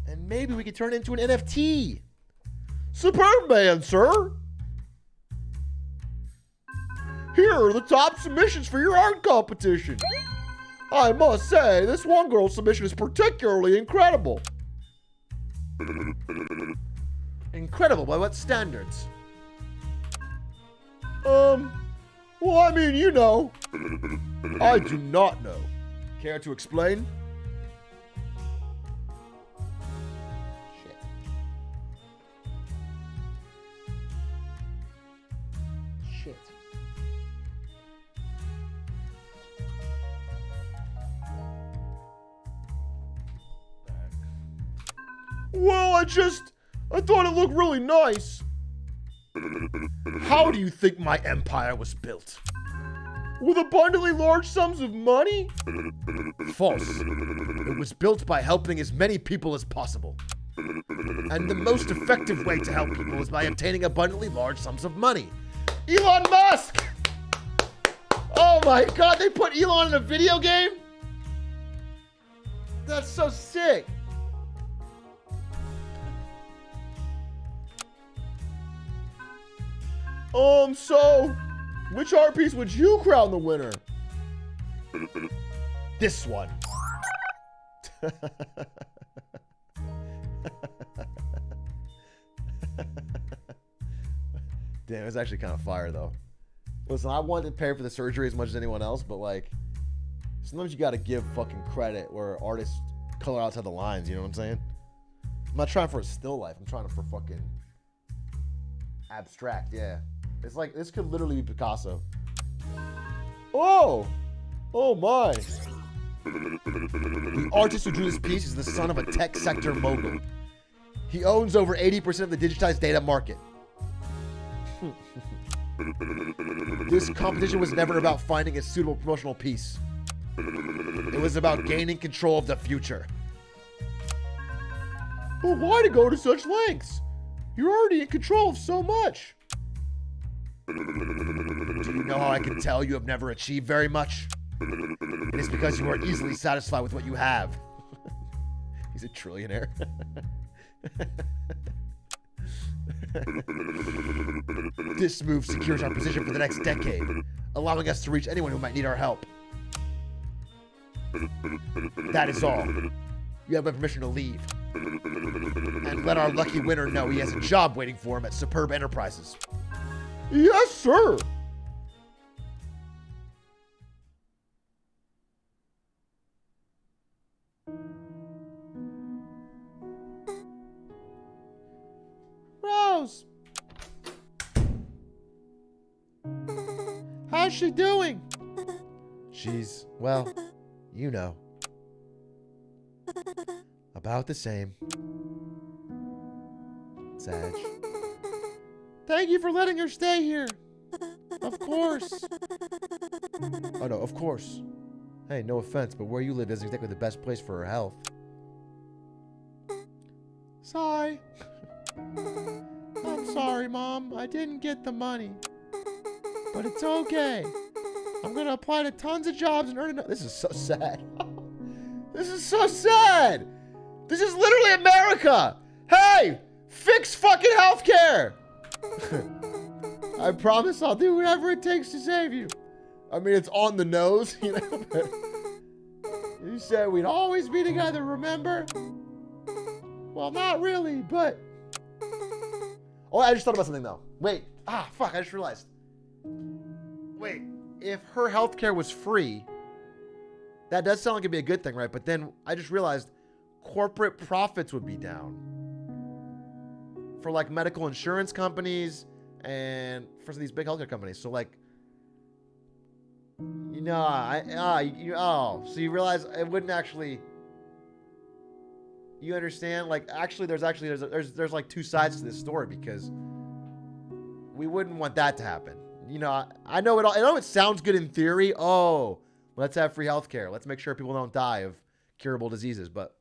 And maybe we could turn it into an NFT. Superb Man, sir. Here are the top submissions for your art competition. I must say, this one girl's submission is particularly incredible. Incredible by what standards? Well, I mean, you know. I do not know. Care to explain? Shit. Shit. Well, I thought it looked really nice. How do you think my empire was built? With abundantly large sums of money? False. It was built by helping as many people as possible. And the most effective way to help people is by obtaining abundantly large sums of money. Elon Musk! Oh my god, they put Elon in a video game? That's so sick. So, which art piece would you crown the winner? This one. Damn, it's actually kind of fire though. Listen, I wanted to pay for the surgery as much as anyone else, but like, sometimes you got to give fucking credit where artists color outside the lines. You know what I'm saying? I'm not trying for a still life. I'm trying for fucking abstract. Yeah, it's like this could literally be Picasso. Oh my! The artist who drew this piece is the son of a tech sector mogul. He owns over 80% of the digitized data market. This competition was never about finding a suitable promotional piece. It was about gaining control of the future. But why to go to such lengths? You're already in control of so much. Do you know how I can tell you have never achieved very much? It is because you are easily satisfied with what you have. He's a trillionaire. This move secures our position for the next decade, allowing us to reach anyone who might need our help. That is all. You have my permission to leave. And let our lucky winner know he has a job waiting for him at Superb Enterprises. Yes, sir! Rose! How's she doing? She's, well, you know. About the same. Sag. Thank you for letting her stay here. Of course. Oh no, of course. Hey, no offense, but where you live isn't exactly the best place for her health. Sigh. I'm sorry, Mom. I didn't get the money. But it's okay. I'm gonna apply to tons of jobs and earn enough. This is so sad. This is so sad. This is literally America. Hey, fix fucking healthcare. I promise I'll do whatever it takes to save you. I mean, it's on the nose, you know. But you said we'd always be together, remember? Well, not really, but... Oh, I just thought about something, though. Wait. Fuck, I just realized. Wait, if her healthcare was free, that does sound like it'd be a good thing, right? But then I just realized corporate profits would be down. For, like, medical insurance companies and for these big healthcare companies. So, like... You know, so you realize it wouldn't actually... You understand? Like, actually, there's like two sides to this story because we wouldn't want that to happen. You know, I know it sounds good in theory. Oh, let's have free healthcare. Let's make sure people don't die of curable diseases. But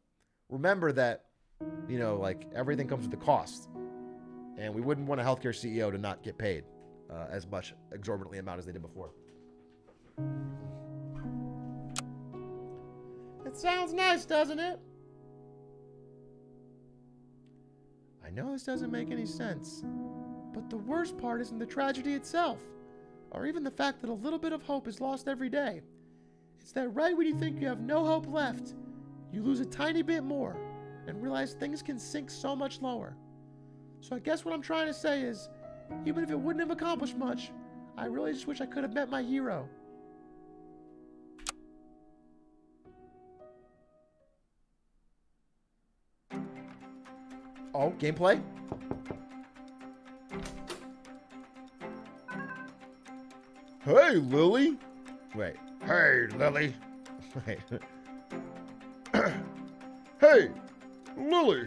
remember that, you know, like everything comes with a cost, and we wouldn't want a healthcare CEO to not get paid as much exorbitantly amount as they did before. It sounds nice, doesn't it? I know this doesn't make any sense, but the worst part isn't the tragedy itself, or even the fact that a little bit of hope is lost every day. It's that right when you think you have no hope left, you lose a tiny bit more and realize things can sink so much lower. So I guess what I'm trying to say is, even if it wouldn't have accomplished much, I really just wish I could have met my hero. Oh, gameplay? Hey, Lily. Wait. Hey, Lily. Wait. Hey, Lily.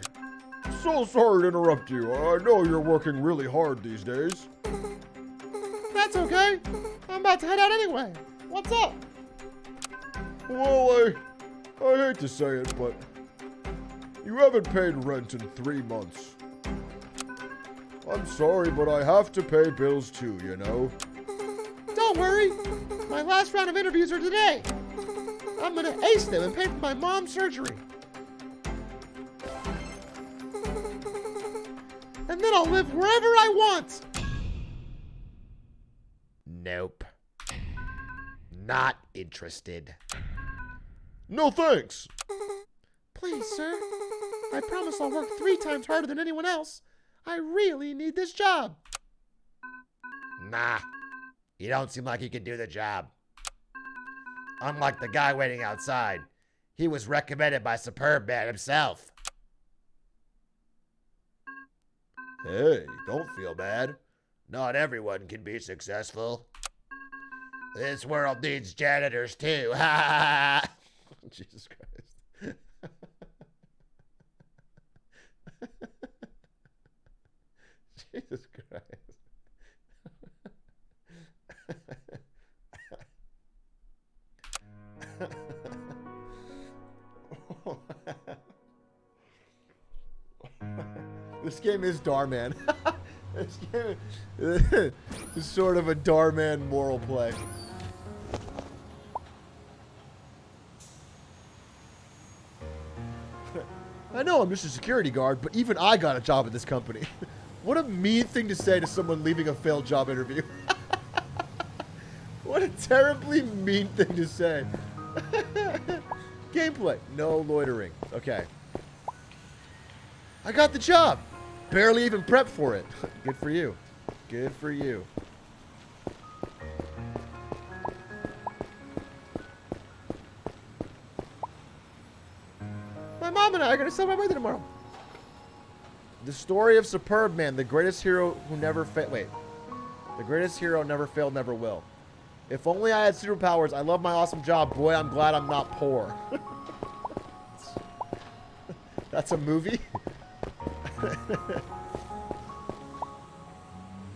So sorry to interrupt you. I know you're working really hard these days. That's okay. I'm about to head out anyway. What's up? Well, I hate to say it, but you haven't paid rent in 3 months. I'm sorry, but I have to pay bills too, you know? Don't worry. My last round of interviews are today. I'm gonna ace them and pay for my mom's surgery. And then I'll live wherever I want. Nope. Not interested. No thanks. Please, sir. I promise I'll work 3 times harder than anyone else. I really need this job. Nah, you don't seem like you can do the job. Unlike the guy waiting outside, he was recommended by Superb Man himself. Hey, don't feel bad. Not everyone can be successful. This world needs janitors too. Ha! Jesus Christ. Jesus Christ. This game is Darman. This game is sort of a Darman moral play. I know I'm just a security guard, but even I got a job at this company. What a mean thing to say to someone leaving a failed job interview. What a terribly mean thing to say. Gameplay. No loitering. Okay. I got the job. Barely even prepped for it. Good for you. Good for you. My mom and I are going to celebrate my birthday tomorrow. The story of Superb Man, the greatest hero who never failed. Wait. The greatest hero never failed, never will. If only I had superpowers. I love my awesome job. Boy, I'm glad I'm not poor. That's a movie?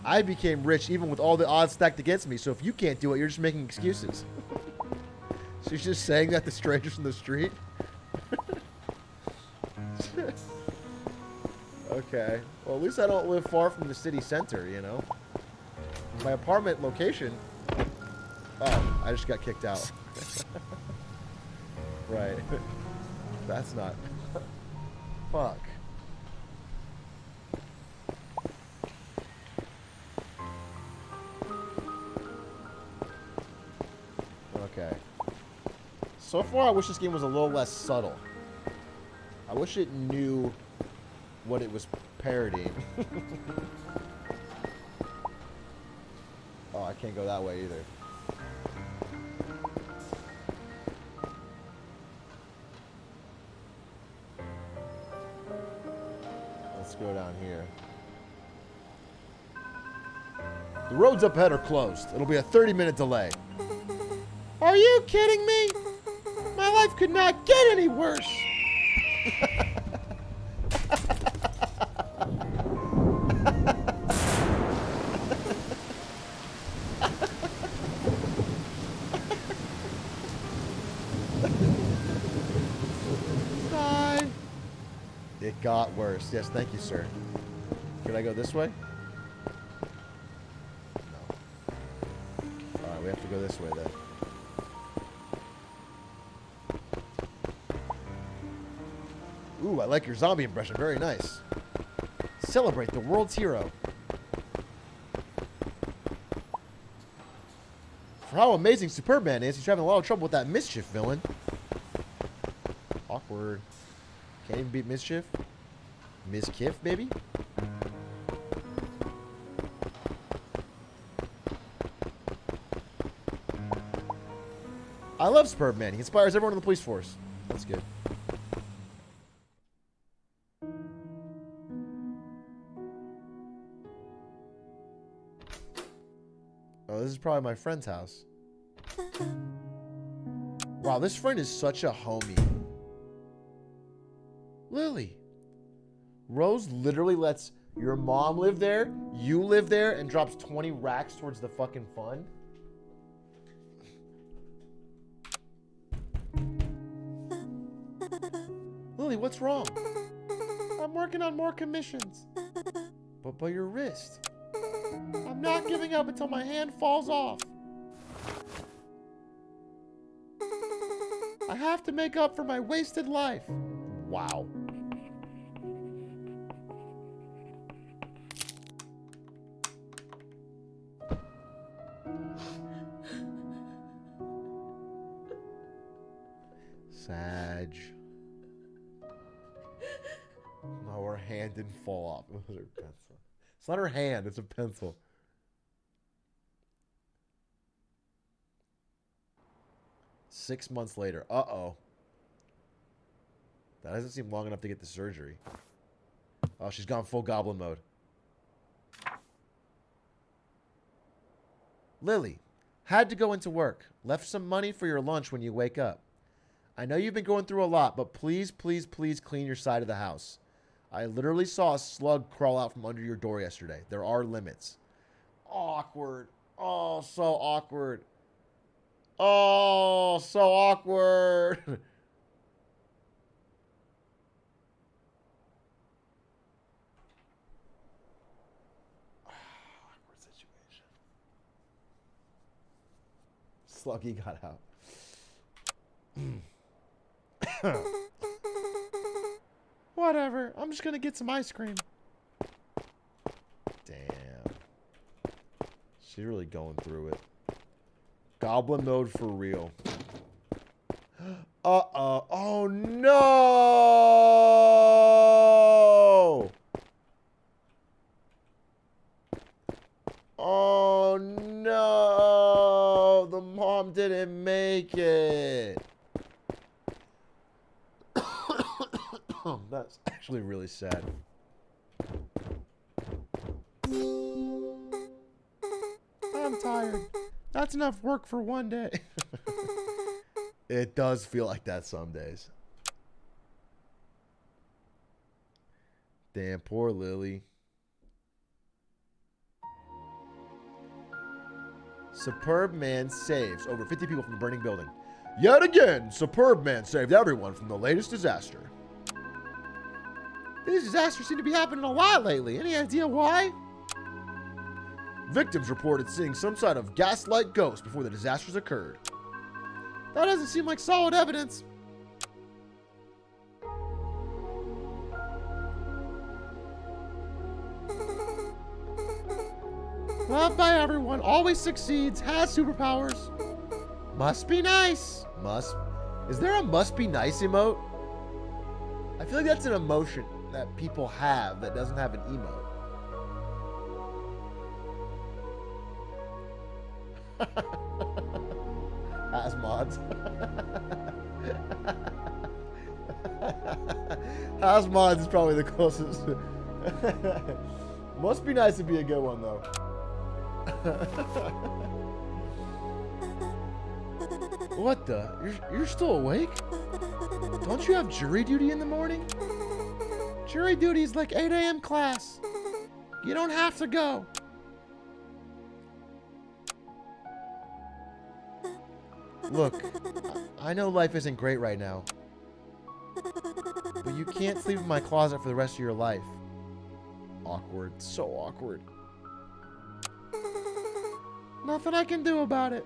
I became rich even with all the odds stacked against me, so if you can't do it, you're just making excuses. She's just saying that to strangers in the street? Okay. Well, at least I don't live far from the city center, you know? My apartment location... Oh, I just got kicked out. Right. That's not... Fuck. Okay. So far, I wish this game was a little less subtle. I wish it knew what it was parodying. Oh, I can't go that way either. Let's go down here. The roads up ahead are closed. It'll be a 30-minute delay. Are you kidding me? My life could not get any worse. Bye. It got worse. Yes, thank you, sir. Can I go this way? No. Alright, we have to go this way then. Ooh, I like your zombie impression. Very nice. Celebrate the world's hero. For how amazing Superb Man is, he's having a lot of trouble with that Mischief villain. Awkward. Can't even beat Mischief. Miskiff, baby? I love Superb Man. He inspires everyone in the police force. That's good. Oh, this is probably my friend's house. Wow, this friend is such a homie. Lily. Rose literally lets your mom live there, you live there, and drops 20 racks towards the fucking fund. Lily, what's wrong? I'm working on more commissions. But your wrist. I'm not giving up until my hand falls off. I have to make up for my wasted life. Wow. Sag. No, her hand didn't fall off. It was her pencil. It's not her hand, it's a pencil. 6 months later. Uh-oh. That doesn't seem long enough to get the surgery. Oh, she's gone full goblin mode. Lily, had to go into work. Left some money for your lunch when you wake up. I know you've been going through a lot, but please, please, please clean your side of the house. I literally saw a slug crawl out from under your door yesterday. There are limits. Awkward. Oh, so awkward. Oh, so awkward. Awkward situation. Sluggy got out. Whatever. I'm just going to get some ice cream. Damn. She's really going through it. Goblin mode for real. Uh-oh. Oh, no! Oh, no! The mom didn't make it. That's actually really sad. I'm tired. That's enough work for one day. It does feel like that some days. Damn, poor Lily. Superb man saves over 50 people from the burning building. Yet again, Superb man saved everyone from the latest disaster. These disasters seem to be happening a lot lately. Any idea why? Victims reported seeing some sort of gas-like ghost before the disasters occurred. That doesn't seem like solid evidence. Loved by everyone, always succeeds, has superpowers. Must be nice. Is there a must be nice emote? I feel like that's an emotion that people have that doesn't have an emote. As mods. As mods is probably the closest. Must be nice to be a good one though. What the? You're still awake? Don't you have jury duty in the morning? Jury duty is like 8 a.m. class. You don't have to go. Look, I know life isn't great right now, but you can't sleep in my closet for the rest of your life. Awkward. So awkward. Nothing I can do about it.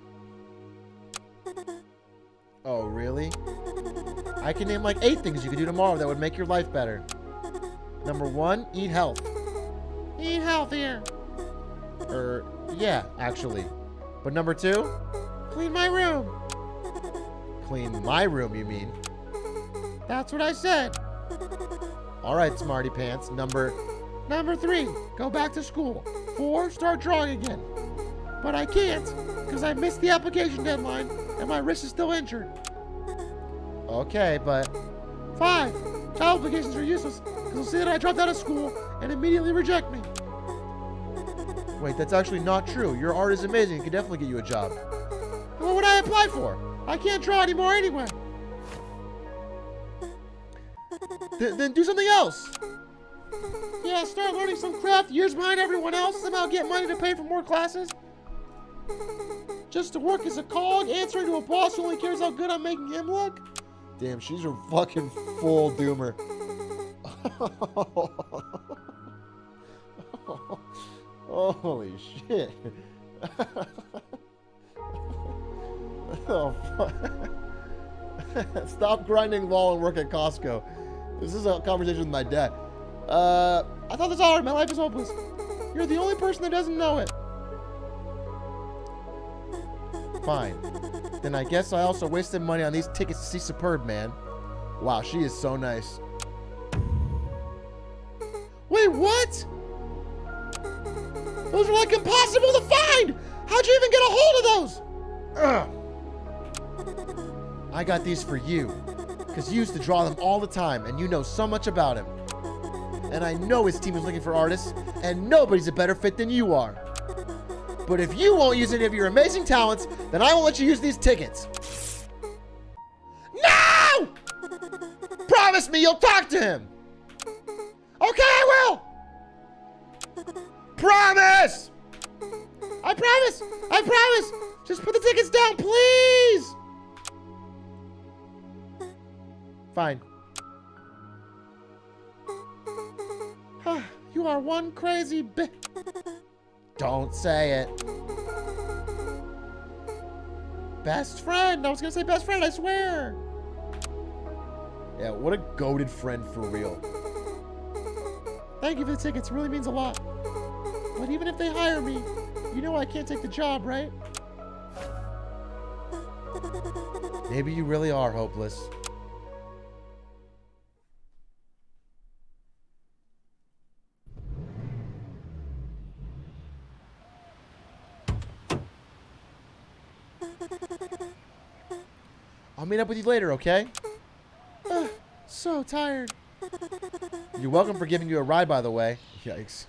Oh, really? I can name like 8 things you could do tomorrow that would make your life better. Number 1, eat health. Eat healthier. Yeah, actually. But number 2, clean my room. Clean my room, you mean? That's what I said. All right, smarty pants. Number 3, go back to school. 4, start drawing again. But I can't, because I missed the application deadline, and my wrist is still injured. Okay, but 5, child applications are useless, because they'll say that I dropped out of school and immediately reject me. Wait, that's actually not true. Your art is amazing. It could definitely get you a job. What would I apply for? I can't draw anymore anyway. Then do something else. Yeah, start learning some craft years behind everyone else, somehow get money to pay for more classes. Just to work as a cog, answering to a boss who only cares how good I'm making him look? Damn, she's a fucking full doomer. Holy shit. Oh, fuck. Stop grinding LOL and work at Costco. This is a conversation with my dad. I thought this already. My life is hopeless. You're the only person that doesn't know it. Fine. Then I guess I also wasted money on these tickets to see Superb Man. Wow, she is so nice. Wait, what? Those are like impossible to find! How'd you even get a hold of those? Ugh. I got these for you, because you used to draw them all the time, and you know so much about him. And I know his team is looking for artists, and nobody's a better fit than you are. But if you won't use any of your amazing talents, then I won't let you use these tickets. No! Promise me you'll talk to him. Okay, I will. Promise! I promise! I promise! Just put the tickets down, please! Fine. You are one crazy Don't say it. Best friend! I was gonna say best friend, I swear! Yeah, what a goated friend for real. Thank you for the tickets, it really means a lot. But even if they hire me, you know I can't take the job, right? Maybe you really are hopeless. I'll meet up with you later, okay? So tired. You're welcome for giving you a ride, by the way. Yikes.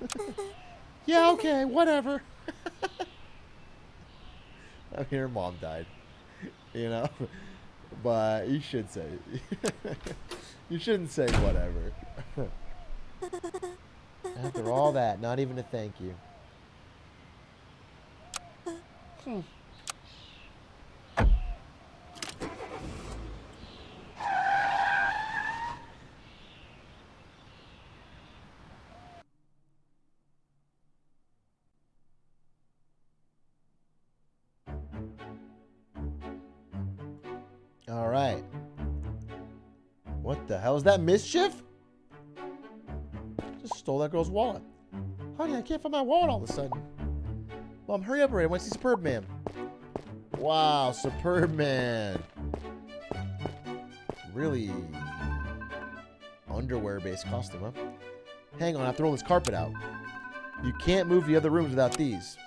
Yeah, okay, whatever. I mean, her mom died. You know? But you should say you shouldn't say whatever. After all that, not even a thank you. All right. What the hell is that, mischief? Just stole that girl's wallet. Honey, I can't find my wallet all of a sudden. Mom, hurry up already. I want to see Superb Man. Wow, Superb Man. Really underwear-based costume, huh? Hang on, I have to roll this carpet out. You can't move the other rooms without these.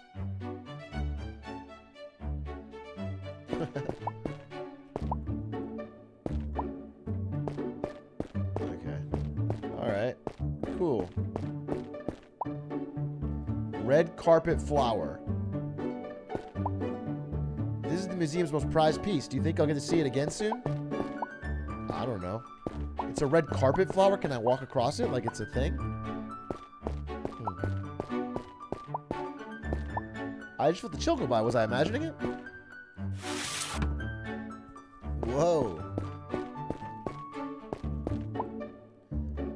Cool. Red carpet flower. This is the museum's most prized piece. Do you think I'll get to see it again soon? I don't know. It's a red carpet flower. Can I walk across it like it's a thing? I just felt the chill go by. Was I imagining it? Whoa.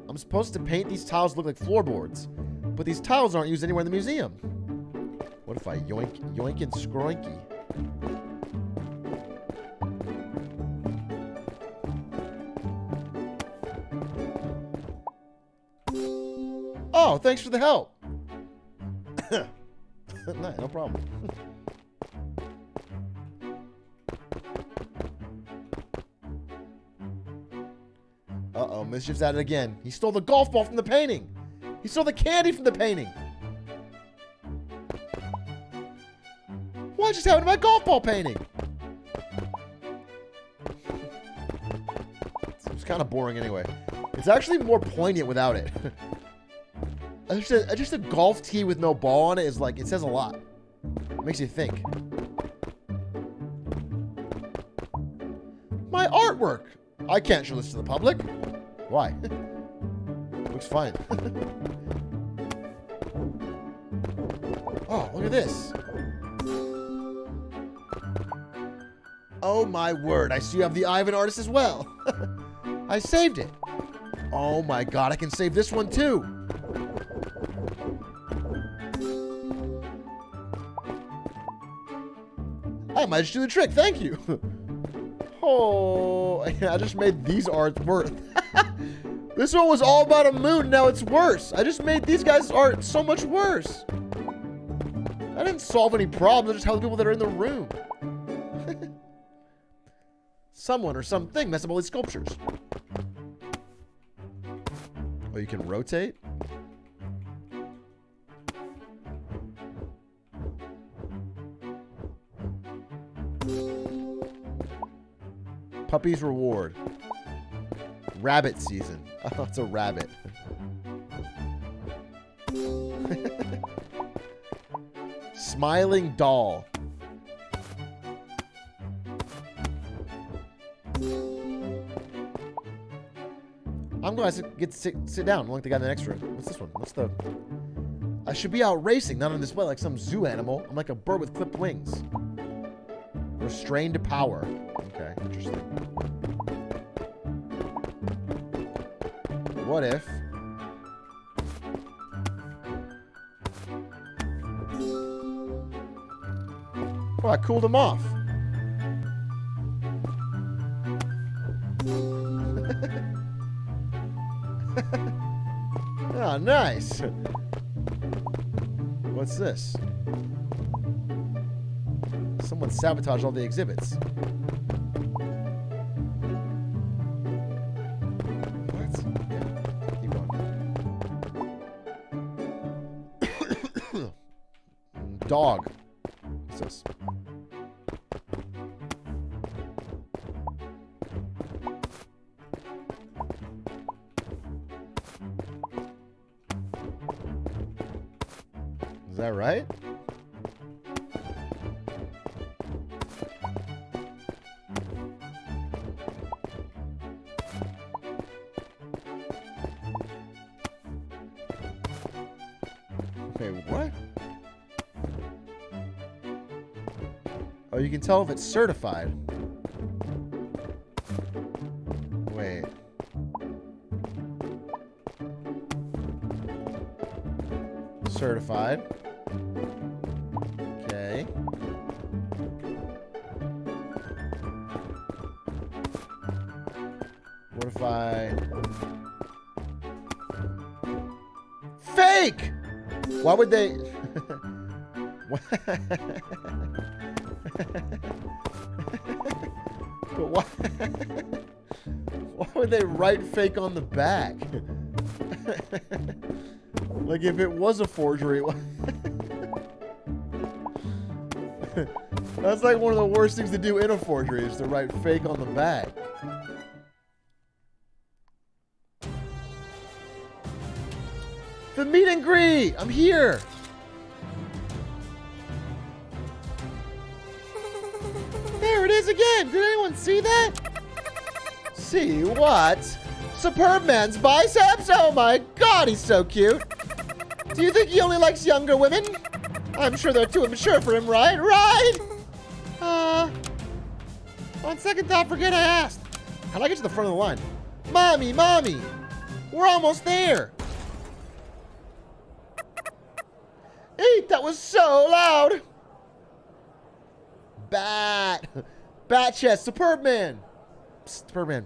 I'm supposed to paint these tiles to look like floorboards, but these tiles aren't used anywhere in the museum. What if I yoink and scroinky? Oh, thanks for the help. Nah, no problem. Uh-oh, mischief's at it again. He stole the golf ball from the painting. He stole the candy from the painting. What just happened to my golf ball painting? It's kind of boring anyway. It's actually more poignant without it. Just a golf tee with no ball on it is like, it says a lot. It makes you think. My artwork. I can't show this to the public. Why? Looks fine. Oh, look at this. Oh my word, I see you have the eye of an artist as well. I saved it. Oh my god, I can save this one too. I might just do the trick, thank you. Oh, I just made these arts worth. This one was all about a moon, now it's worse. I just made these guys' art so much worse. I didn't solve any problems, I just helped the people that are in the room. Someone or something messed up all these sculptures. Oh, you can rotate? Puppy's reward. Rabbit season. Oh, it's a rabbit. Smiling doll. I'm going to get to sit down. Look, the guy in the next room. What's this one? What's the... I should be out racing, not on display like some zoo animal. I'm like a bird with clipped wings. Restrained power. Okay, interesting. What if... Oh, I cooled him off. Oh, nice. What's this? Someone sabotaged all the exhibits. What? Keep going. Dog. What's this? Is that right? Okay, what? Oh, you can tell if it's certified. Wait. Certified. Okay. What if I... Fake! Why would they... But why... Why would they write fake on the back? Like if it was a forgery. That's like one of the worst things to do in a forgery is to write fake on the back. The meet and greet! I'm here! There it is again! Did anyone see that? See what? Superb man's biceps? Oh my god, he's so cute! Do you think he only likes younger women? I'm sure they're too immature for him, right? Right? On second thought, forget I asked. How do I get to the front of the line? Mommy, mommy! We're almost there! Eat, that was so loud! Bat! Bat chest, Superb man! Psst, Superb man.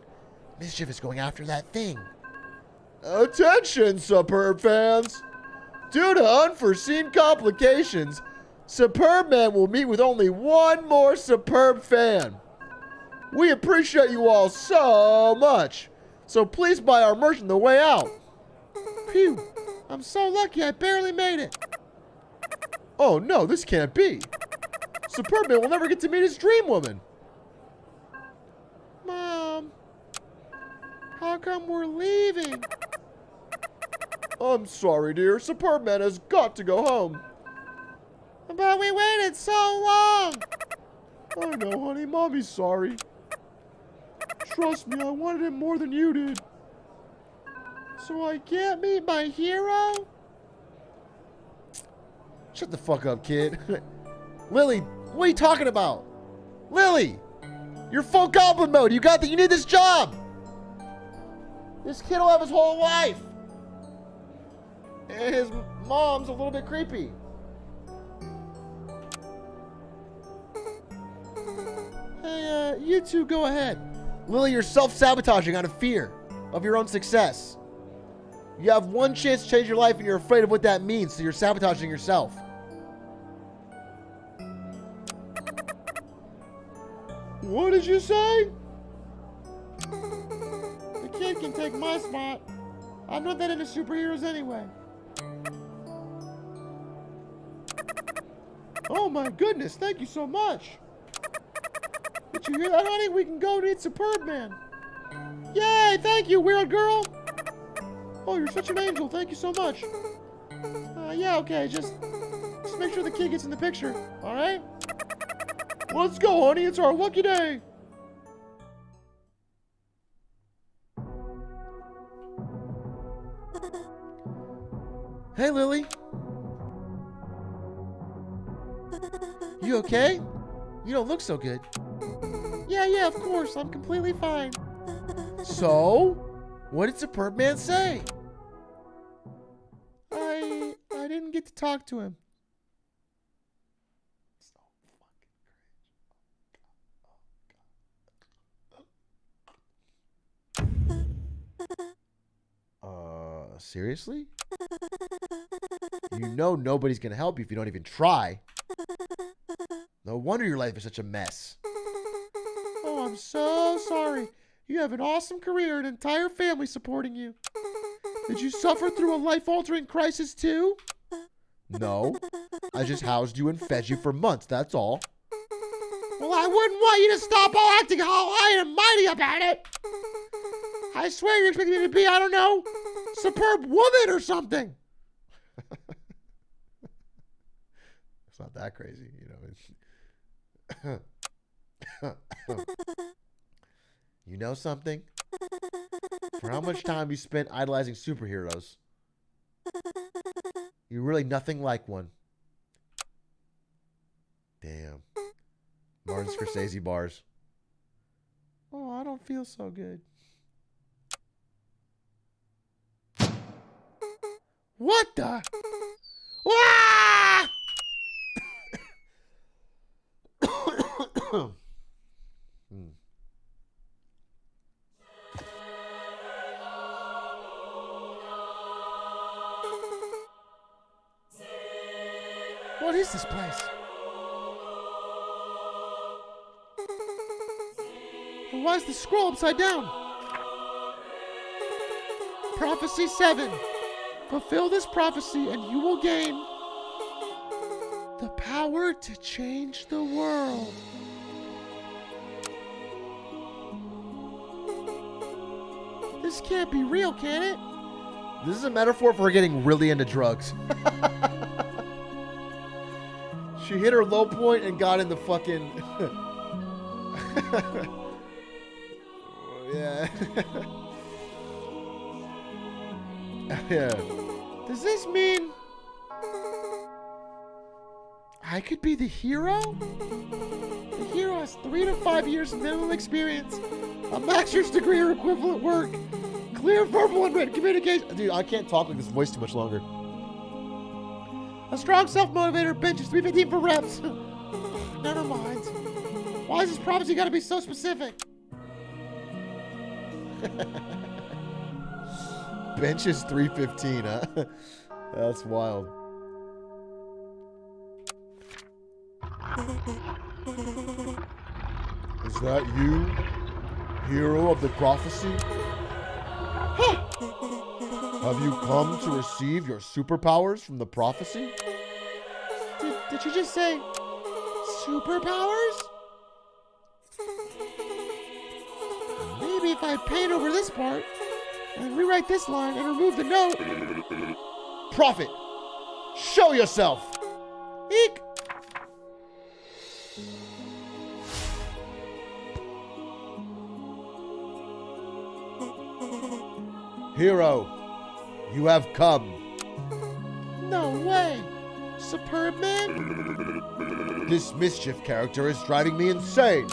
Mischief is going after that thing. Attention, Superb fans! Due to unforeseen complications, Superb Man will meet with only one more Superb fan. We appreciate you all so much, so please buy our merch on the way out. Phew, I'm so lucky I barely made it. Oh no, this can't be. Superb Man will never get to meet his dream woman. Mom, how come we're leaving? I'm sorry, dear. Superb Man has got to go home. But we waited so long. I know, honey. Mommy's sorry. Trust me, I wanted him more than you did. So I can't meet my hero? Shut the fuck up, kid. Lily, what are you talking about? Lily, you're full goblin mode. You got that? You need this job. This kid will have his whole life. And his mom's a little bit creepy. Hey, you two go ahead. Lily, you're self-sabotaging out of fear of your own success. You have one chance to change your life and you're afraid of what that means, so you're sabotaging yourself. What did you say? The kid can take my spot. I'm not that into superheroes anyway. Oh my goodness, thank you so much. Did you hear that, honey? We can go meet Superb Man. Yay, thank you, weird girl. Oh, you're such an angel. Thank you so much. Yeah, okay, just make sure the kid gets in the picture, all right? Let's go, honey. It's our lucky day. Hey, Lily. You okay? You don't look so good. Yeah, of course. I'm completely fine. So, what did Superb Man say? I didn't get to talk to him. Seriously? You know nobody's gonna help you if you don't even try. No wonder your life is such a mess. Oh, I'm so sorry. You have an awesome career and an entire family supporting you. Did you suffer through a life-altering crisis too? No. I just housed you and fed you for months, that's all. Well, I wouldn't want you to stop all acting all high and mighty about it. I swear you're expecting me to be, I don't know, Superb woman or something. It's not that crazy, you know. You know something? For how much time you spent idolizing superheroes, you're really nothing like one. Damn. Martin Scorsese bars. Oh, I don't feel so good. What the? Ah! What is this place? And why is the scroll upside down? Prophecy 7. Fulfill this prophecy and you will gain the power to change the world. This can't be real, can it? This is a metaphor for getting really into drugs. She hit her low point and got in the fucking... yeah. Yeah. Does this mean I could be the hero? The hero has 3 to 5 years of mental experience, a master's degree or equivalent work, clear verbal and written communication. Dude, I can't talk like this voice too much longer. A strong self-motivator, benches 315 for reps. Never mind. Why is this prophecy gotta be so specific? Benches 315, huh? That's wild. Is that you, hero of the prophecy? Huh. Have you come to receive your superpowers from the prophecy? Did you just say superpowers? Maybe if I paint over this part and rewrite this line and remove the note. Prophet, show yourself. Eek. Hero, you have come. No way. Superb Man? This mischief character is driving me insane.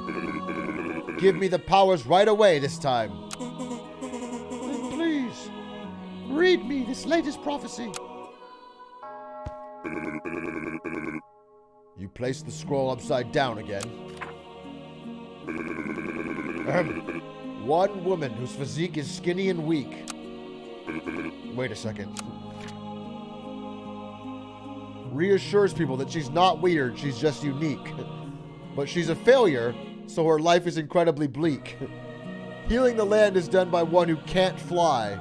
Give me the powers right away this time. Then please, read me this latest prophecy. You place the scroll upside down again. One woman whose physique is skinny and weak. Wait a second. Reassures people that she's not weird, she's just unique. But she's a failure, so her life is incredibly bleak. Healing the land is done by one who can't fly.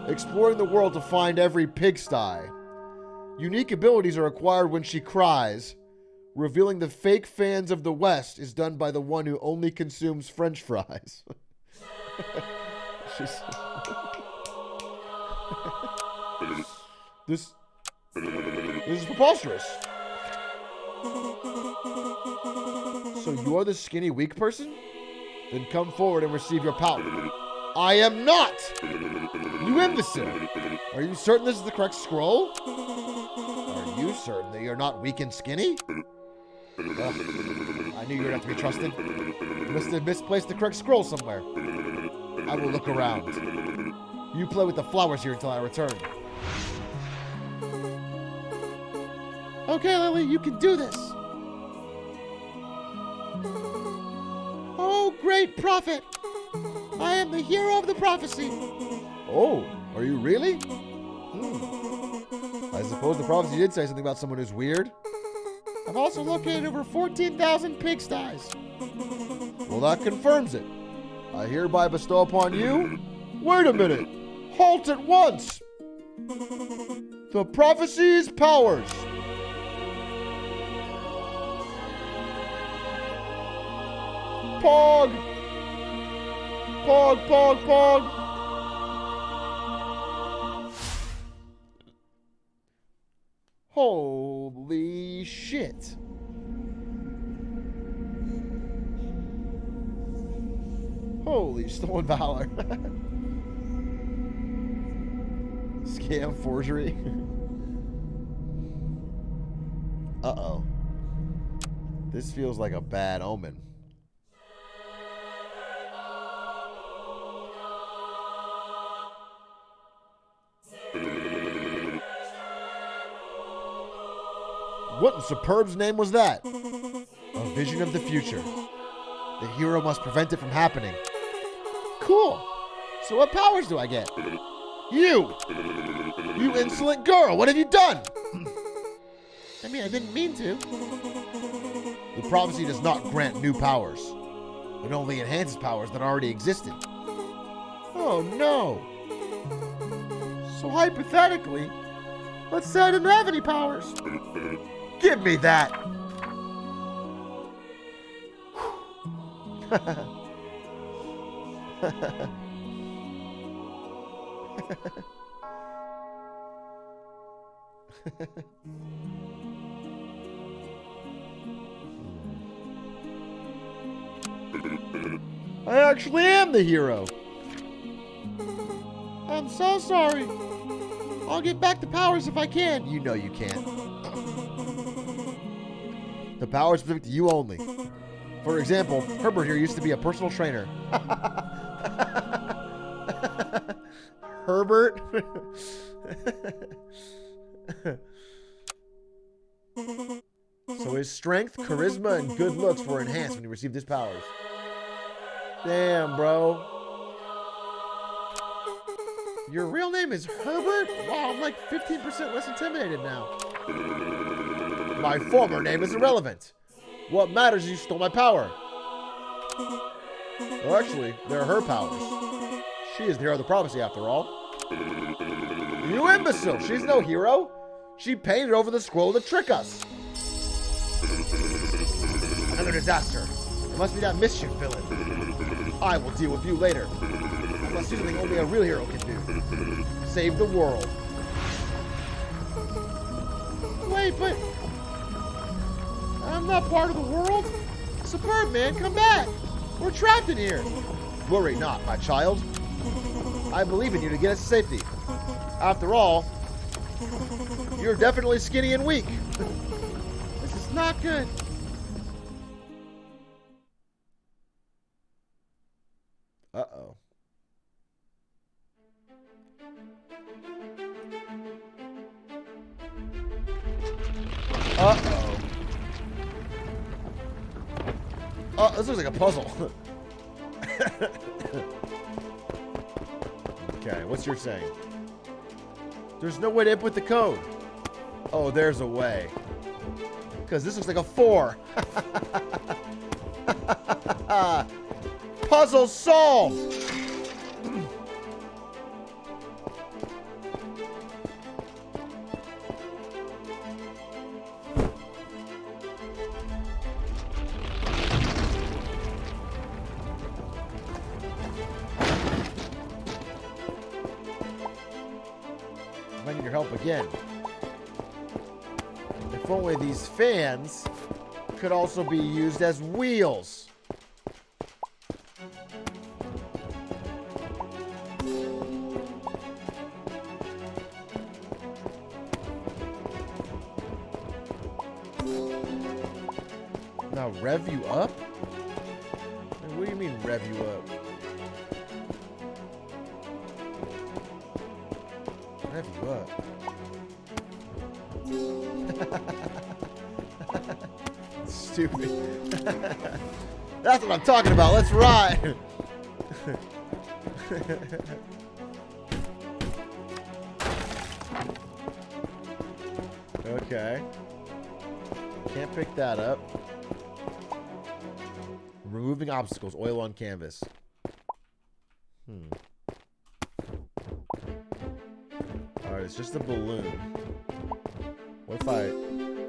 Exploring the world to find every pigsty. Unique abilities are acquired when she cries. Revealing the fake fans of the West is done by the one who only consumes French fries. This is preposterous. So you are the skinny, weak person? Then come forward and receive your power. I am not! You imbecile! Are you certain this is the correct scroll? Are you certain that you're not weak and skinny? Ugh, I knew you were not to be trusted. You must have misplaced the correct scroll somewhere. I will look around. You play with the flowers here until I return. Okay, Lily, you can do this. Oh, great prophet! I am the hero of the prophecy. Oh, are you really? I suppose the prophecy did say something about someone who's weird. I've also located over 14,000 pigsties. Well, that confirms it. I hereby bestow upon you... Wait a minute! Halt at once! The prophecy's powers. Pog! Pog, pog, pog! Holy shit. Holy stolen valor. Scam forgery. Uh-oh. This feels like a bad omen. What in Superb's name was that? A vision of the future. The hero must prevent it from happening. Cool. So what powers do I get? You insolent girl, what have you done? I mean, I didn't mean to. The prophecy does not grant new powers. It only enhances powers that already existed. Oh no. So hypothetically, let's say I didn't have any powers. Give me that! I actually am the hero. I'm so sorry. I'll get back the powers if I can. You know you can't. The power is specific to you only. For example, Herbert here used to be a personal trainer. Herbert? So his strength, charisma, and good looks were enhanced when he received his powers. Damn, bro. Your real name is Herbert? Wow, I'm like 15% less intimidated now. My former name is irrelevant. What matters is you stole my power. Well, actually, they're her powers. She is the hero of the prophecy, after all. You imbecile! She's no hero. She painted over the scroll to trick us. Another disaster. It must be that mischief villain. I will deal with you later. Let's do something only a real hero can do. Save the world. Wait, but... I'm not part of the world. Superb, man, come back. We're trapped in here. Worry not, my child. I believe in you to get us to safety. After all, you're definitely skinny and weak. This is not good. Uh-oh. Uh-oh. Oh, this looks like a puzzle. Okay, what's your saying? There's no way to input the code. Oh, there's a way. Because this looks like a 4. Puzzle solved! help again. If only these fans could also be used as wheels. Now rev you up? What do you mean rev you up? Rev you up. Stupid. That's what I'm talking about. Let's ride. Okay. Can't pick that up. Removing obstacles. Oil on canvas. Alright, it's just a balloon. What if I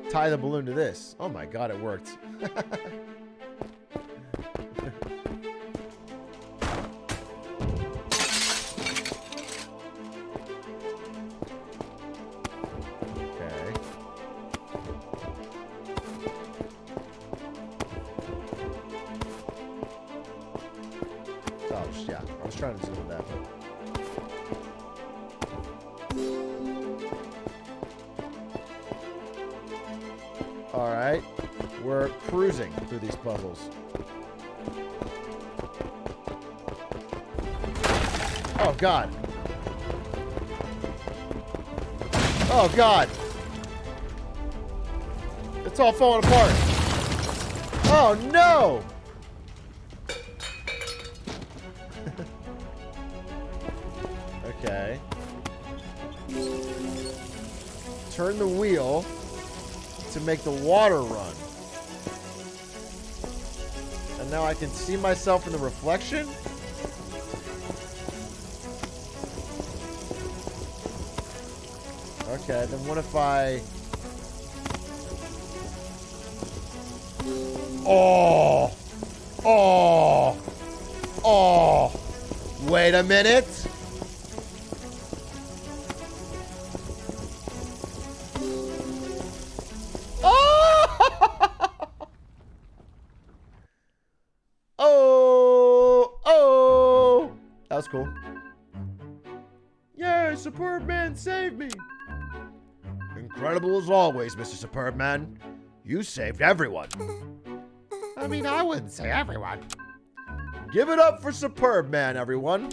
tie the balloon to this? Oh my god, it worked. Okay. Oh, yeah. I was trying to do that, but... Alright, we're cruising through these puzzles. Oh, God. Oh, God. It's all falling apart. Oh, no! Okay. Turn the wheel to make the water run. And now I can see myself in the reflection? Okay, then what if I... Oh! Oh! Oh! Wait a minute! That was cool. Yay, Superb Man saved me! Incredible as always, Mr. Superb Man. You saved everyone. I mean, I wouldn't say everyone. Give it up for Superb Man, everyone.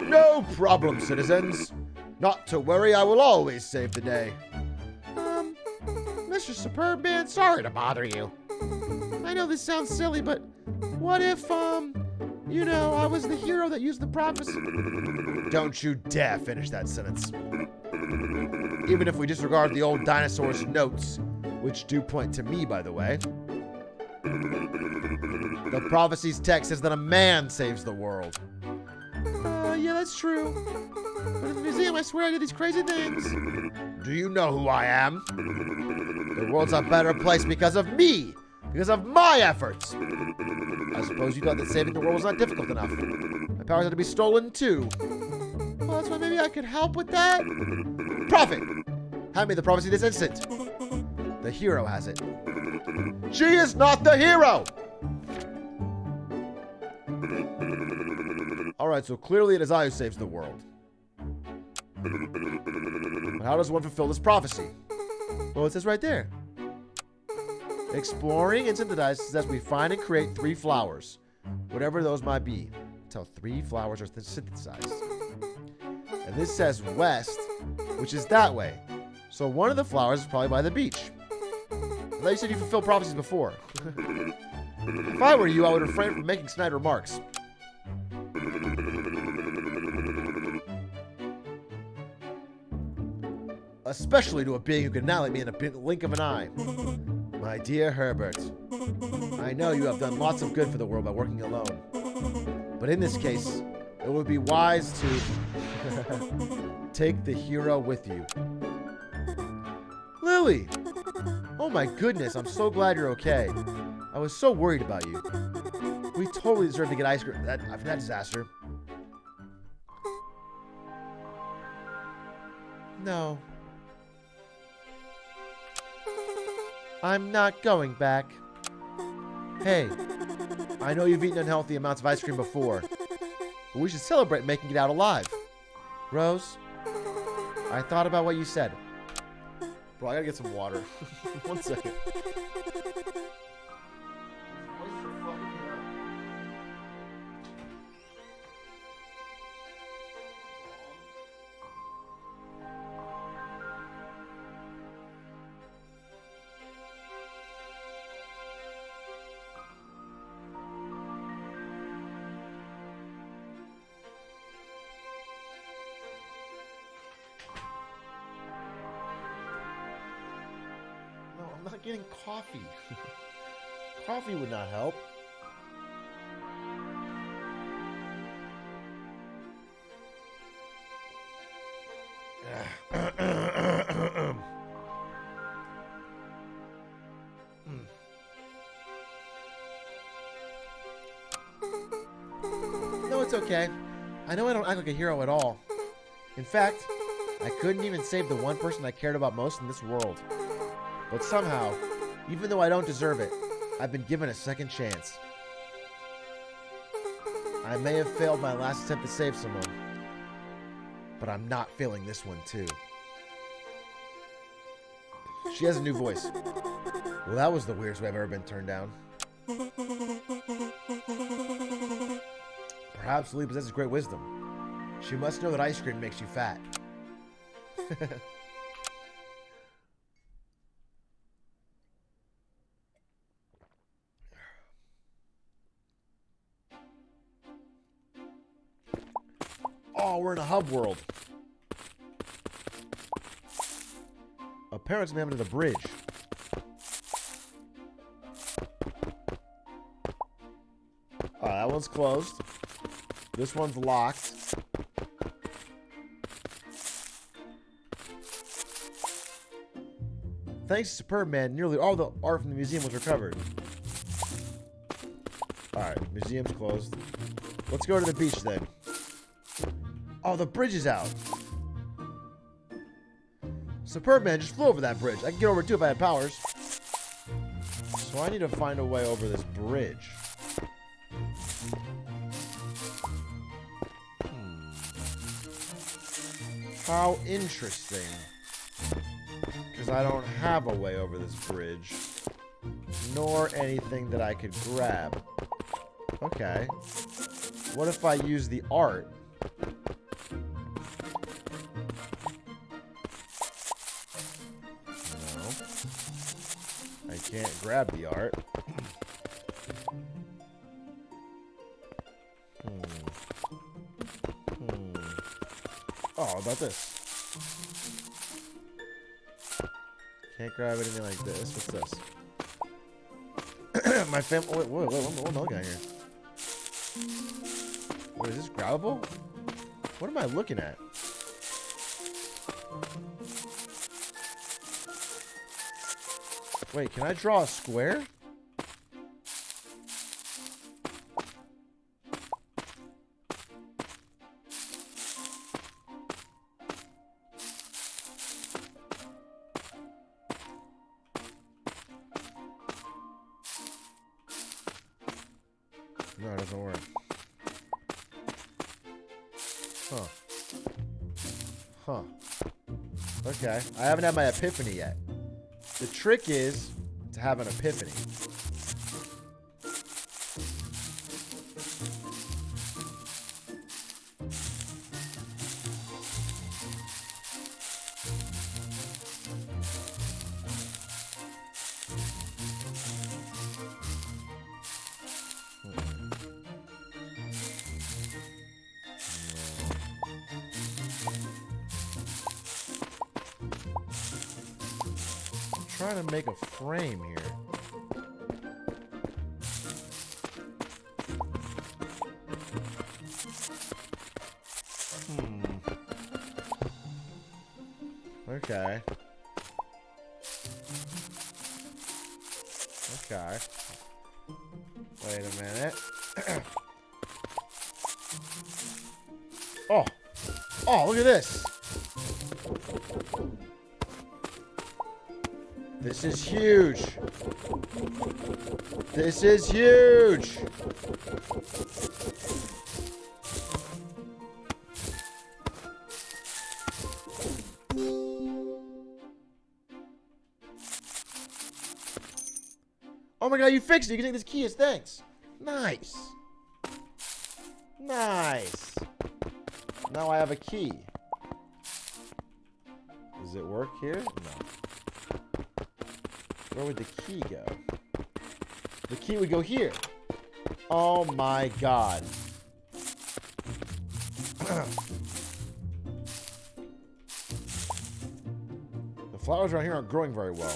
No problem, citizens. Not to worry, I will always save the day. Mr. Superb Man, sorry to bother you. I know this sounds silly, but what if, you know, I was the hero that used the prophecy? Don't you dare finish that sentence. Even if we disregard the old dinosaur's notes, which do point to me, by the way. The prophecy's text says that a man saves the world. Yeah, that's true. But in the museum, I swear I did these crazy things. Do you know who I am? The world's a better place because of me. Because of my efforts. I suppose you thought that saving the world was not difficult enough. My powers had to be stolen too. Well, that's why maybe I could help with that. Prophet! Hand me the prophecy this instant. The hero has it. She is not the hero! Alright, so clearly it is I who saves the world. But how does one fulfill this prophecy? Well, it says right there. Exploring and synthesizes as we find and create 3 flowers. Whatever those might be. Until 3 flowers are synthesized. And this says west, which is that way. So one of the flowers is probably by the beach. I thought you said you fulfilled prophecies before. If I were you, I would refrain from making snide remarks. Especially to a being who can annihilate me in a blink of an eye. My dear Herbert, I know you have done lots of good for the world by working alone. But in this case, it would be wise to take the hero with you. Lily! Oh my goodness, I'm so glad you're okay. I was so worried about you. You totally deserve to get ice cream from that disaster. No. I'm not going back. Hey, I know you've eaten unhealthy amounts of ice cream before, but we should celebrate making it out alive. Rose, I thought about what you said. Bro, I gotta get some water. 1 second. I'm not getting coffee. Coffee would not help. No, it's okay. I know I don't act like a hero at all. In fact, I couldn't even save the one person I cared about most in this world. But somehow, even though I don't deserve it, I've been given a second chance. I may have failed my last attempt to save someone, but I'm not failing this one too. She has a new voice. Well, that was the weirdest way I've ever been turned down. Perhaps Lily possesses great wisdom. She must know that ice cream makes you fat. Oh, we're in a hub world. Apparently, something happened to the bridge. Oh, that one's closed. This one's locked. Thanks to Superb Man, nearly all the art from the museum was recovered. Alright, museum's closed. Let's go to the beach then. Oh, the bridge is out. Superb Man just flew over that bridge. I can get over it too if I had powers. So I need to find a way over this bridge. How interesting. Because I don't have a way over this bridge. Nor anything that I could grab. Okay. What if I use the art? No. I can't grab the art. Oh, how about this? Can't grab anything like this. What's this? My fam. Wait, one another guy here. What is this? Grabbable? What am I looking at? Wait, can I draw a square? No, it doesn't work. Huh. Huh. Okay. I haven't had my epiphany yet. The trick is to have an epiphany. Trying to make a frame here. Okay. Okay. Wait a minute. Oh. Oh, look at this. This is huge. This is huge. Oh my god, you fixed it. You can take this key as thanks. Nice. Nice. Now I have a key. Does it work here? No. Where would the key go? The key would go here. Oh my god. The flowers around here aren't growing very well.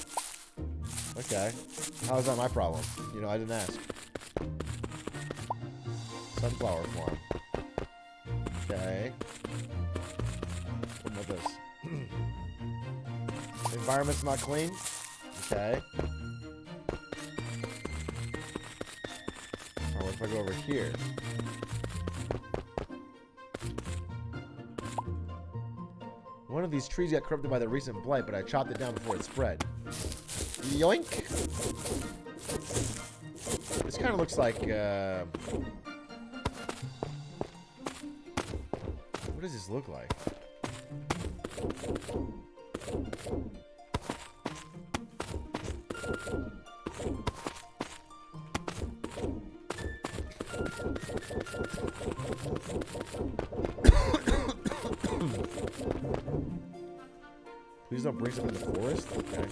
Okay. How is that my problem? You know, I didn't ask. Sunflower farm. Okay. What about this? The environment's not clean. Okay. Alright, what if I go over here? One of these trees got corrupted by the recent blight, but I chopped it down before it spread. Yoink! This kind of looks like, what does this look like? Please don't bring something in the forest? Okay.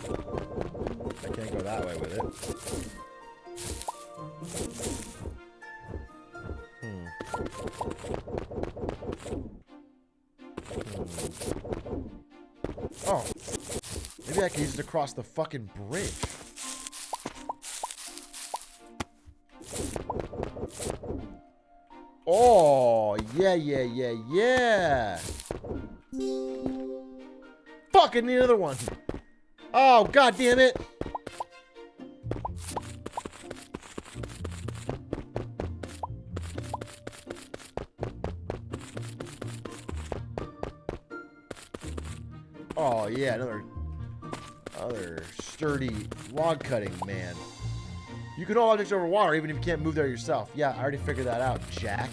I can't go that way with it. Oh. Maybe I can use it to cross the fucking bridge. Oh, yeah. Fuck, I need another one. Oh, god damn it. Oh, yeah, another sturdy log cutting man. You can hold objects over water even if you can't move there yourself. Yeah, I already figured that out, Jack.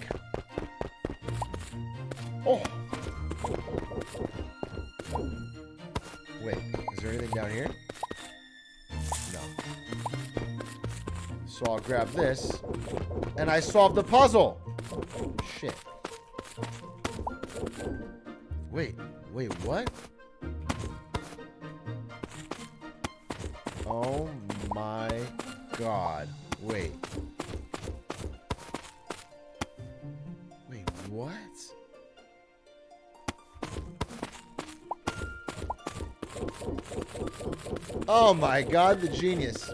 Oh. Wait, is there anything down here? No. So I'll grab this, and I solved the puzzle. Shit. Wait, what? Oh my god. Wait, what? Oh my god, the genius.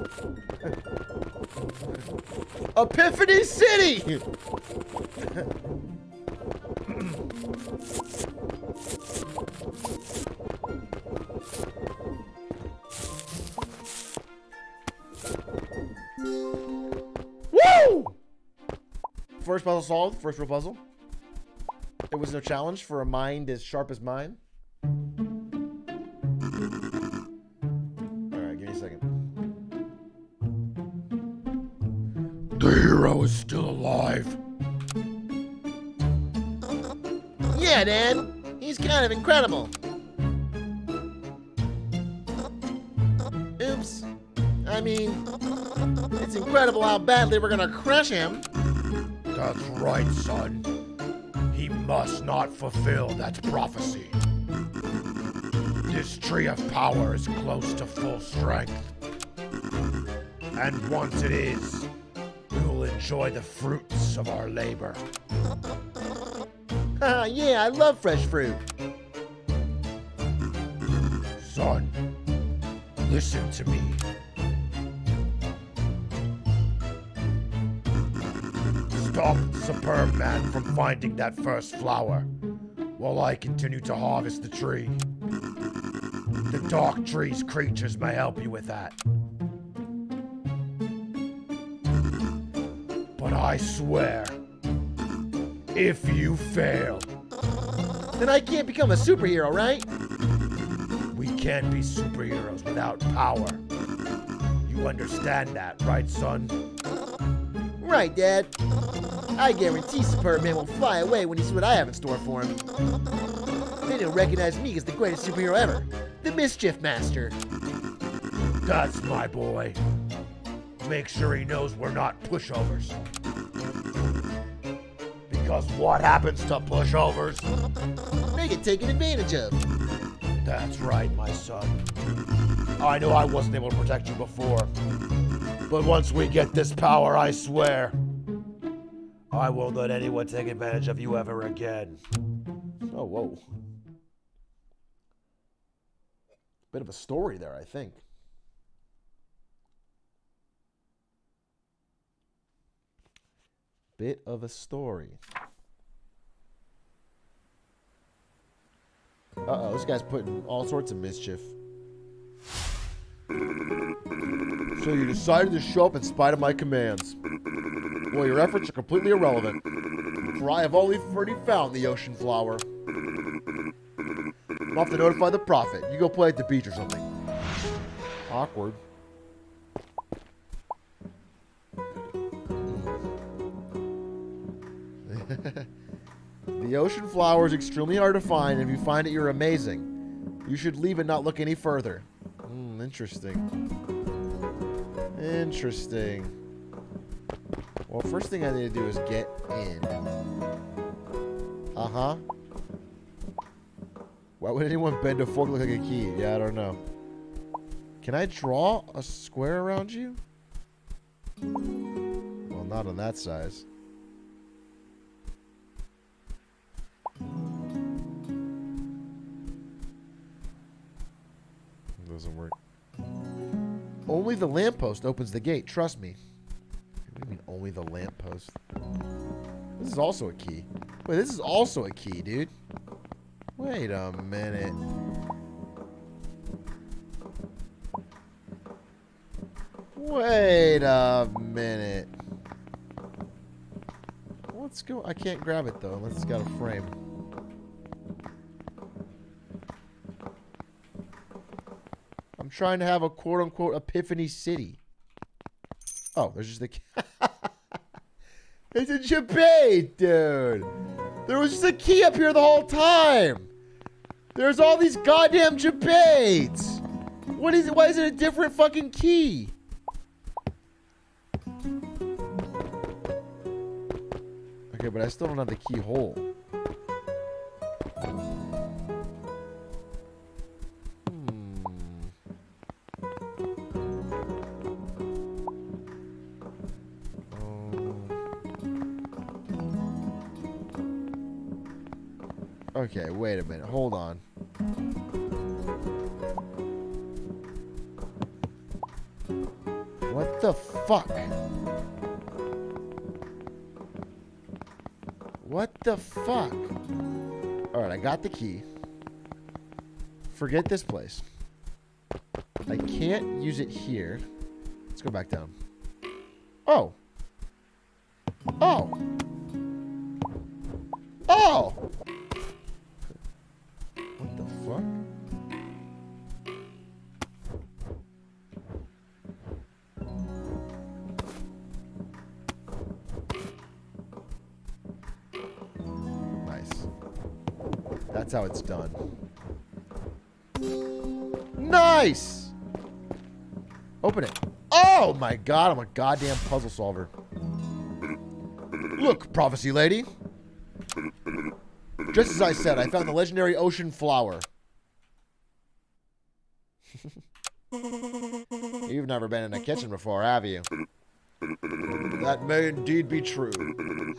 Epiphany City! Woo! First puzzle solved. First real puzzle. It was no challenge for a mind as sharp as mine. Alright, give me a second. The hero is still alive. Yeah, Dad. He's kind of incredible. Oops. I mean, it's incredible how badly we're gonna crush him. That's right, son. He must not fulfill that prophecy. This tree of power is close to full strength. And once it is, we will enjoy the fruits of our labor. Yeah, I love fresh fruit. Son, listen to me. Stop Superb Man from finding that first flower, while I continue to harvest the tree. The Dark Tree's creatures may help you with that. But I swear, if you fail, then I can't become a superhero, right? We can't be superheroes without power. You understand that, right, son? Right, Dad. I guarantee Superman will fly away when he sees what I have in store for him. Then he'll recognize me as the greatest superhero ever, the Mischief Master. That's my boy. Make sure he knows we're not pushovers. Because what happens to pushovers? They get taken advantage of. That's right, my son. I know I wasn't able to protect you before. But once we get this power, I swear, I won't let anyone take advantage of you ever again. Oh, whoa. Bit of a story there, I think. Bit of a story. Uh-oh, this guy's putting all sorts of mischief. So you decided to show up in spite of my commands. Well, your efforts are completely irrelevant, for I have already found the ocean flower. I'm off to notify the prophet. You go play at the beach or something. Awkward. The ocean flower is extremely hard to find, and if you find it, you're amazing. You should leave and not look any further. Interesting. Interesting. Well, first thing I need to do is get in. Uh-huh. Why would anyone bend a fork look like a key? Yeah, I don't know. Can I draw a square around you? Well, not on that size. Doesn't work. Only the lamppost opens the gate. Trust me. What do you mean only the lamppost? This is also a key. Wait, this is also a key, dude. Wait a minute. Wait a minute. Let's go. I can't grab it though unless it's got a frame. I'm trying to have a quote-unquote Epiphany City. Oh, there's just a... It's a debate, dude. There was just a key up here the whole time. There's all these goddamn debates. What is it? Why is it a different fucking key? Okay, but I still don't have the keyhole. Okay, wait a minute. Hold on. What the fuck? What the fuck? Alright, I got the key. Forget this place. I can't use it here. Let's go back down. Oh. Oh. Oh! What the fuck? Nice. That's how it's done. Nice! Open it. Oh my god, I'm a goddamn puzzle solver. Look, prophecy lady. Just as I said, I found the legendary ocean flower. You've never been in a kitchen before, have you? That may indeed be true.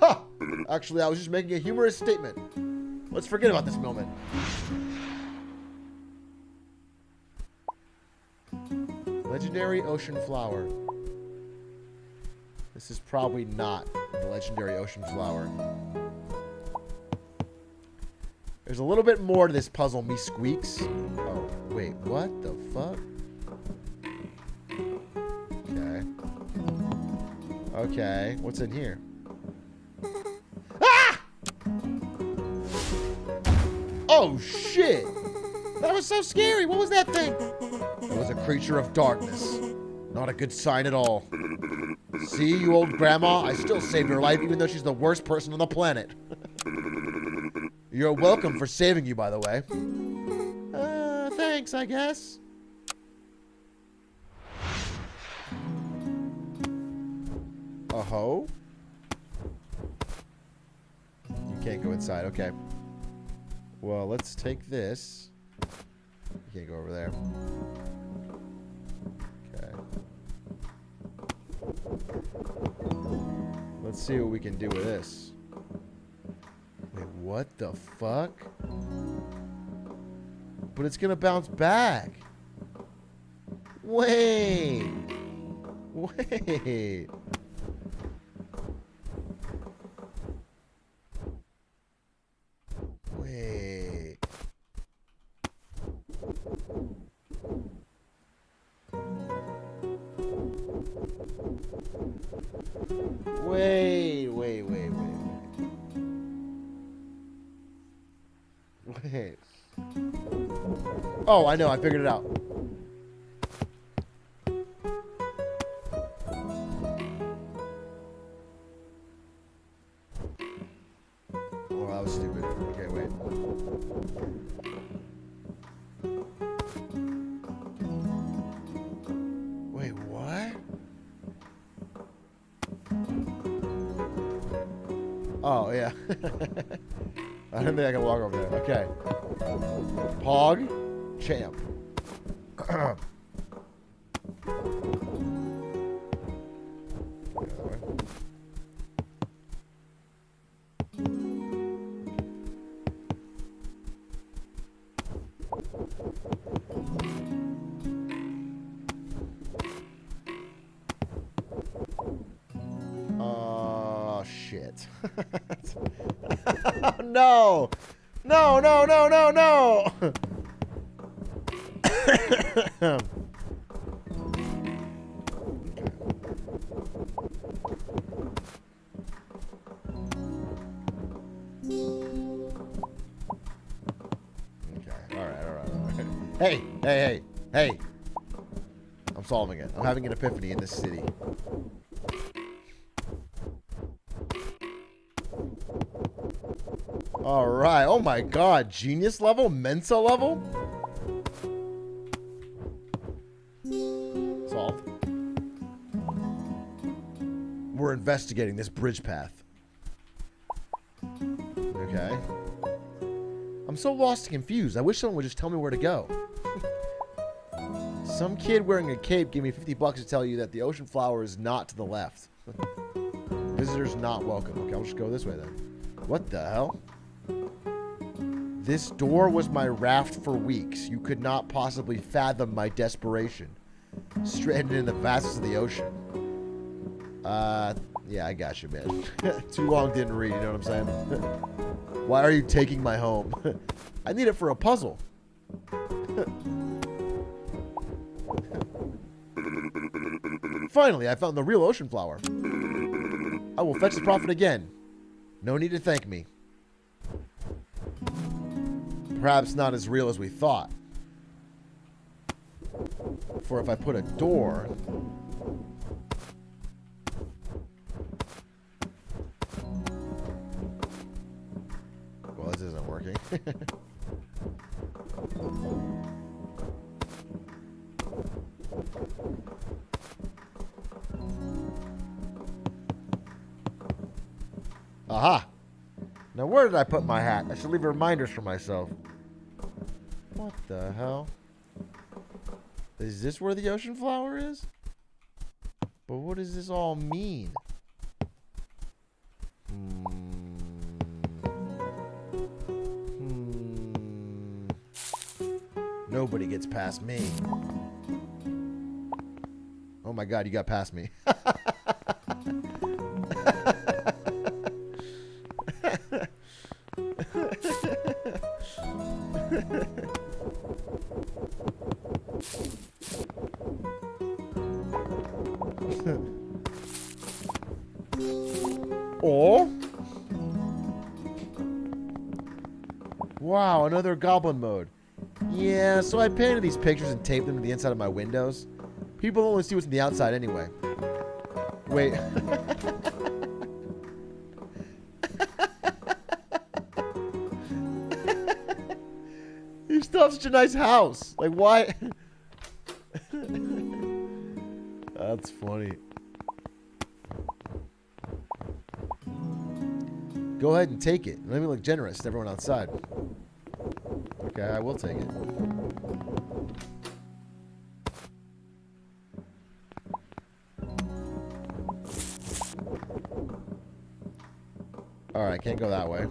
Ha! Actually, I was just making a humorous statement. Let's forget about this moment. Legendary ocean flower. This is probably not the legendary ocean flower. There's a little bit more to this puzzle, me squeaks. Oh, wait, what the fuck? Okay. Okay, what's in here? Ah! Oh shit! That was so scary. What was that thing? It was a creature of darkness. Not a good sign at all. See, you old grandma? I still saved her life even though she's the worst person on the planet. You're welcome for saving you, by the way. Thanks, I guess. Oh? You can't go inside. Okay. Well, let's take this. You can't go over there. Okay. Let's see what we can do with this. Wait, what the fuck? But it's gonna bounce back. Wait. Wait. Wait. Wait. Oh, I know. I figured it out. Oh, that was stupid. Okay, wait. Wait, what? Oh, yeah. I don't think I can walk over there. Okay. Pog. Champ. Oh, shit. No! No, no, no, no, no! Hey, hey, hey, hey. I'm solving it. I'm having an epiphany in this city. All right. Oh my God. Genius level? Mensa level? Solved. We're investigating this bridge path. Okay. I'm so lost and confused. I wish someone would just tell me where to go. Some kid wearing a cape gave me $50 to tell you that the ocean flower is not to the left. Visitors not welcome. Okay, I'll just go this way then. What the hell? This door was my raft for weeks. You could not possibly fathom my desperation. Stranded in the vastness of the ocean. Yeah, I got you, man. Too long didn't read, you know what I'm saying? Why are you taking my home? I need it for a puzzle. Finally, I found the real ocean flower. I will fetch the prophet again. No need to thank me. Perhaps not as real as we thought. For if I put a door... Well, this isn't working. Aha! Now where did I put my hat? I should leave reminders for myself. What the hell? Is this where the ocean flower is? But what does this all mean? Nobody gets past me. Oh my God, you got past me. wow, another goblin mode. Yeah, so I painted these pictures and taped them to the inside of my windows. People only see what's on the outside anyway. Wait. You still have such a nice house. Like, why? That's funny. Go ahead and take it. Let me look generous to everyone outside. Okay, I will take it. Alright, can't go that way.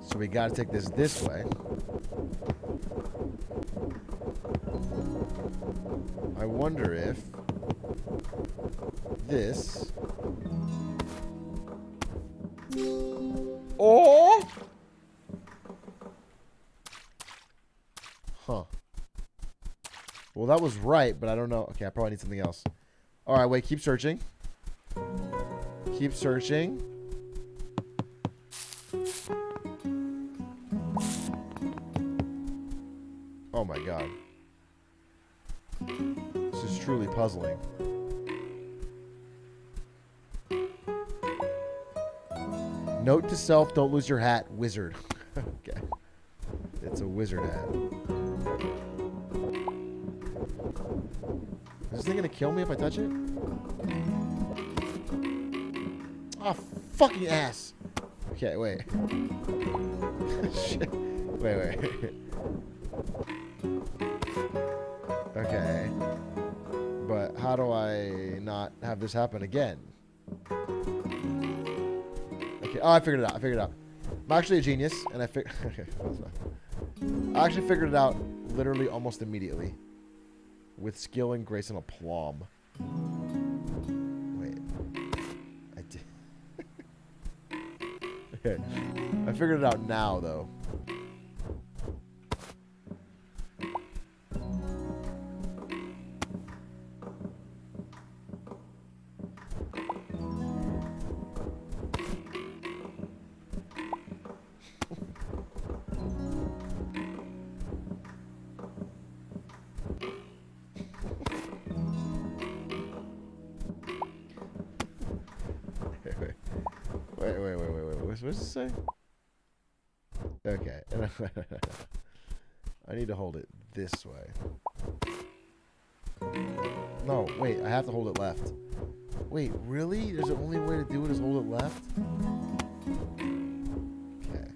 So we gotta take this way. I wonder if this... Oh! Huh. Well, that was right, but I don't know. Okay, I probably need something else. Alright, wait, keep searching. Keep searching. Oh my god. This is truly puzzling. Note to self, don't lose your hat, wizard. Okay. It's a wizard hat. Is this thing gonna kill me if I touch it? Oh, fucking ass. Okay, wait. Shit. Wait. Okay. But how do I not have this happen again? Okay. Oh, I figured it out. I'm actually a genius, and I actually figured it out literally almost immediately. With skill and grace and aplomb. Wait. I did. Okay. I figured it out now, though. Wait. What does it say? Okay. I need to hold it this way. No, wait. I have to hold it left. Wait, really? There's the only way to do it is hold it left? Okay.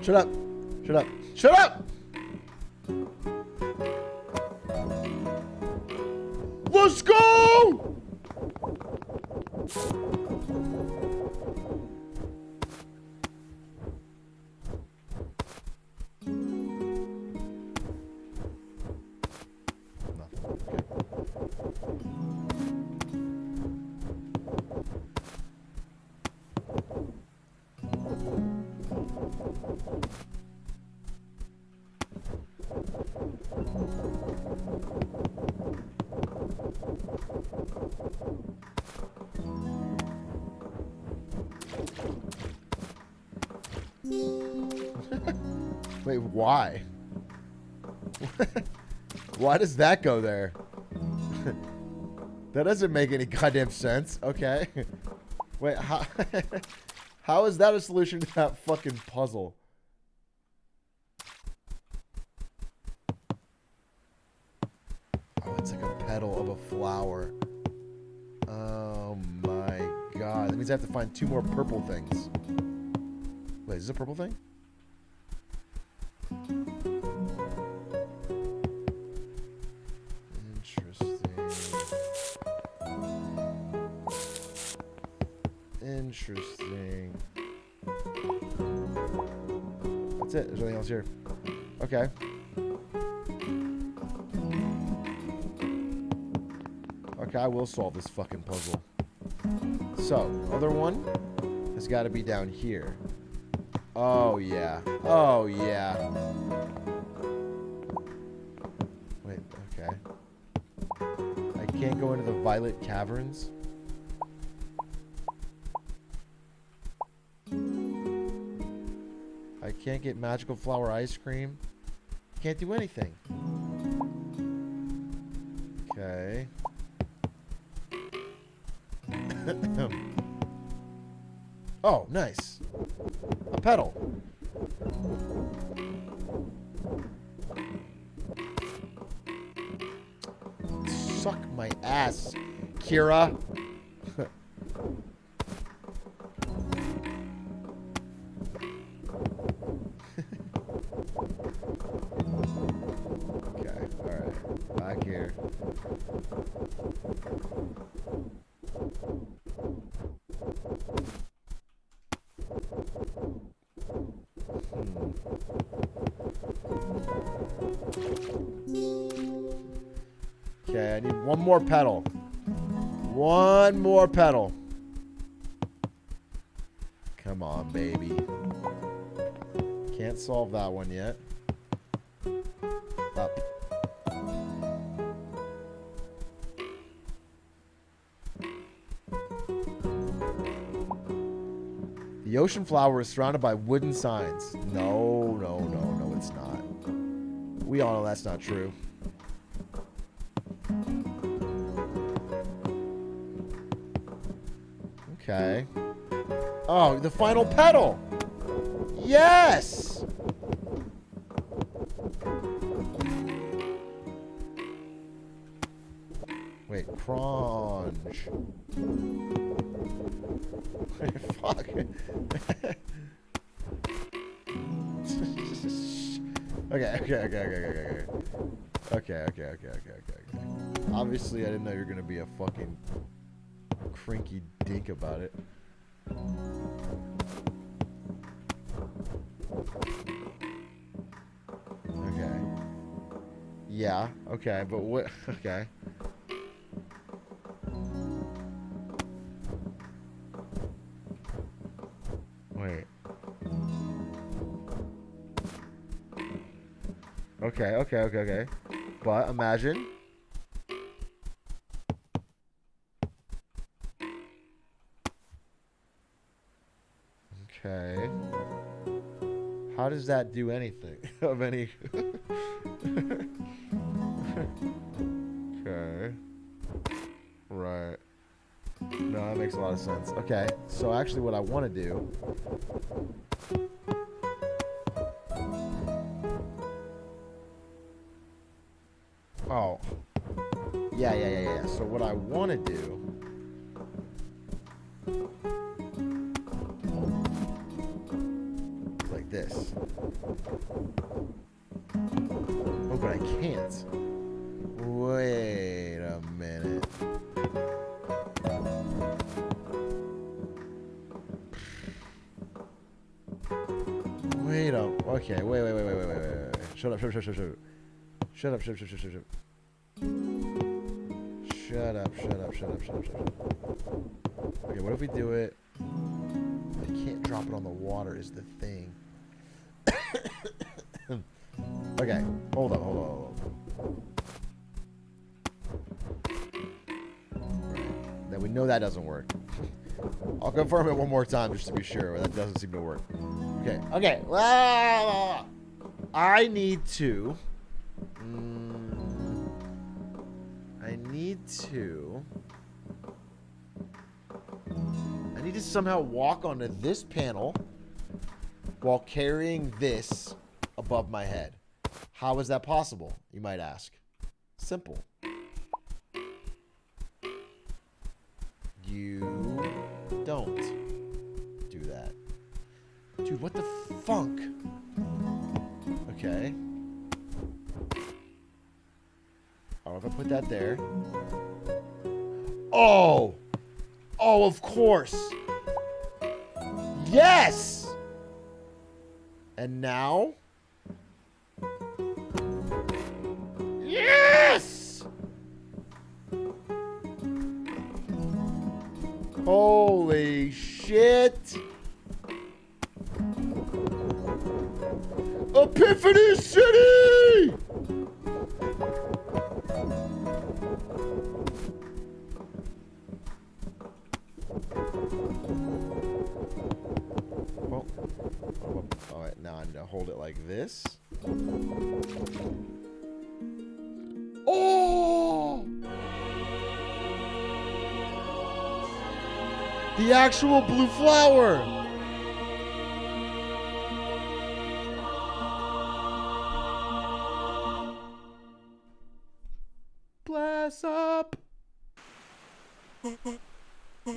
Shut up! Shut up! Shut up! Let's go! Wait, why? Why does that go there? That doesn't make any goddamn sense. Okay. Wait, how, how is that a solution to that fucking puzzle? Oh, it's like a petal of a flower. Oh my god. That means I have to find 2 more purple things. Wait, is this a purple thing? Interesting. That's it. There's nothing else here. Okay. Okay, I will solve this fucking puzzle. So, other one has got to be down here. Oh, yeah. Oh, yeah. Wait, okay. I can't go into the Violet Caverns. I can't get magical flower ice cream. Can't do anything. Okay. Oh, nice. A pedal. Suck my ass, Kira. Okay, alright. Back here. Okay, I need one more pedal. One more pedal. Come on, baby. Can't solve that one yet. Up. The ocean flower is surrounded by wooden signs. No, no, no, no, it's not. We all know that's not true. Okay. Oh, the final pedal! Yes! Wait, crunch. Fuck. Okay. Obviously, I didn't know you were gonna be a fucking crinky dink about it. Okay. Yeah, okay, but what? Okay. Wait. Okay. But imagine. Okay. How does that do anything of any? Okay. Right. No, that makes a lot of sense. Okay. So actually what I want to do Oh. Yeah. So what I want to do is like this. Oh, but I can't. Wait a minute. Okay, wait. Shut up. Shut up. Okay, what if we do it? I can't drop it on the water is the thing. Okay, hold on. Then we know that doesn't work. I'll confirm it one more time just to be sure. That doesn't seem to work. Okay. I need to somehow walk onto this panel while carrying this above my head. How is that possible, you might ask? Simple. You don't do that. Dude, what the funk? Okay. Oh, if I put that there. Oh! Oh, of course! Yes! And now? Yes! Holy shit. Epiphany City! Well, all right, now I need to hold it like this. Oh! The actual blue flower! Bless up!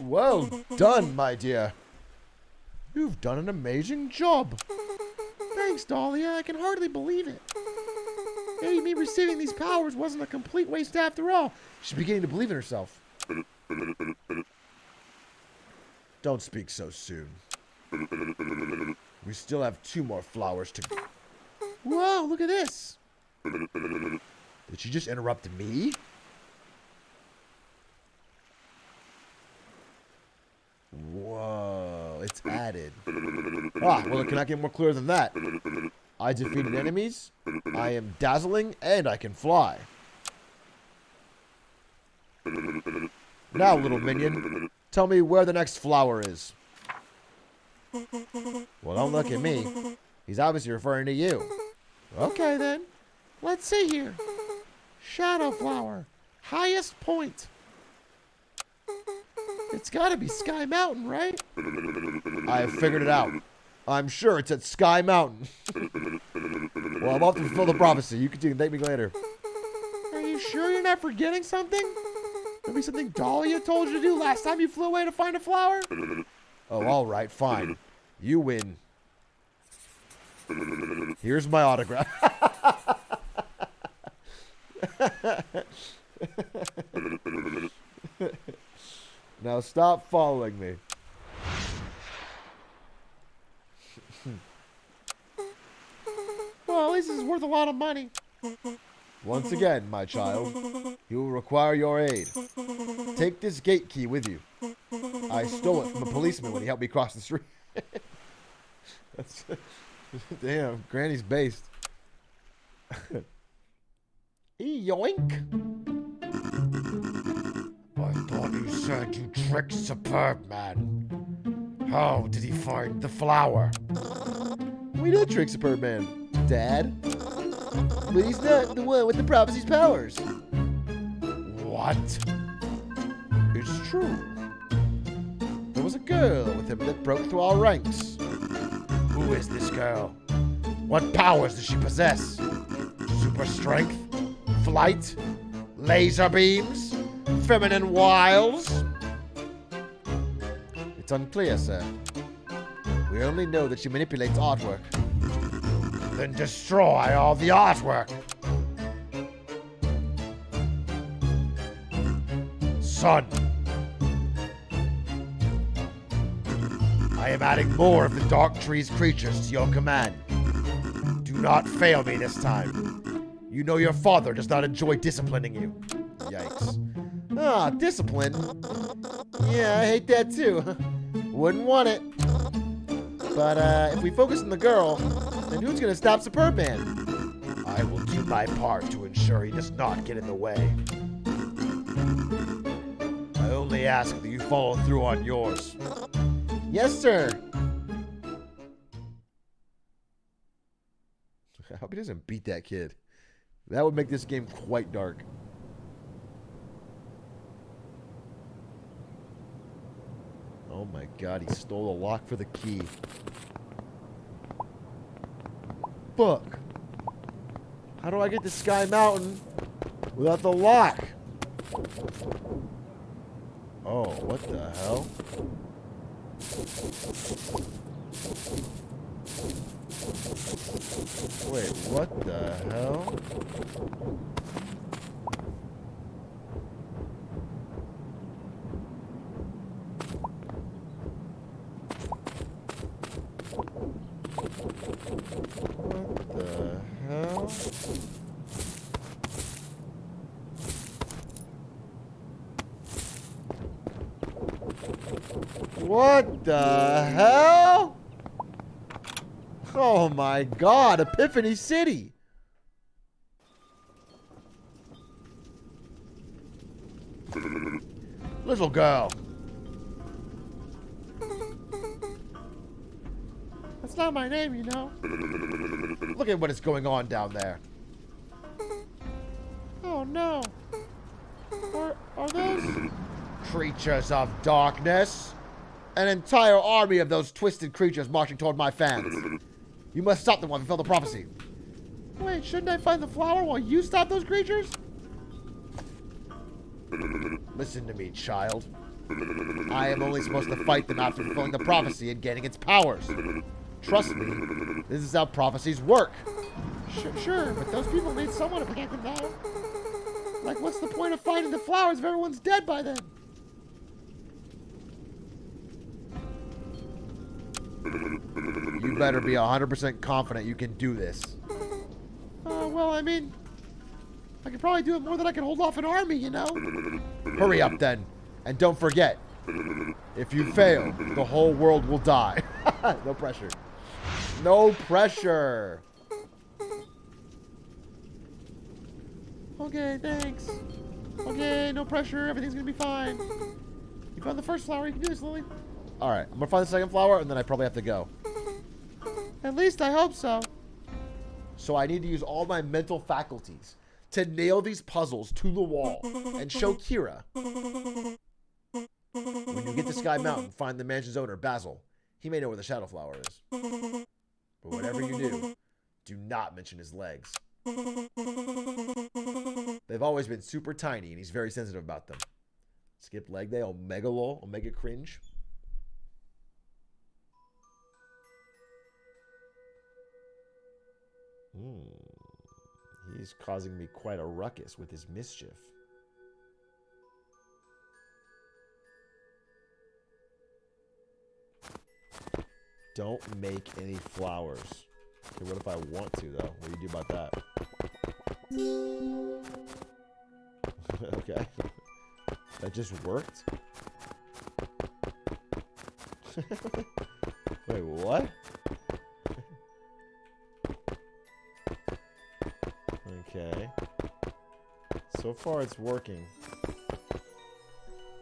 Well done, my dear. You've done an amazing job. Thanks, Dahlia. I can hardly believe it. Maybe me receiving these powers wasn't a complete waste after all. She's beginning to believe in herself. Don't speak so soon. We still have 2 more flowers to go. Whoa, look at this. Did she just interrupt me? Whoa, it's added. Ah, well, it cannot get more clear than that. I defeated enemies, I am dazzling, and I can fly. Now, little minion, tell me where the next flower is. Well, don't look at me. He's obviously referring to you. Okay, then. Let's see here. Shadow flower. Highest point. It's gotta be Sky Mountain, right? I have figured it out. I'm sure it's at Sky Mountain. Well, I'm off to fulfill the prophecy. You can thank me later. Are you sure you're not forgetting something? Maybe something Dahlia told you to do last time you flew away to find a flower? Oh, all right, fine. You win. Here's my autograph. Now stop following me. Well, at least this is worth a lot of money. Once again, my child, you will require your aid. Take this gate key with you. I stole it from a policeman when he helped me cross the street. That's, damn, Granny's based. Yoink! I thought you said you tricked Superb Man. How did he find the flower? We did trick Superb Man, Dad. But he's not the one with the prophecy's powers. What? It's true. There was a girl with him that broke through our ranks. Who is this girl? What powers does she possess? Super strength? Flight? Laser beams? Feminine wiles? It's unclear, sir. We only know that she manipulates artwork. Then destroy all the artwork. Son. I am adding more of the Dark Tree's creatures to your command. Do not fail me this time. You know your father does not enjoy disciplining you. Yikes. Ah, discipline? Yeah, I hate that too. Wouldn't want it. But if we focus on the girl, then who's gonna stop Superb Man? I will do my part to ensure he does not get in the way. I only ask that you follow through on yours. Yes, sir. I hope he doesn't beat that kid. That would make this game quite dark. Oh my god, he stole the lock for the key. Fuck. How do I get to Sky Mountain without the lock? Oh, what the hell? Wait, what the hell? What the hell? What the hell? Oh my god, Epiphany City. Little girl. That's not my name, you know. Look at what is going on down there. Oh no. Are those creatures of darkness? An entire army of those twisted creatures marching toward my fans. You must stop them while we fulfill the prophecy. Wait, shouldn't I find the flower while you stop those creatures? Listen to me, child. I am only supposed to fight them after fulfilling the prophecy and gaining its powers. Trust me, this is how prophecies work. Sure, but those people need someone to protect them now. Like, what's the point of fighting the flowers if everyone's dead by then? You better be 100% confident you can do this. Well, I mean, I could probably do it more than I can hold off an army, you know? Hurry up, then. And don't forget, if you fail, the whole world will die. No pressure. No pressure. Okay, thanks. Okay, no pressure. Everything's gonna be fine. You found the first flower. You can do this, Lily. Alright, I'm gonna find the second flower, and then I probably have to go. At least I hope so. So I need to use all my mental faculties to nail these puzzles to the wall and show Kira. When you get to Sky Mountain, find the mansion's owner, Basil. He may know where the shadow flower is. But whatever you do not mention his legs. They've always been super tiny, and he's very sensitive about them. Skip leg day, omega lol, omega cringe. He's causing me quite a ruckus with his mischief. Don't make any flowers. Okay, what if I want to, though? What do you do about that? Okay. That just worked? Wait, what? Okay. So far it's working.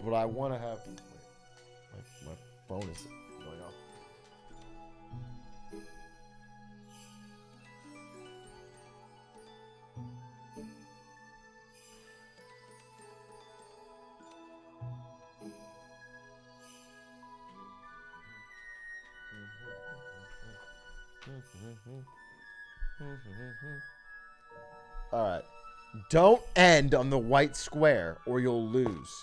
But I want to have... Wait, my phone is going off. Alright. Don't end on the white square or you'll lose.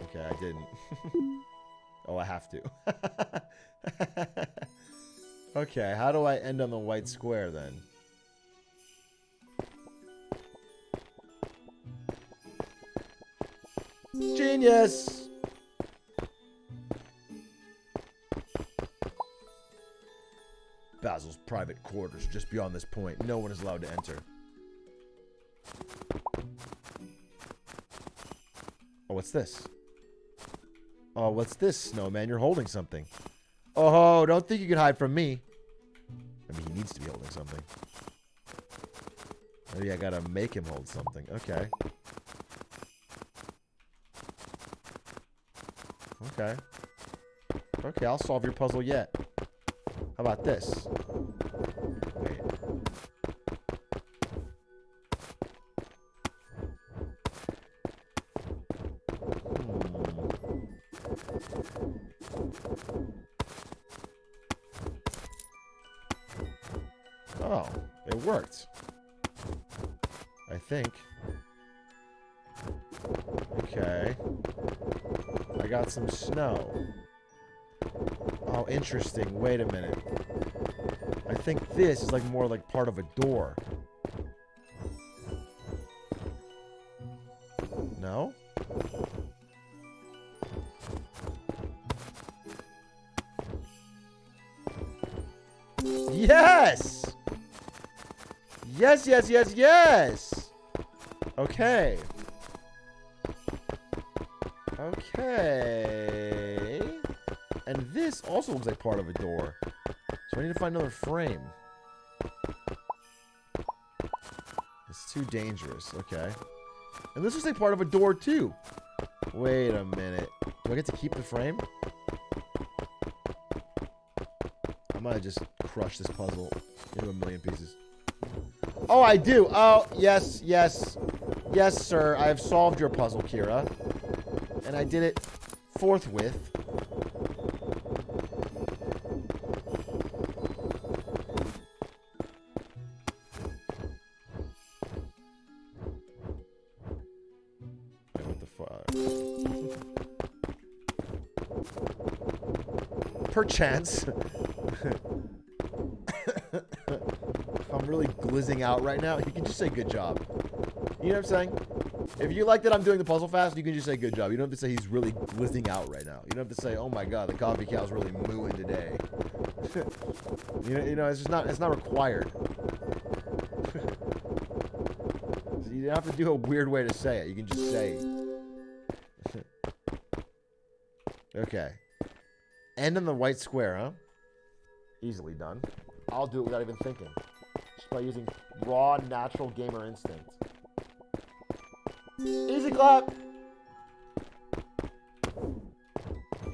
Okay, I didn't. Oh, I have to. Okay, how do I end on the white square then? Genius! Basil's private quarters just beyond this point. No one is allowed to enter. Oh, what's this? Oh, what's this, Snowman? You're holding something. Oh, don't think you can hide from me. I mean, he needs to be holding something. Maybe I gotta make him hold something. Okay. Okay. Okay, I'll solve your puzzle yet. How about this? Wait. Oh, it worked. I think. Okay. I got some snow. Oh, interesting. Wait a minute. I think this is like more like part of a door. No? Yes! Yes, yes, yes, yes! Okay. Okay. And this also looks like part of a door. So I need to find another frame. It's too dangerous. Okay. And this looks like part of a door too. Wait a minute. Do I get to keep the frame? I might just crush this puzzle into a million pieces. Oh, I do. Oh, yes, yes. Yes, sir. I have solved your puzzle, Kira. And I did it forthwith. Wait, what the fuck? Perchance. If I'm really glizzing out right now, you can just say good job. You know what I'm saying? If you like that I'm doing the puzzle fast, you can just say good job. You don't have to say he's really glizzing out right now. You don't have to say, oh my god, the coffee cow's really mooing today. you know, it's just not, it's not required. You don't have to do a weird way to say it. You can just say. Okay. End on the white square, huh? Easily done. I'll do it without even thinking. Just by using raw, natural gamer instinct. Easy clap!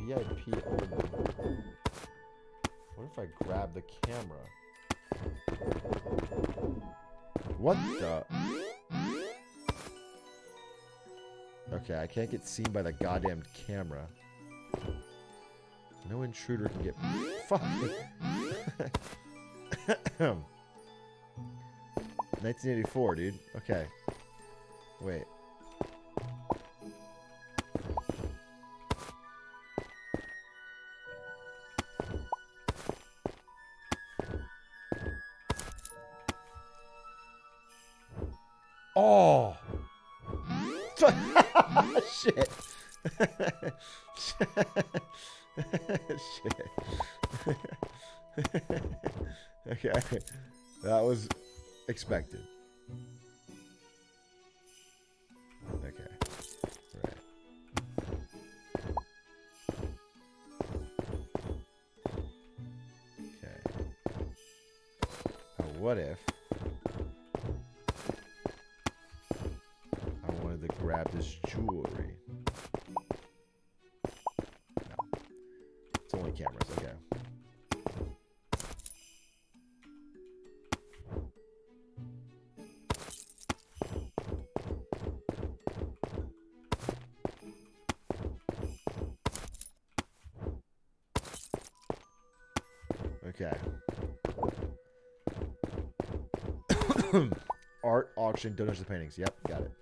VIP only. What if I grab the camera? What the? Okay, I can't get seen by the goddamn camera. No intruder can get... Fuck! 1984, dude. Okay. Wait. Oh! Shit. Shit. Okay. That was expected. Okay. Right. Okay. Now what if I wanted to grab this jewelry? No. It's only cameras, okay. Okay. Art, auction, donate the paintings. Yep, got it.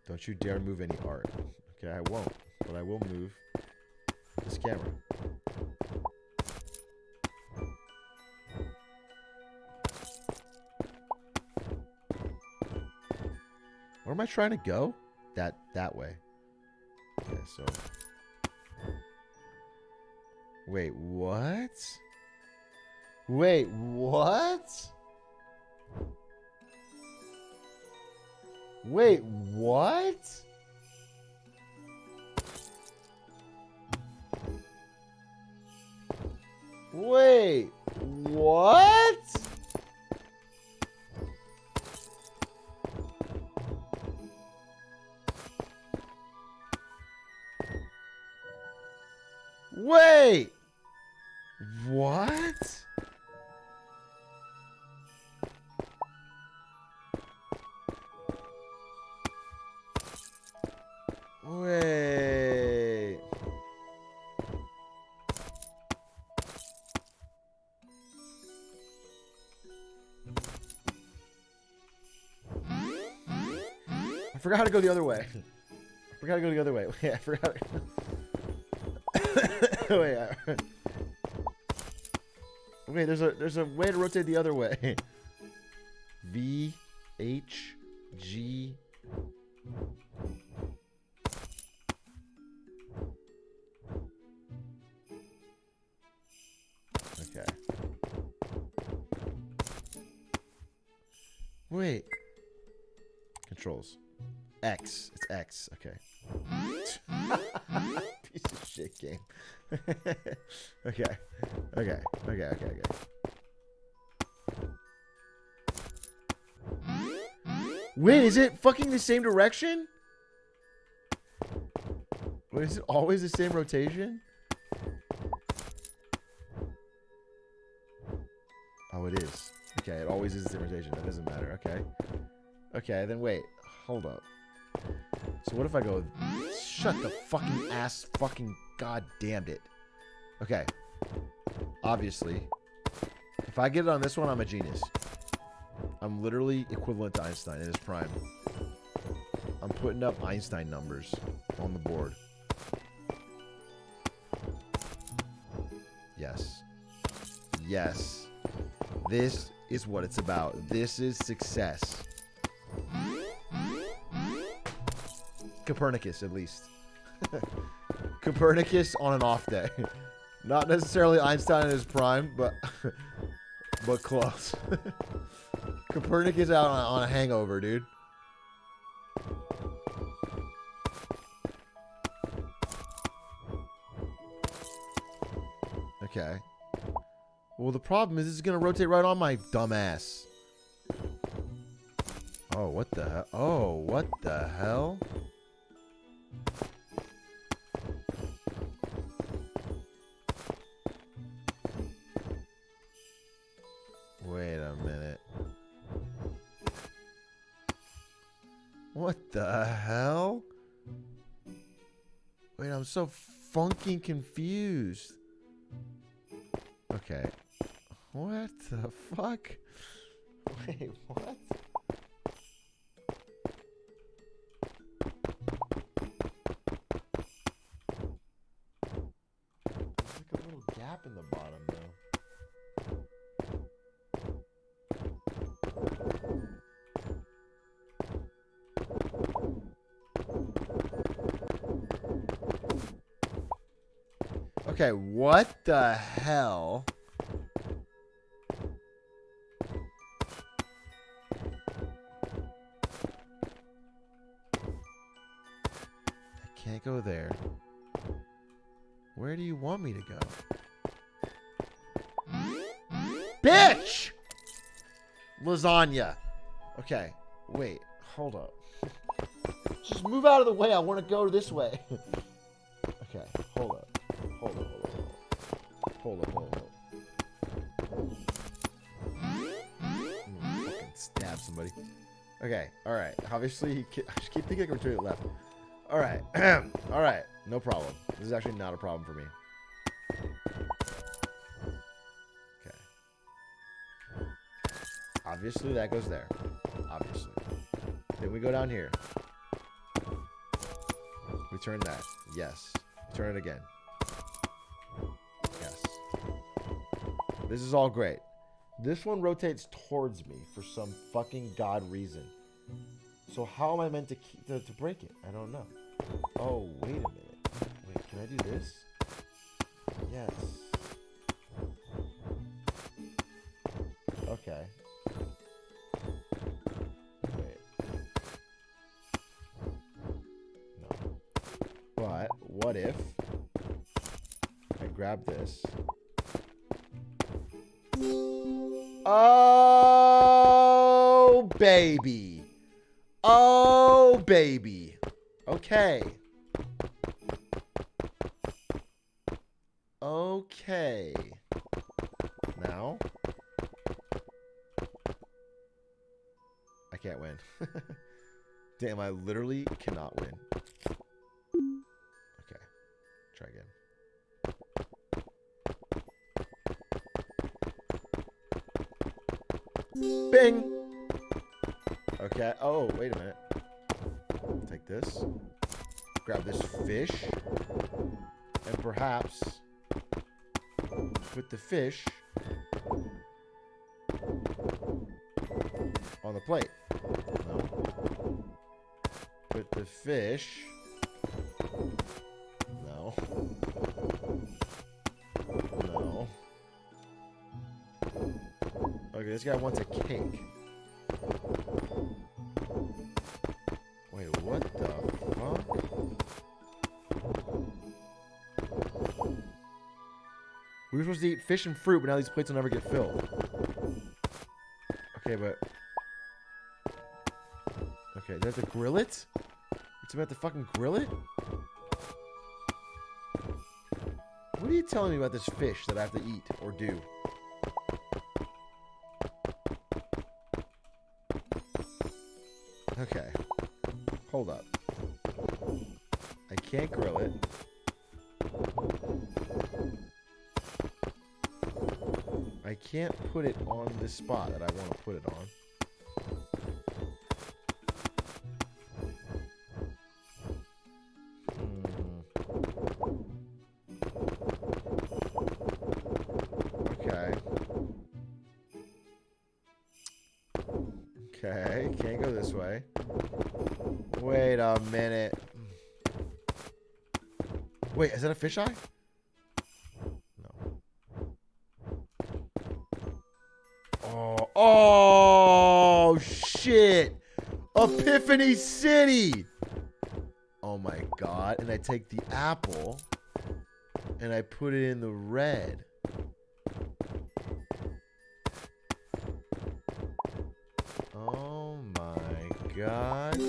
Don't you dare move any art. Okay, I won't. But I will move this camera. Where am I trying to go? That way. Okay, so... Wait, what? Wait, what? Wait, what? Wait, what? Wait! What? Wait. I forgot how to go the other way. I forgot to go the other way. Wait, I forgot. Wait. Wait, there's a way to rotate the other way. V H G. Okay. Wait. Controls. X. It's X. Okay. Piece of shit game. Okay. Wait, is it fucking the same direction? Wait, is it always the same rotation? Oh, it is. Okay, it always is the same rotation. That doesn't matter. Okay. Okay, then wait. Hold up. So what if I go... Shut the fucking ass fucking goddamned it. Okay. Obviously. If I get it on this one, I'm a genius. I'm literally equivalent to Einstein in his prime. I'm putting up Einstein numbers on the board. Yes. Yes. This is what it's about. This is success. Copernicus, at least. Copernicus on an off day. Not necessarily Einstein in his prime, but close. Copernicus out on a hangover, dude. Okay. Well, the problem is this is going to rotate right on my dumb ass. Oh, what the hell? Oh, what the hell? Wait a minute. What the hell? Wait, I'm so fucking confused. Okay. What the fuck? Wait, what? There's like a little gap in the bottom, though. Okay, what the hell? I can't go there. Where do you want me to go? Bitch! Lasagna. Okay, wait, hold up. Just move out of the way. I want to go this way. Okay, hold up. Hold up. I'm gonna fucking stab somebody. Okay, alright. Obviously, I just keep thinking I can turn it left. Alright. Alright, no problem. This is actually not a problem for me. Okay. Obviously, that goes there. Obviously. Then we go down here. We turn that. Yes. Turn it again. Yes. This is all great. This one rotates towards me for some fucking god reason. So how am I meant to break it? I don't know. Oh, wait a minute. Wait, can I do this? Yes. Okay. Wait. No. But what if I grab this? Oh, baby. Oh, baby. Okay. Okay. Now. I can't win. Damn, I literally cannot win. Okay. Try again. Bing! Okay. Oh, wait a minute. Take this. Grab this fish. And perhaps put the fish on the plate. No. Put the fish. No. No. Okay, this guy wants a cake. Wait, what? What the fuck? We were supposed to eat fish and fruit, but now these plates will never get filled. Okay, but... Okay, do I have to grill it? It's about to fucking grill it? What are you telling me about this fish that I have to eat or do? Okay. Hold up. I can't grill it. I can't put it on the spot that I want to put it on. Okay. Okay, can't go this way. Wait a minute. Wait, is that a fisheye? No. Oh, shit. Epiphany City. Oh my god. And I take the apple and I put it in the red. Oh my god.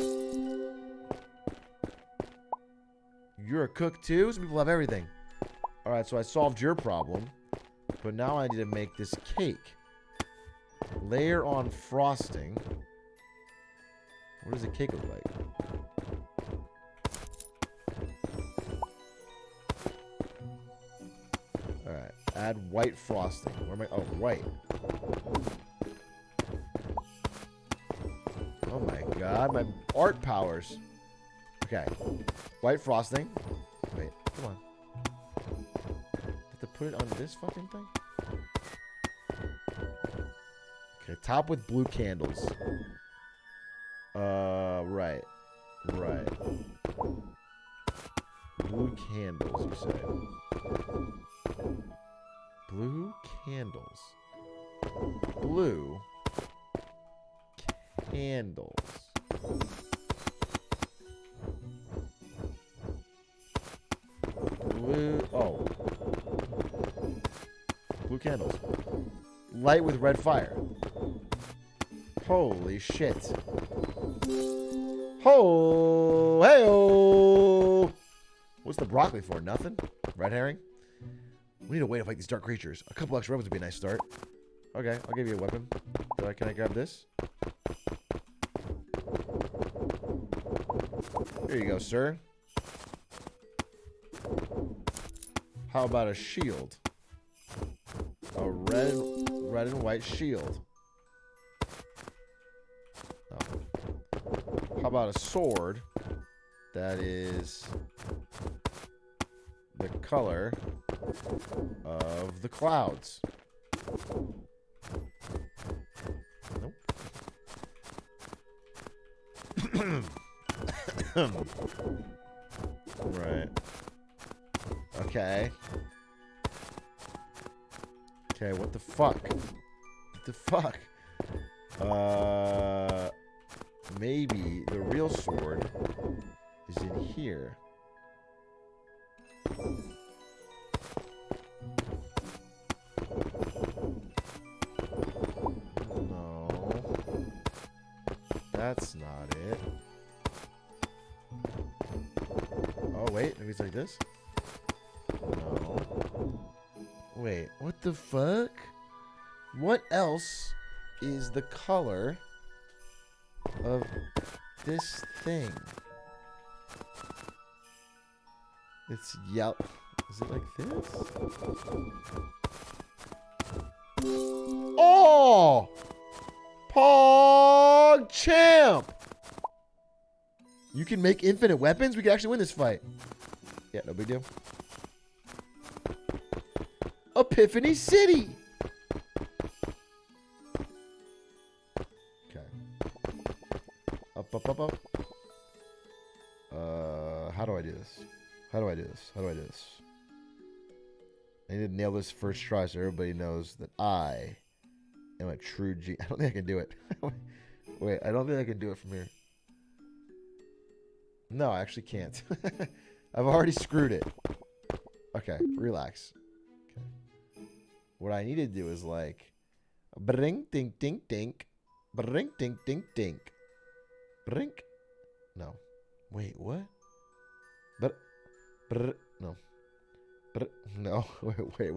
You're a cook too? Some people have everything. Alright, so I solved your problem. But now I need to make this cake. Layer on frosting. What does a cake look like? Alright, add white frosting. Where am I? Oh, white. Oh my god, my art powers. Okay. White frosting. Wait, come on. Have to put it on this fucking thing? Okay, top with blue candles. Right. Right. Blue candles, you say. Blue candles. Blue candles. Blue. Oh. Blue candles. Light with red fire. Holy shit. Ho! Hey-oh! What's the broccoli for? Nothing? Red herring? We need a way to fight these dark creatures. A couple extra weapons would be a nice start. Okay, I'll give you a weapon. Can I grab this? Here you go, sir. How about a shield? A red and white shield. Oh. How about a sword that is the color of the clouds? Nope. Right. Okay. Okay, what the fuck? What the fuck? Maybe the real sword is in here. No. That's not it. Oh, wait. Maybe it's like this? No. Wait, what the fuck? What else is the color of this thing? It's yellow. Is it like this? Oh! Pog champ! You can make infinite weapons? We can actually win this fight. Yeah, no big deal. Epiphany City! Okay. Up, up, up, up. How do I do this? How do I do this? How do I do this? I need to nail this first try so everybody knows that I am a true G. I don't think I can do it. Wait, I don't think I can do it from here. No, I actually can't. I've already screwed it. Okay, relax. Okay. What I need to do is like bring dink dink dink. Bring dink dink dink. Brink. No. Wait, what? But no. But no. Wait.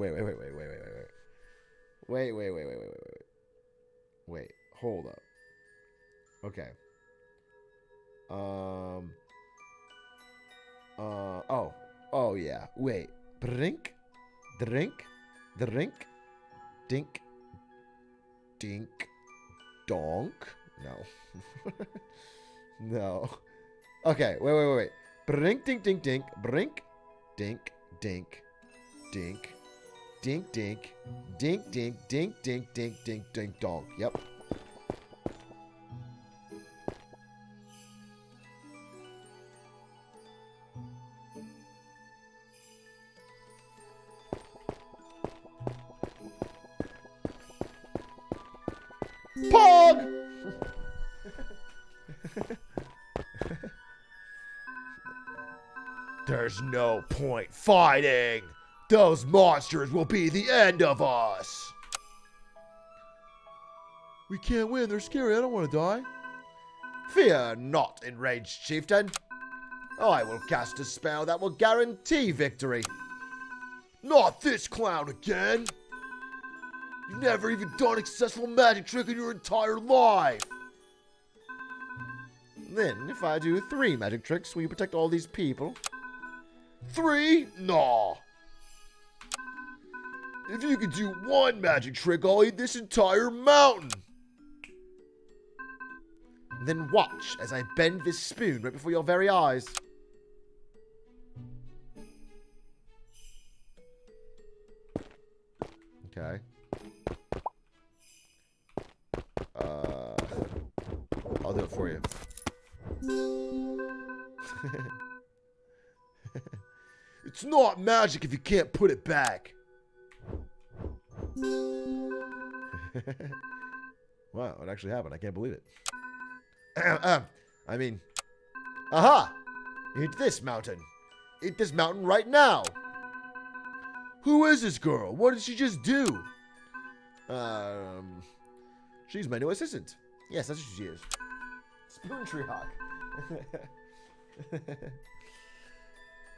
Wait, hold up. Okay. Oh yeah. Wait. Drink, dink, dink, donk. No. No. Okay. Wait. Brink, dink, brink, dink, dink, dink, dink, donk. Yep. Pog! There's no point fighting. Those monsters will be the end of us. We can't win. They're scary. I don't want to die. Fear not, enraged chieftain. I will cast a spell that will guarantee victory. Not this clown again. You've never even done a successful magic trick in your entire life. Then, if I do 3 magic tricks, will you protect all these people? 3? Nah. If you could do 1 magic trick, I'll eat this entire mountain. Then watch as I bend this spoon right before your very eyes. Okay. I'll do it for you. It's not magic if you can't put it back. Wow, it actually happened. I can't believe it. I mean, aha! Eat this mountain. Eat this mountain right now. Who is this girl? What did she just do? She's my new assistant. Yes, that's what she is. Spoon Atrioc.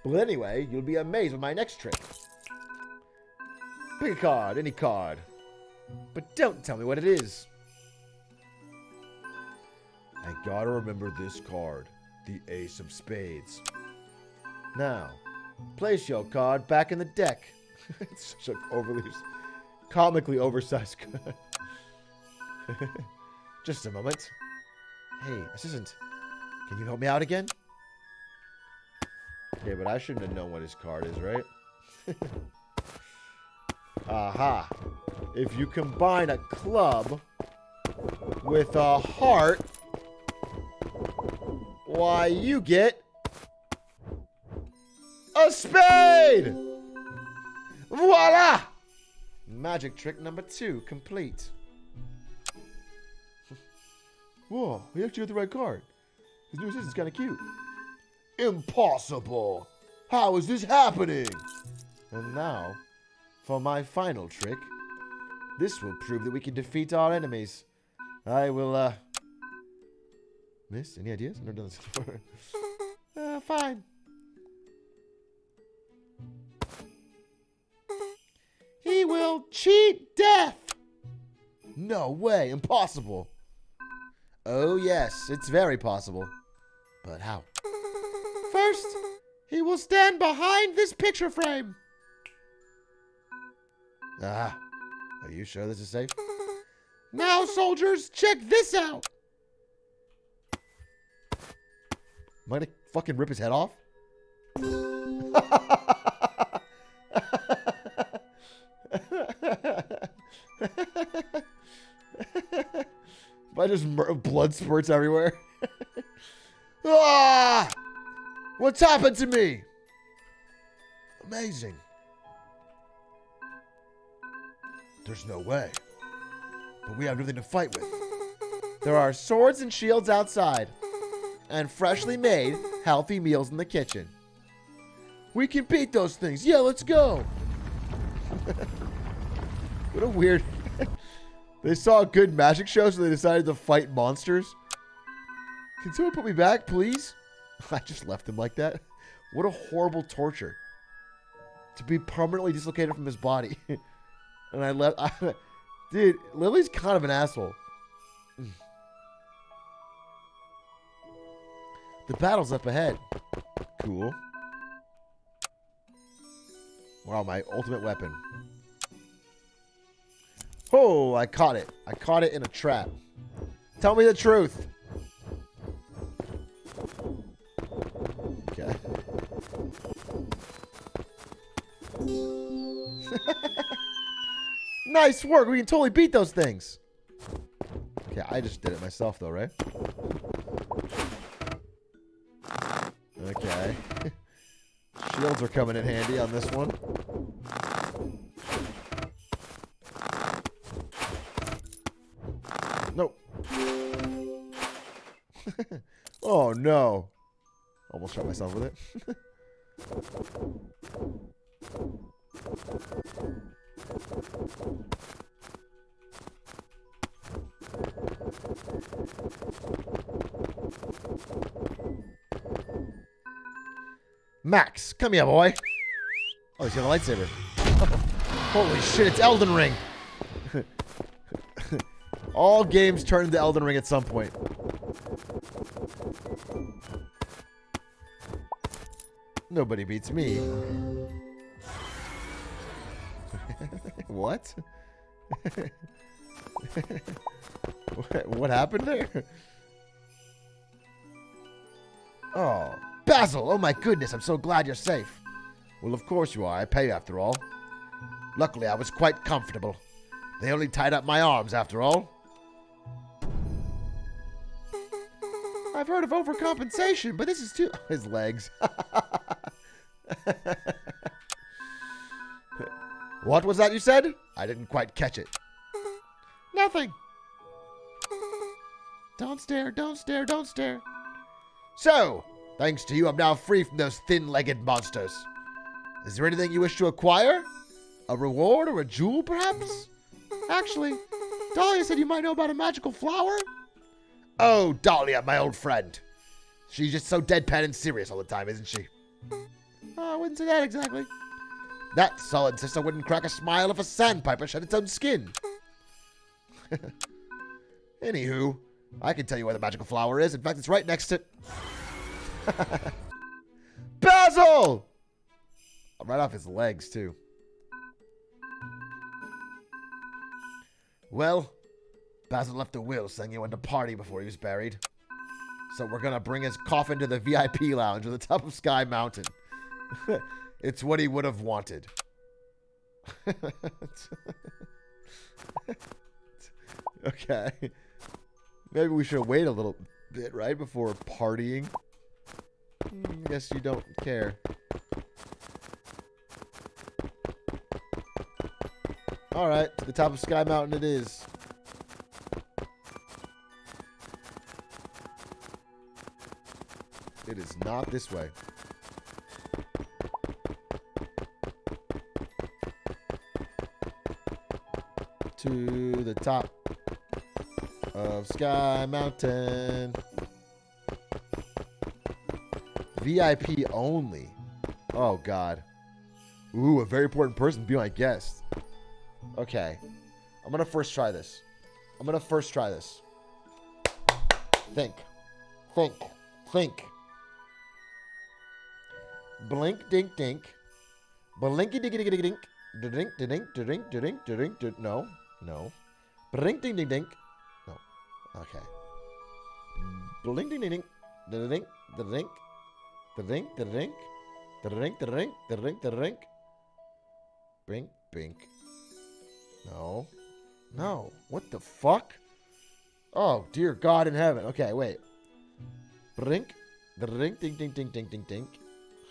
But anyway, you'll be amazed with my next trick. Pick a card, any card. But don't tell me what it is. I gotta remember this card. The Ace of Spades. Now, place your card back in the deck. It's such a comically oversized card. Just a moment. Hey, assistant. Can you help me out again? Okay, but I shouldn't have known what his card is, right? Aha. If you combine a club with a heart, why, you get a spade! Voila! Magic trick number 2 complete. Whoa, he actually got the right card. His new assistant's kind of cute. Impossible! How is this happening? And now, for my final trick. This will prove that we can defeat our enemies. I will, Miss, any ideas? I've never done this before. Fine. He will cheat death! No way, impossible. Oh yes, it's very possible. But how? First, he will stand behind this picture frame. Ah, are you sure this is safe? Now, soldiers, check this out. Am I gonna fucking rip his head off? I just blood spurts everywhere. Ah! What's happened to me? Amazing. There's no way. But we have nothing to fight with. There are swords and shields outside. and freshly made, healthy meals in the kitchen. We can beat those things. Yeah, let's go. What a weird... They saw a good magic show, so they decided to fight monsters. Can someone put me back, please? I just left him like that. What a horrible torture. To be permanently dislocated from his body. And I left... Dude, Lily's kind of an asshole. The battle's up ahead. Cool. Wow, my ultimate weapon. Oh, I caught it. I caught it in a trap. Tell me the truth. Okay. Nice work. We can totally beat those things. Okay, I just did it myself, though, right? Okay. Shields are coming in handy on this one. Nope. Oh, no. Almost shot myself with it. Max, come here, boy. Oh, he's got a lightsaber. Holy shit, it's Elden Ring. All games turn into Elden Ring at some point. Nobody beats me. What? What happened there? Oh, Basil! Oh my goodness, I'm so glad you're safe. Well, of course you are. I pay after all. Luckily, I was quite comfortable. They only tied up my arms after all. I've heard of overcompensation, but this is too... His legs. What was that you said? I didn't quite catch it. Nothing. Don't stare, don't stare, don't stare. So, thanks to you, I'm now free from those thin-legged monsters. Is there anything you wish to acquire? A reward or a jewel, perhaps? Actually, Dahlia said you might know about a magical flower. Oh, Dahlia, my old friend. She's just so deadpan and serious all the time, isn't she? I wouldn't say that exactly. That solid sister wouldn't crack a smile if a sandpiper shed its own skin. Anywho, I can tell you where the magical flower is. In fact, it's right next to... Basil! Right off his legs, too. Well, Basil left a will saying he went to party before he was buried. So we're gonna bring his coffin to the VIP lounge at the top of Sky Mountain. It's what he would have wanted. Okay. Maybe we should wait a little bit, right? Before partying. I guess you don't care. Alright, to the top of Sky Mountain it is. It is not this way. To the top of Sky Mountain. VIP only. Oh, God. Ooh, a very important person to be my guest. Okay. I'm going to first try this. Think. Blink, dink, dink. Blinky, dinky, dinky, dink. Dink, dink, dink, dink, dink, dink. No. Blink, ding, ding, dink. No. Okay. Blink, ding, ding, dink. Dink, dink, dink. Dink, dink. Dink, dink, dink. Bink, bink. No. What the fuck? Oh, dear God in heaven. Okay, wait. Brink. Dink, ding, ding, ding, ding, ding, ding.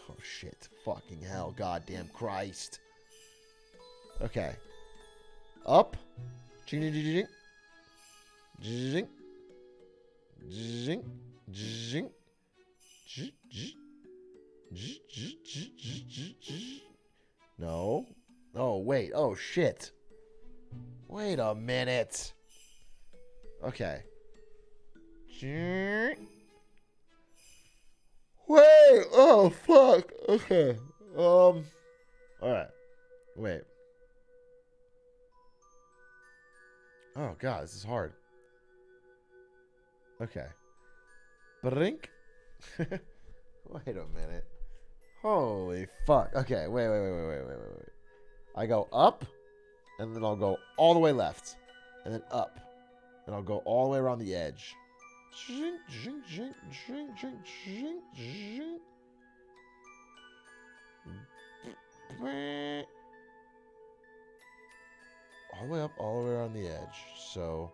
Oh, shit. Fucking hell. Goddamn Christ. Okay. Up. Ching, ching, ching, ching. Ching. Ching. No. Oh, wait. Oh, shit. Wait a minute. Okay. Wait. Oh, fuck. Okay. All right. Wait. Oh, God. This is hard. Okay. Brink. Wait a minute. Holy fuck. Okay, wait. I go up, and then I'll go all the way left, and then up, and I'll go all the way around the edge. All the way up, all the way around the edge. So,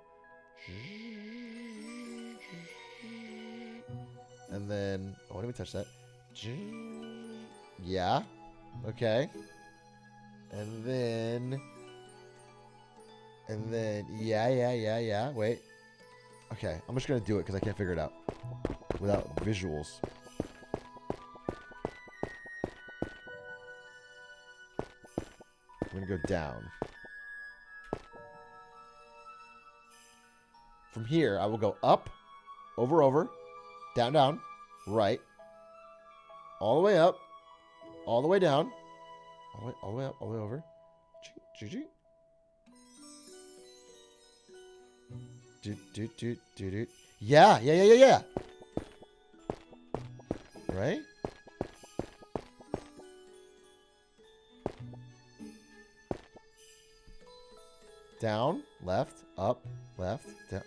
and then, oh, let me touch that. Yeah. Okay. And then, yeah. Wait. Okay. I'm just going to do it because I can't figure it out without visuals. I'm going to go down. From here, I will go up, over, down, right, all the way up, all the way down, all the way up, all the way over. Yeah. Right? Down, left, up, left, down.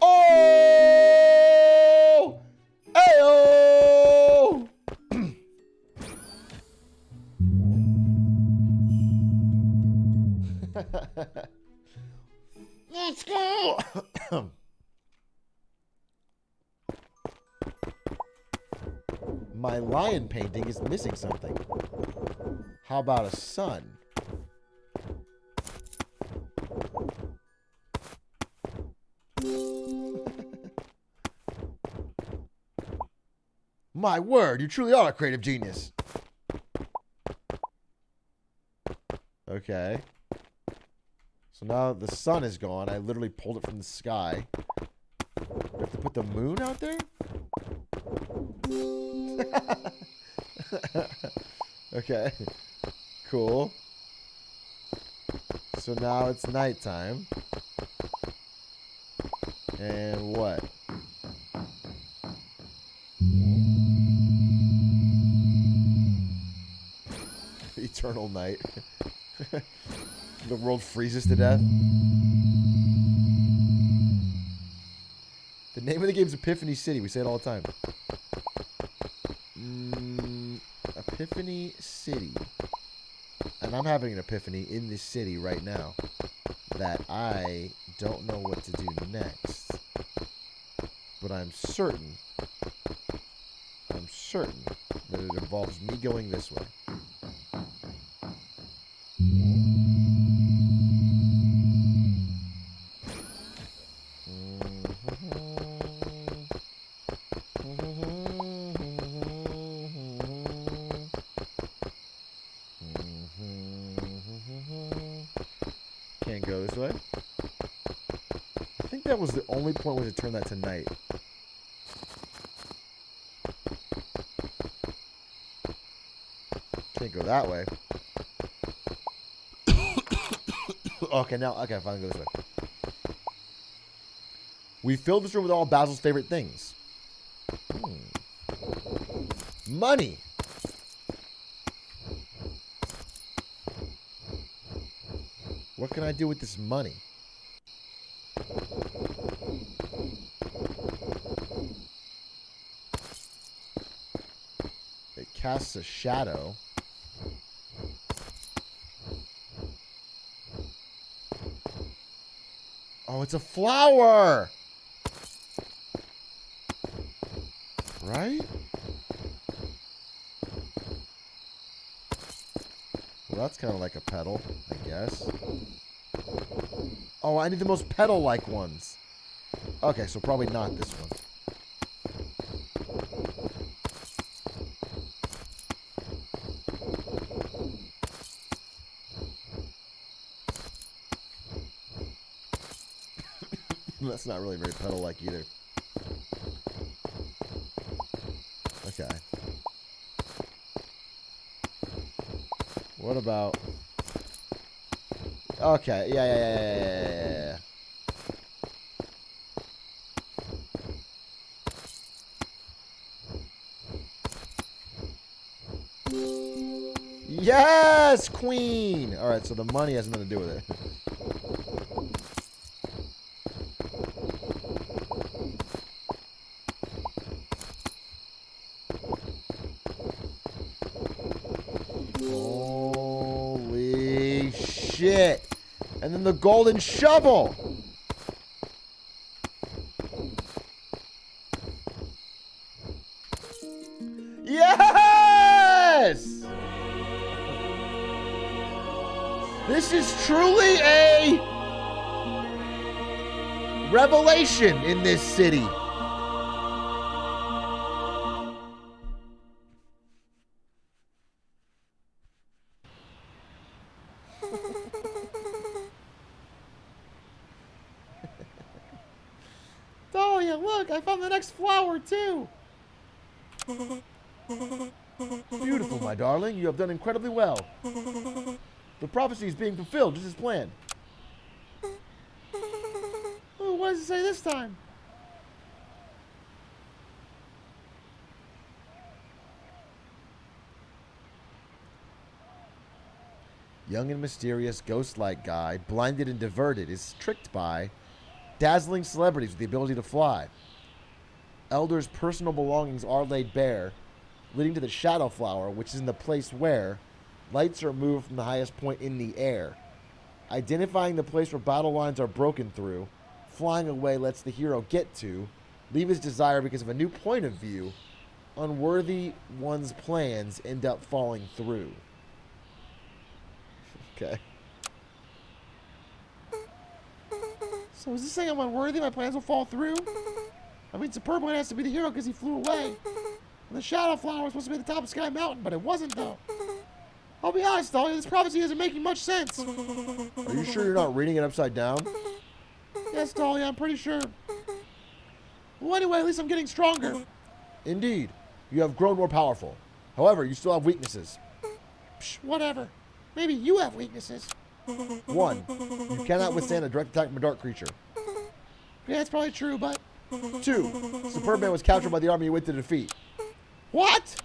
Oh! Ayo! Let's go! My lion painting is missing something. How about a sun? My word, you truly are a creative genius. Okay. So now the sun is gone. I literally pulled it from the sky. Do I have to put the moon out there? Okay. Cool. So now it's nighttime. And what? Eternal night. The world freezes to death. The name of the game is Epiphany City. We say it all the time. Epiphany City. And I'm having an epiphany in this city right now that I don't know what to do next. But I'm certain that it involves me going this way. Can't go this way. I think that was the only point was to turn that to night. Can't go that way. Okay, I finally go this way. We filled this room with all Basil's favorite things. Money. What can I do with this money? It casts a shadow. Oh, it's a flower! Right? Well, that's kind of like a petal, I guess. Oh, I need the most petal-like ones. Okay, so probably not this one. That's not really very petal-like either. Okay. What about... Okay, yeah. Yes, queen! Alright, so the money has nothing to do with it. Holy shit! And then the golden shovel! Yes! This is truly a revelation in this city. Dahlia, look, I found the next flower too. Beautiful, my darling. You have done incredibly well. The prophecy is being fulfilled just as planned. Oh, what does it say this time? Young and mysterious, ghost-like guy, blinded and diverted, is tricked by dazzling celebrities with the ability to fly. Elder's personal belongings are laid bare, leading to the shadow flower, which is in the place where lights are moved from the highest point in the air. Identifying the place where battle lines are broken through, flying away lets the hero get to, leave his desire because of a new point of view. Unworthy one's plans end up falling through. Okay. So is this saying I'm unworthy? My plans will fall through? I mean, Superb One has to be the hero because he flew away. And the Shadow Flower was supposed to be at the top of Sky Mountain, but it wasn't, though. I'll be honest, though, this prophecy isn't making much sense. Are you sure you're not reading it upside down? Yes, Dahlia, I'm pretty sure. Well, anyway, at least I'm getting stronger. Indeed. You have grown more powerful. However, you still have weaknesses. Psh, whatever. Maybe you have weaknesses. 1. You cannot withstand a direct attack from a dark creature. Yeah, that's probably true, but... 2. Superman was captured by the army you went to defeat. What?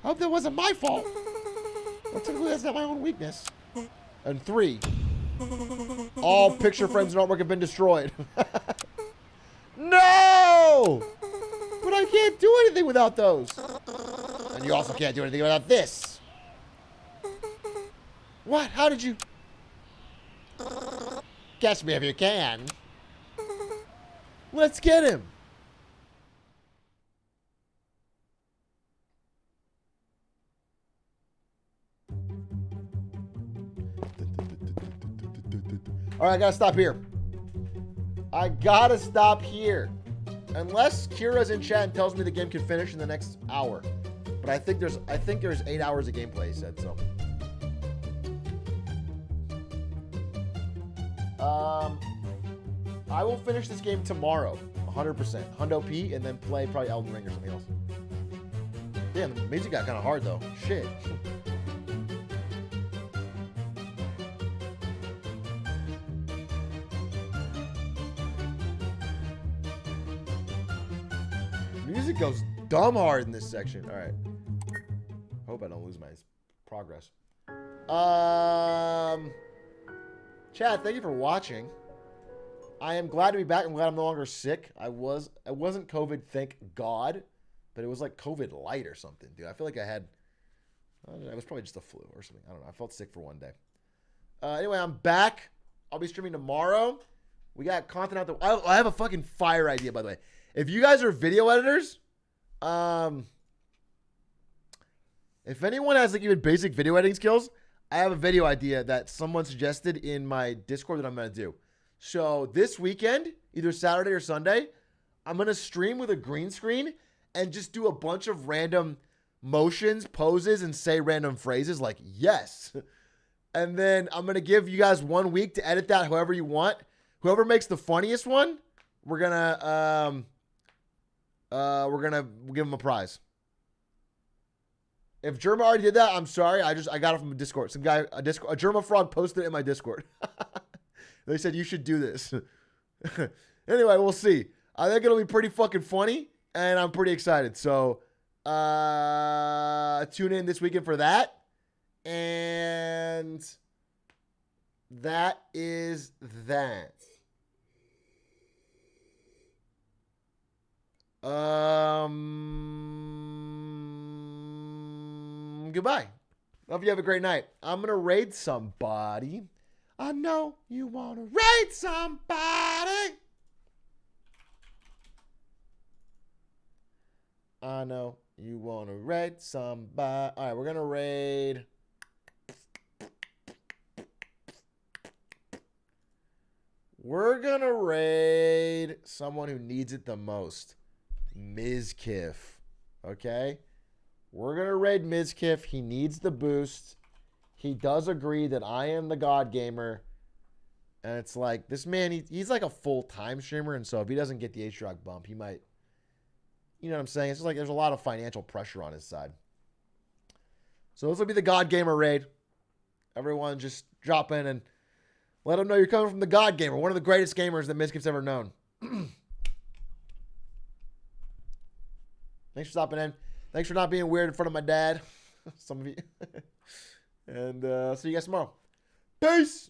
I hope that wasn't my fault. Well, typically that's not my own weakness. And 3. All picture frames and artwork have been destroyed. No! But I can't do anything without those. And you also can't do anything without this. What? How did you... Catch me if you can. Let's get him. All right, I gotta stop here. I gotta stop here. Unless Kira's in chat and tells me the game can finish in the next hour. But I think there's 8 hours of gameplay, he said, so. I will finish this game tomorrow, 100%. Hundo P, and then play probably Elden Ring or something else. Damn, the music got kind of hard, though. Shit. Music goes dumb hard in this section. All right. Hope I don't lose my progress. Chat, thank you for watching. I am glad to be back. I'm glad I'm no longer sick. I wasn't COVID, thank God, but it was like COVID light or something, dude. I feel like it was probably just a flu or something. I don't know. I felt sick for one day. Anyway, I'm back. I'll be streaming tomorrow. We got content out there. I have a fucking fire idea, by the way. If you guys are video editors, if anyone has like even basic video editing skills, I have a video idea that someone suggested in my Discord that I'm going to do. So this weekend, either Saturday or Sunday, I'm going to stream with a green screen and just do a bunch of random motions, poses, and say random phrases like yes. And then I'm going to give you guys 1 week to edit that however you want. Whoever makes the funniest one, we're going to give them a prize. If Germa already did that, I'm sorry. I got it from a Discord. Some guy, a Germa frog posted it in my Discord. They said you should do this. Anyway, we'll see. I think it'll be pretty fucking funny, and I'm pretty excited. So tune in this weekend for that. And that is that. Goodbye. Hope you have a great night. I'm going to raid somebody. I know you want to raid somebody. I know you want to raid somebody. All right, we're going to raid. We're going to raid someone who needs it the most. Mizkiff. Okay? We're going to raid Mizkiff. He needs the boost. He does agree that I am the God Gamer. And it's like, this man, he's like a full-time streamer. And so if he doesn't get the Atrioc bump, he might, you know what I'm saying? It's just like there's a lot of financial pressure on his side. So this will be the God Gamer raid. Everyone just drop in and let him know you're coming from the God Gamer, one of the greatest gamers that Mizkiff's ever known. Thanks for stopping in. Thanks for not being weird in front of my dad. Some of you. And see you guys tomorrow. Peace.